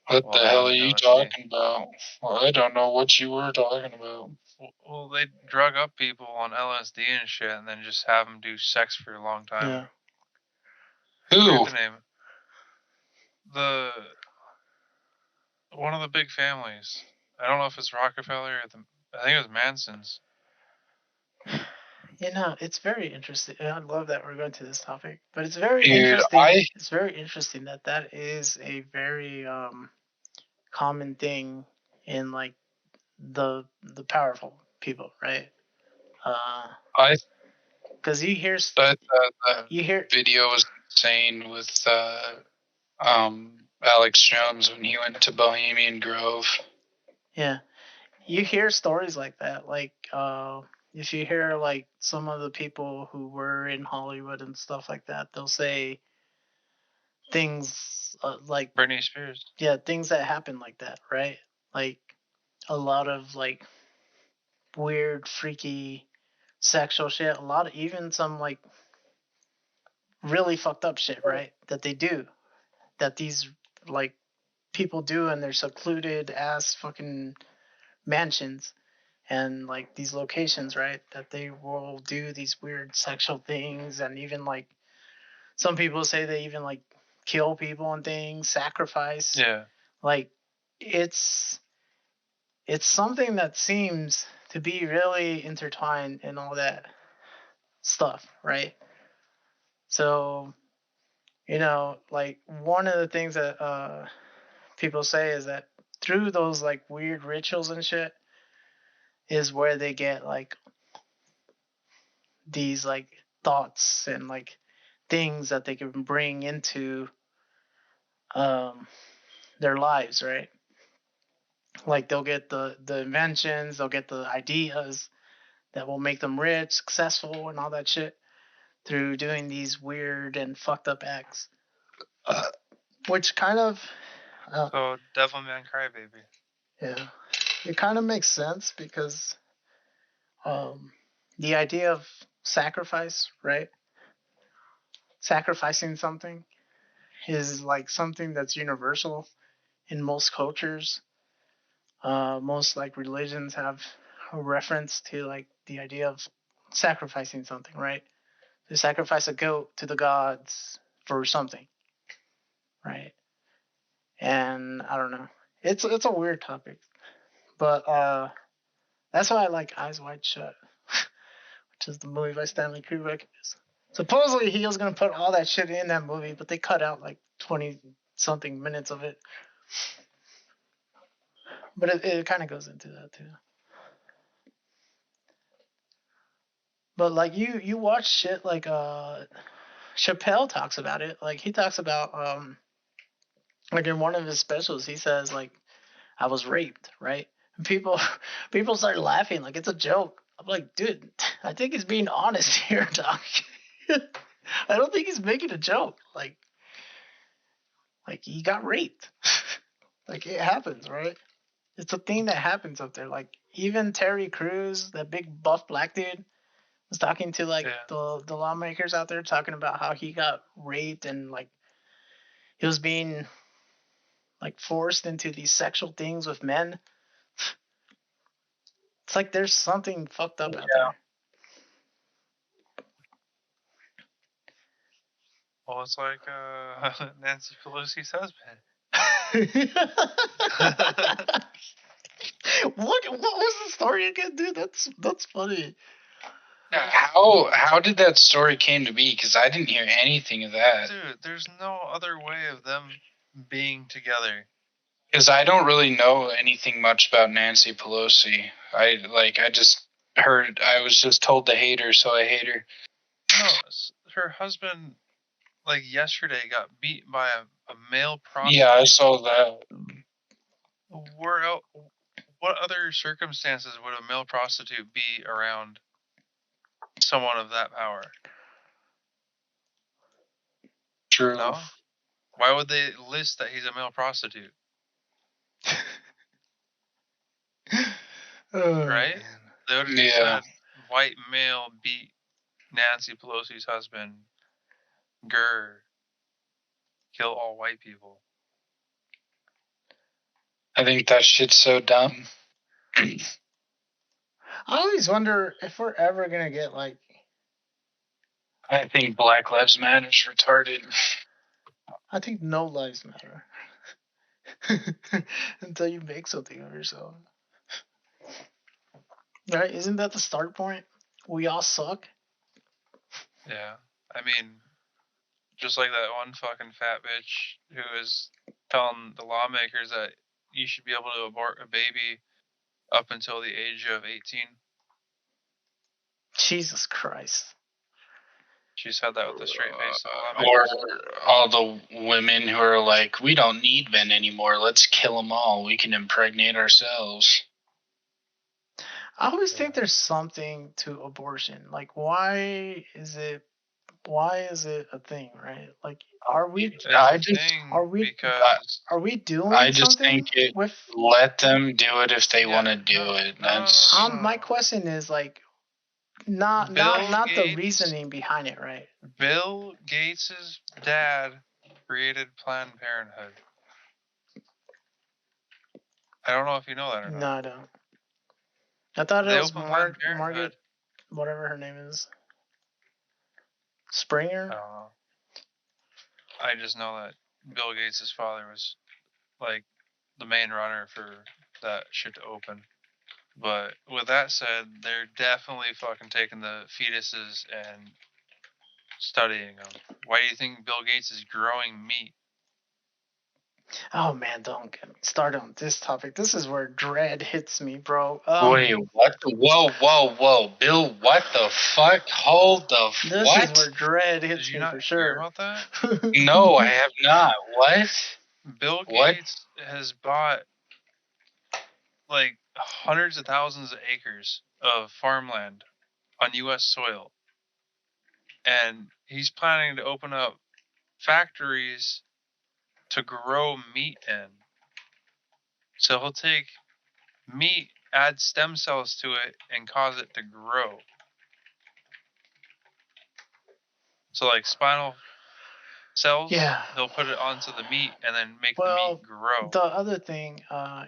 What the hell are you talking about? Well, I don't know what you were talking about. Well, they drug up people on LSD and shit and then just have them do sex for a long time. Yeah. Who? The name. One of the big families. I don't know if it's Rockefeller or I think it was Manson's. You know, it's very interesting. I love that we're going to this topic, but it's very interesting. It's very interesting that is a very common thing in like the powerful people, right? Because you hear video was insane with Alex Jones when he went to Bohemian Grove. Yeah, you hear stories like that. Like, if you hear like some of the people who were in Hollywood and stuff like that, they'll say things like Britney Spears. Yeah, things that happen like that, right? Like a lot of like weird, freaky, sexual shit. A lot of even some like really fucked up shit, right? That they do. That these like people do in their secluded ass fucking mansions and like these locations, right? That they will do these weird sexual things, and even like some people say they even like kill people and things, sacrifice. Yeah. Like it's something that seems to be really intertwined in all that stuff, right? So, like one of the things that people say is that through those like weird rituals and shit is where they get like these like thoughts and like things that they can bring into their lives, right? Like they'll get the inventions, they'll get the ideas that will make them rich, successful, and all that shit through doing these weird and fucked up acts. Which kind of... so, Devilman Crybaby. Yeah. It kind of makes sense because the idea of sacrifice, right? Sacrificing something is like something that's universal in most cultures. Most like religions have a reference to like the idea of sacrificing something, right? To sacrifice a goat to the gods for something, right? And I don't know. It's a weird topic, but that's why I like Eyes Wide Shut, which is the movie by Stanley Kubrick. Supposedly he was gonna put all that shit in that movie, but they cut out like 20 something minutes of it. But it kind of goes into that too. But like you watch shit like Chappelle talks about it. Like he talks about like in one of his specials he says like I was raped, right? And people start laughing like it's a joke. I'm like, dude, I think he's being honest here, Doc. I don't think he's making a joke. Like he got raped. Like it happens, right? It's a thing that happens up there. Like even Terry Crews, that big buff black dude, was talking to like the lawmakers out there, talking about how he got raped and like he was being like forced into these sexual things with men. It's like there's something fucked up out there. Well, it's like Nancy Pelosi's husband. What was the story again, dude? That's funny. How did that story came to be? Because I didn't hear anything of that. Dude, there's no other way of them being together. Because I don't really know anything much about Nancy Pelosi. I just heard, I was just told to hate her, so I hate her. No, her husband, like yesterday, got beat by a male prostitute. Yeah, I saw that. What other circumstances would a male prostitute be around someone of that power? True. No? Why would they list that he's a male prostitute? Right? Man. They would have said white male beat Nancy Pelosi's husband. Grr. Kill all white people. I think that shit's so dumb. I always wonder if we're ever gonna get like... I think Black Lives Matter is retarded. I think no lives matter. Until you make something of yourself. Right? Isn't that the start point? We all suck. Yeah. I mean, just like that one fucking fat bitch who is telling the lawmakers that you should be able to abort a baby up until the age of 18. Jesus Christ. She said that with a straight face. Or all the women who are like, we don't need men anymore. Let's kill them all. We can impregnate ourselves. I always think there's something to abortion. Like, why is it a thing, right? Like, are we doing something with? Let them do it if they want to do it. That's my question is like, not the reasoning behind it, right? Bill Gates' dad created Planned Parenthood. I don't know if you know that or not. No, I don't. I thought it was Margaret, whatever her name is. Springer? I don't know. I just know that Bill Gates' father was like the main runner for that shit to open. But with that said, they're definitely fucking taking the fetuses and studying them. Why do you think Bill Gates is growing meat? Oh man, don't get me started on this topic. This is where dread hits me, bro. Wait, what? Whoa, Bill, what the fuck? Hold the this what? This is where dread hits me for sure. Hear about that? No, I have not. What? Bill Gates has bought like hundreds of thousands of acres of farmland on U.S. soil, and he's planning to open up factories to grow meat in. So he'll take meat, add stem cells to it, and cause it to grow. So like spinal cells, he'll put it onto the meat and then make the meat grow. The other thing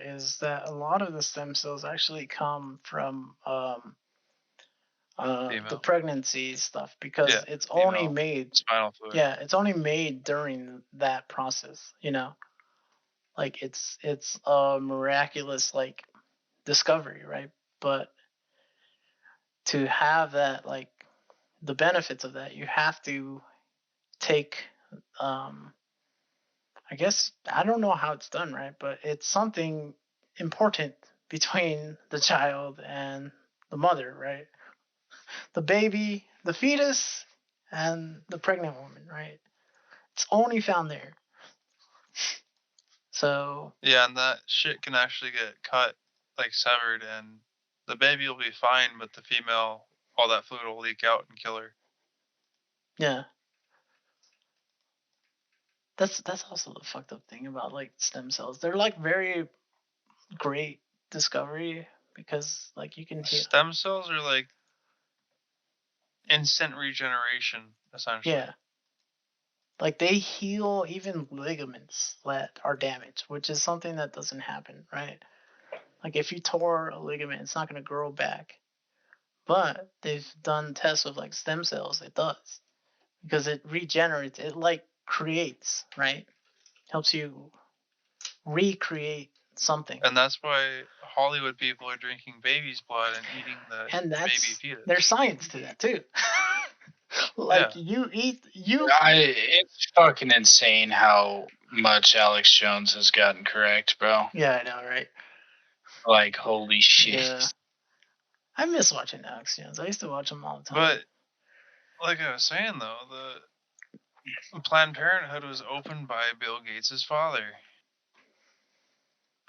is that a lot of the stem cells actually come from the pregnancy stuff, because it's only made spinal fluid. Yeah, it's only made during that process, you know. Like it's a miraculous like discovery, right? But to have that, like the benefits of that, you have to take I guess I don't know how it's done, right? But it's something important between the child and the mother, right? The baby, the fetus, and the pregnant woman, right? It's only found there. So yeah, and that shit can actually get cut, like severed, and the baby will be fine, but the female, all that fluid will leak out and kill her. Yeah. That's also the fucked up thing about like stem cells. They're like very great discovery, because like you can heal. Stem cells are like instant regeneration, essentially. Yeah. Like they heal even ligaments that are damaged, which is something that doesn't happen, right? Like if you tore a ligament, it's not going to grow back. But they've done tests with like stem cells, it does. Because it regenerates, it like creates, right? Helps you recreate something. And that's why Hollywood people are drinking baby's blood and eating the baby fetus. There's science to that too. Like it's fucking insane how much Alex Jones has gotten correct, bro. Yeah, I know, right? Like, holy shit. Yeah. I miss watching Alex Jones. I used to watch him all the time. But like I was saying though, the Planned Parenthood was opened by Bill Gates' father.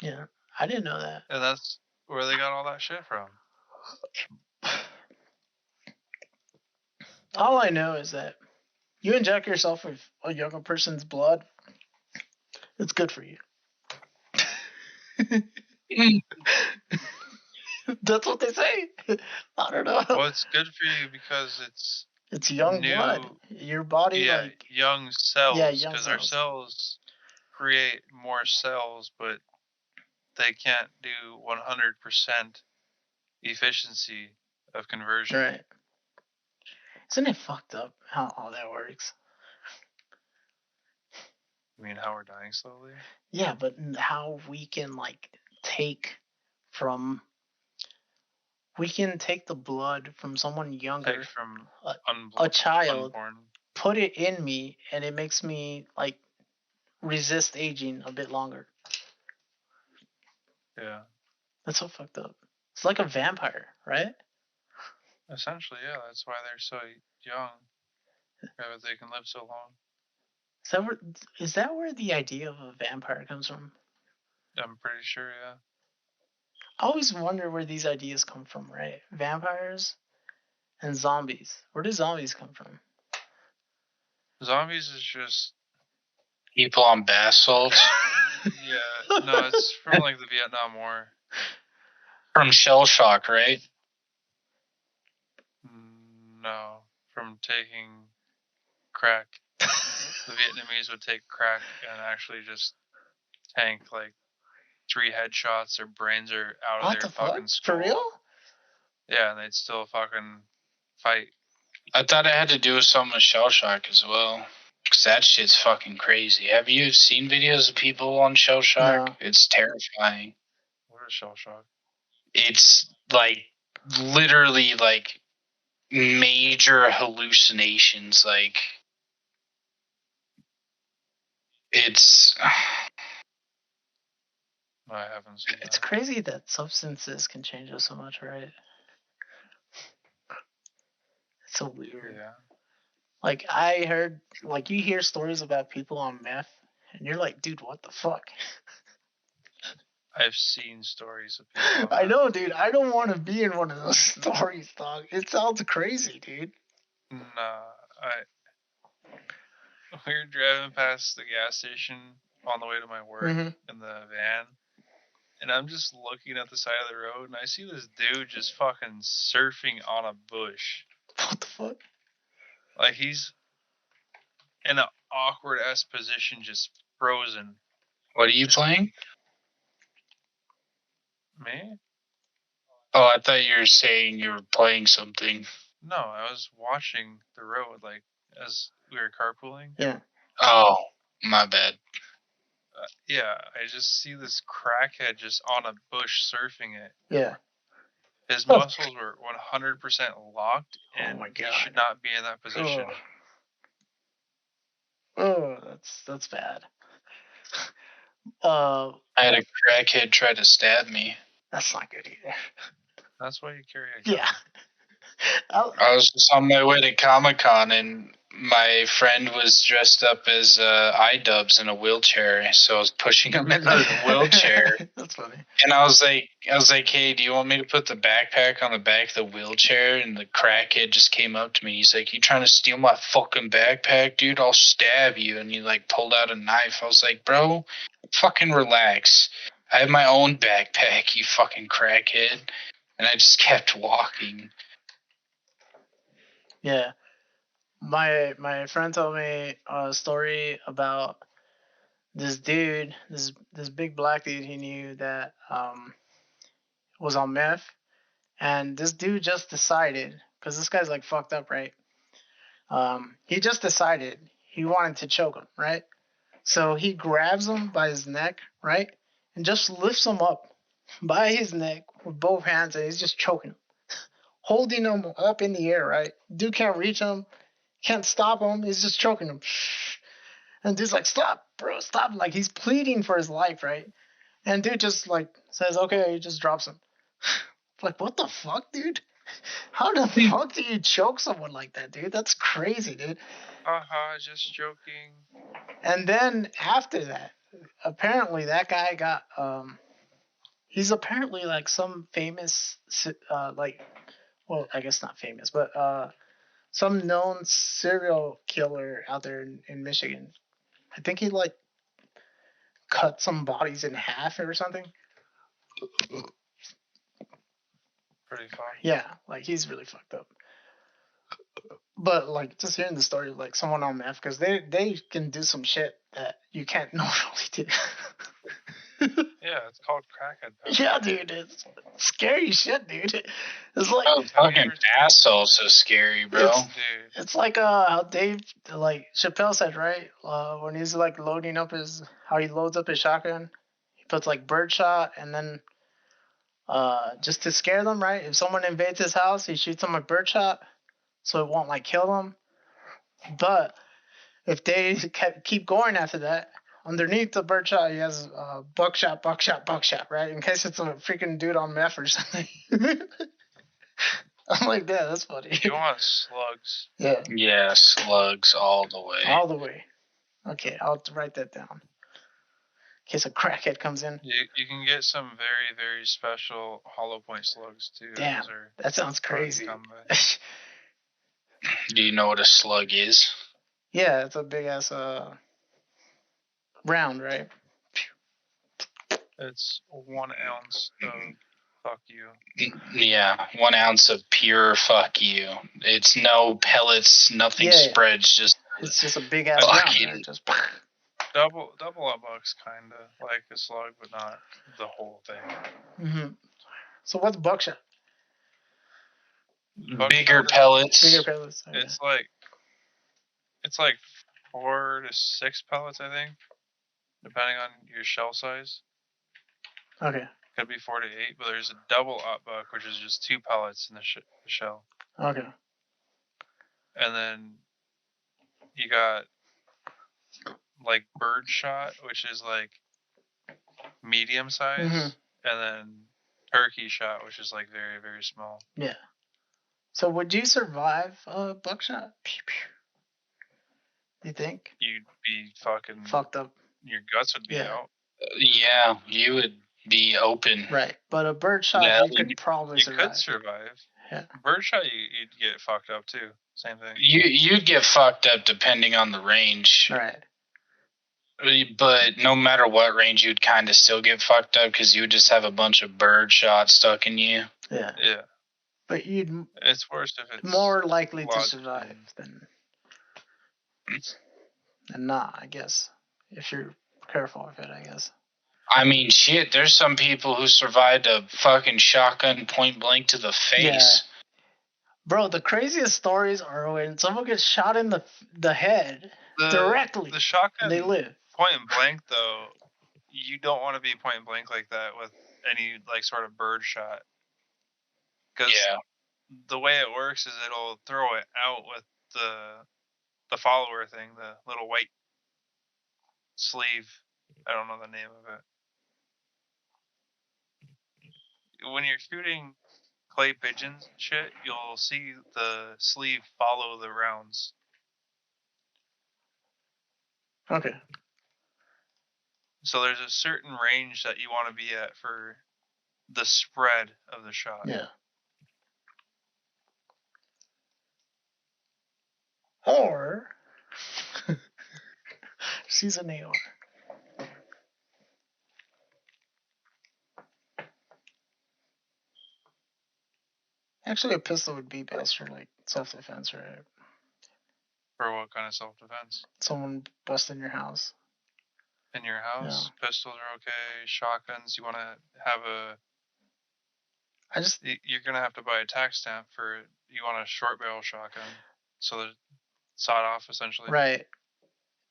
Yeah, I didn't know that. And that's where they got all that shit from. All I know is that you inject yourself with a younger person's blood, it's good for you. That's what they say. I don't know. Well, it's good for you because it's young blood. Your body, young cells. Yeah, young cells. Because our cells create more cells, but they can't do 100% efficiency of conversion. Right. Isn't it fucked up how all that works? You mean how we're dying slowly? Yeah, but how we can take the blood from someone younger, take from a child, unborn. Put it in me, and it makes me resist aging a bit longer. Yeah. That's so fucked up. It's like a vampire, right? Essentially, yeah. That's why they're so young. They can live so long. Is that where the idea of a vampire comes from? I'm pretty sure, yeah. I always wonder where these ideas come from, right? Vampires and zombies. Where do zombies come from? Zombies is just people on bath salts. Yeah, no, it's from like the Vietnam War. From shell shock, right? No, from taking crack. The Vietnamese would take crack and actually just tank like 3 headshots. Their brains are out of their fucking skull. For real? Yeah, and they'd still fucking fight. I thought it had to do with something with shell shock as well. Because that shit's fucking crazy. Have you seen videos of people on shell shock? No. It's terrifying. What is shell shock? It's like literally like major hallucinations. Like it's. I haven't seen that. It's crazy that substances can change us so much, right? It's so weird. Yeah. Like, I heard, like, you hear stories about people on meth, and you're like, dude, what the fuck? I've seen stories of people on I know, dude. I don't want to be in one of those stories, dog. It sounds crazy, dude. Nah, we were driving past the gas station on the way to my work in the van, and I'm just looking at the side of the road, and I see this dude just fucking surfing on a bush. What the fuck? Like, he's in an awkward-ass position, just frozen. What are you playing? Me? Oh, I thought you were saying you were playing something. No, I was watching the road, like, as we were carpooling. Yeah. Oh, my bad. Yeah, I just see this crackhead just on a bush surfing it. Yeah. His muscles were 100% locked, and he should not be in that position. Oh, that's bad. I had a crackhead try to stab me. That's not good either. That's why you carry a gun. Yeah. I was just on my way to Comic-Con, and my friend was dressed up as iDubbbz in a wheelchair, so I was pushing him in the wheelchair. That's funny. And I was like, hey, do you want me to put the backpack on the back of the wheelchair? And the crackhead just came up to me. He's like, you trying to steal my fucking backpack, dude? I'll stab you. And he like pulled out a knife. I was like, bro, fucking relax. I have my own backpack, you fucking crackhead. And I just kept walking. Yeah. My friend told me a story about this dude, this big black dude he knew that was on meth, and this dude just decided, because this guy's like fucked up, right? He just decided he wanted to choke him, right? So he grabs him by his neck, right, and just lifts him up by his neck with both hands, and he's just choking him, holding him up in the air, right? Dude can't reach him. Can't stop him. He's just choking him. And dude's like, stop, bro, stop. Like, he's pleading for his life, right? And dude just, like, says, okay, he just drops him. Like, what the fuck, dude? How the fuck do you choke someone like that, dude? That's crazy, dude. Just joking. And then after that, apparently that guy got, he's apparently, like, some famous, like, well, I guess not famous, but, some known serial killer out there in Michigan. I think he like cut some bodies in half or something. Pretty fun. Yeah, like he's really fucked up. But like just hearing the story of like someone on meth, because they can do some shit that you can't normally do. Yeah, it's called crackhead power. Yeah, dude, it's scary shit, dude. It's like fucking asshole's so scary, bro. It's like how Dave, like Chappelle said, right? When he's like loading up how he loads up his shotgun, he puts like birdshot, and then just to scare them, right? If someone invades his house, he shoots them with birdshot, so it won't like kill them. But if they keep going after that, underneath the birdshot, he has buckshot, right? In case it's a freaking dude on meth or something. I'm like, yeah, that's funny. You want slugs. Yeah. Yeah, slugs all the way. All the way. Okay, I'll write that down. case a crackhead comes in. You can get some very, very special hollow point slugs too. Damn, that sounds crazy. Do you know what a slug is? Yeah, it's a big ass round, right? It's 1 ounce of fuck you. Yeah, 1 ounce of pure fuck you. It's no pellets, nothing spreads. Just it's just a big ass round. Right? Just double bucks, kind of like a slug, but not the whole thing. Mm-hmm. So what's buckshot? Bigger pellets. Bigger pellets. Okay. It's like 4 to 6 pellets, I think, depending on your shell size. Okay. Could be 4 to 8, but there's a double buck, which is just 2 pellets in the shell. Okay. And then you got like bird shot, which is like medium size, and then turkey shot, which is like very, very small. Yeah. So would you survive buckshot? You think? You'd be fucking fucked up. Your guts would be out. Yeah, you would be open. Right, but a bird shot, you could probably survive. You could survive. Yeah. Bird shot, you'd get fucked up too. Same thing. You'd get fucked up depending on the range. Right. But no matter what range, you'd kind of still get fucked up because you would just have a bunch of bird shot stuck in you. Yeah. Yeah. But you'd. It's worse if it's more likely to survive than not, I guess. If you're careful with it, I guess. I mean, shit, there's some people who survived a fucking shotgun point blank to the face. Yeah. Bro, the craziest stories are when someone gets shot in the head directly. The shotgun they live. Point blank, though, you don't want to be point blank like that with any like sort of bird shot. Because the way it works is it'll throw it out with the follower thing, the little white sleeve. I don't know the name of it. When you're shooting clay pigeons and shit, you'll see the sleeve follow the rounds. Okay. So there's a certain range that you want to be at for the spread of the shot. Yeah. Or she's an AR. Actually, a pistol would be best for like self-defense, right? For what kind of self-defense? Someone busting your house. In your house, pistols are okay. Shotguns, you want to have you're gonna have to buy a tax stamp for it. You want a short barrel shotgun, so they're sawed off essentially. Right,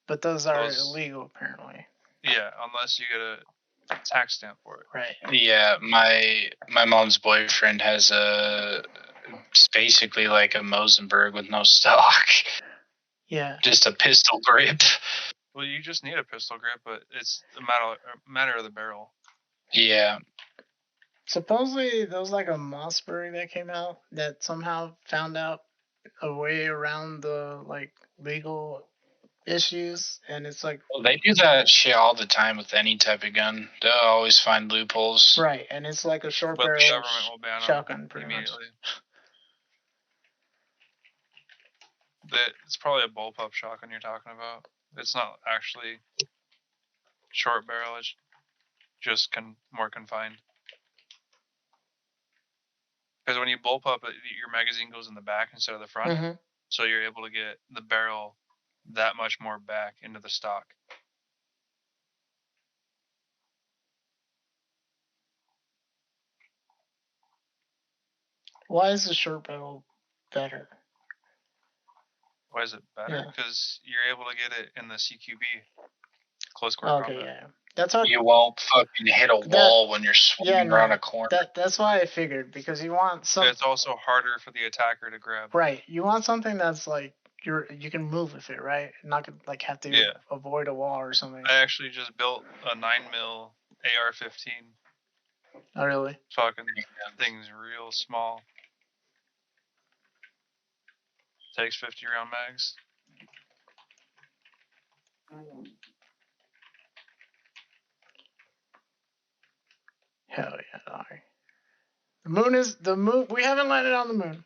but those are illegal apparently. Yeah, unless you get a tax stamp for it. Right. Yeah, my mom's boyfriend has it's basically like a Mosenberg with no stock. Yeah. Just a pistol grip. Well, you just need a pistol grip, but it's a matter of the barrel. Yeah. Supposedly, there was like a Mossberg that came out that somehow found out a way around the like legal issues, and it's like. Well, they do that shit all the time with any type of gun. They'll always find loopholes. Right, and it's like a short barrel shotgun, pretty immediately. It's probably a bullpup shotgun you're talking about. It's not actually short barrel. It's just more confined. Because when you bullpup it, your magazine goes in the back instead of the front. Mm-hmm. So you're able to get the barrel that much more back into the stock. Why is the short barrel better? Why is it better? Because you're able to get it in the CQB, close quarter combat. Yeah. That's how you won't fucking hit a wall when you're swinging around a corner. That's why I figured, because you want something. It's also harder for the attacker to grab. Right. You want something that's like you can move with it, right? Not like have to avoid a wall or something. I actually just built a 9mm AR-15. Oh really? Fucking thing's real small. Takes 50 round mags. Sorry. The moon. We haven't landed on the moon.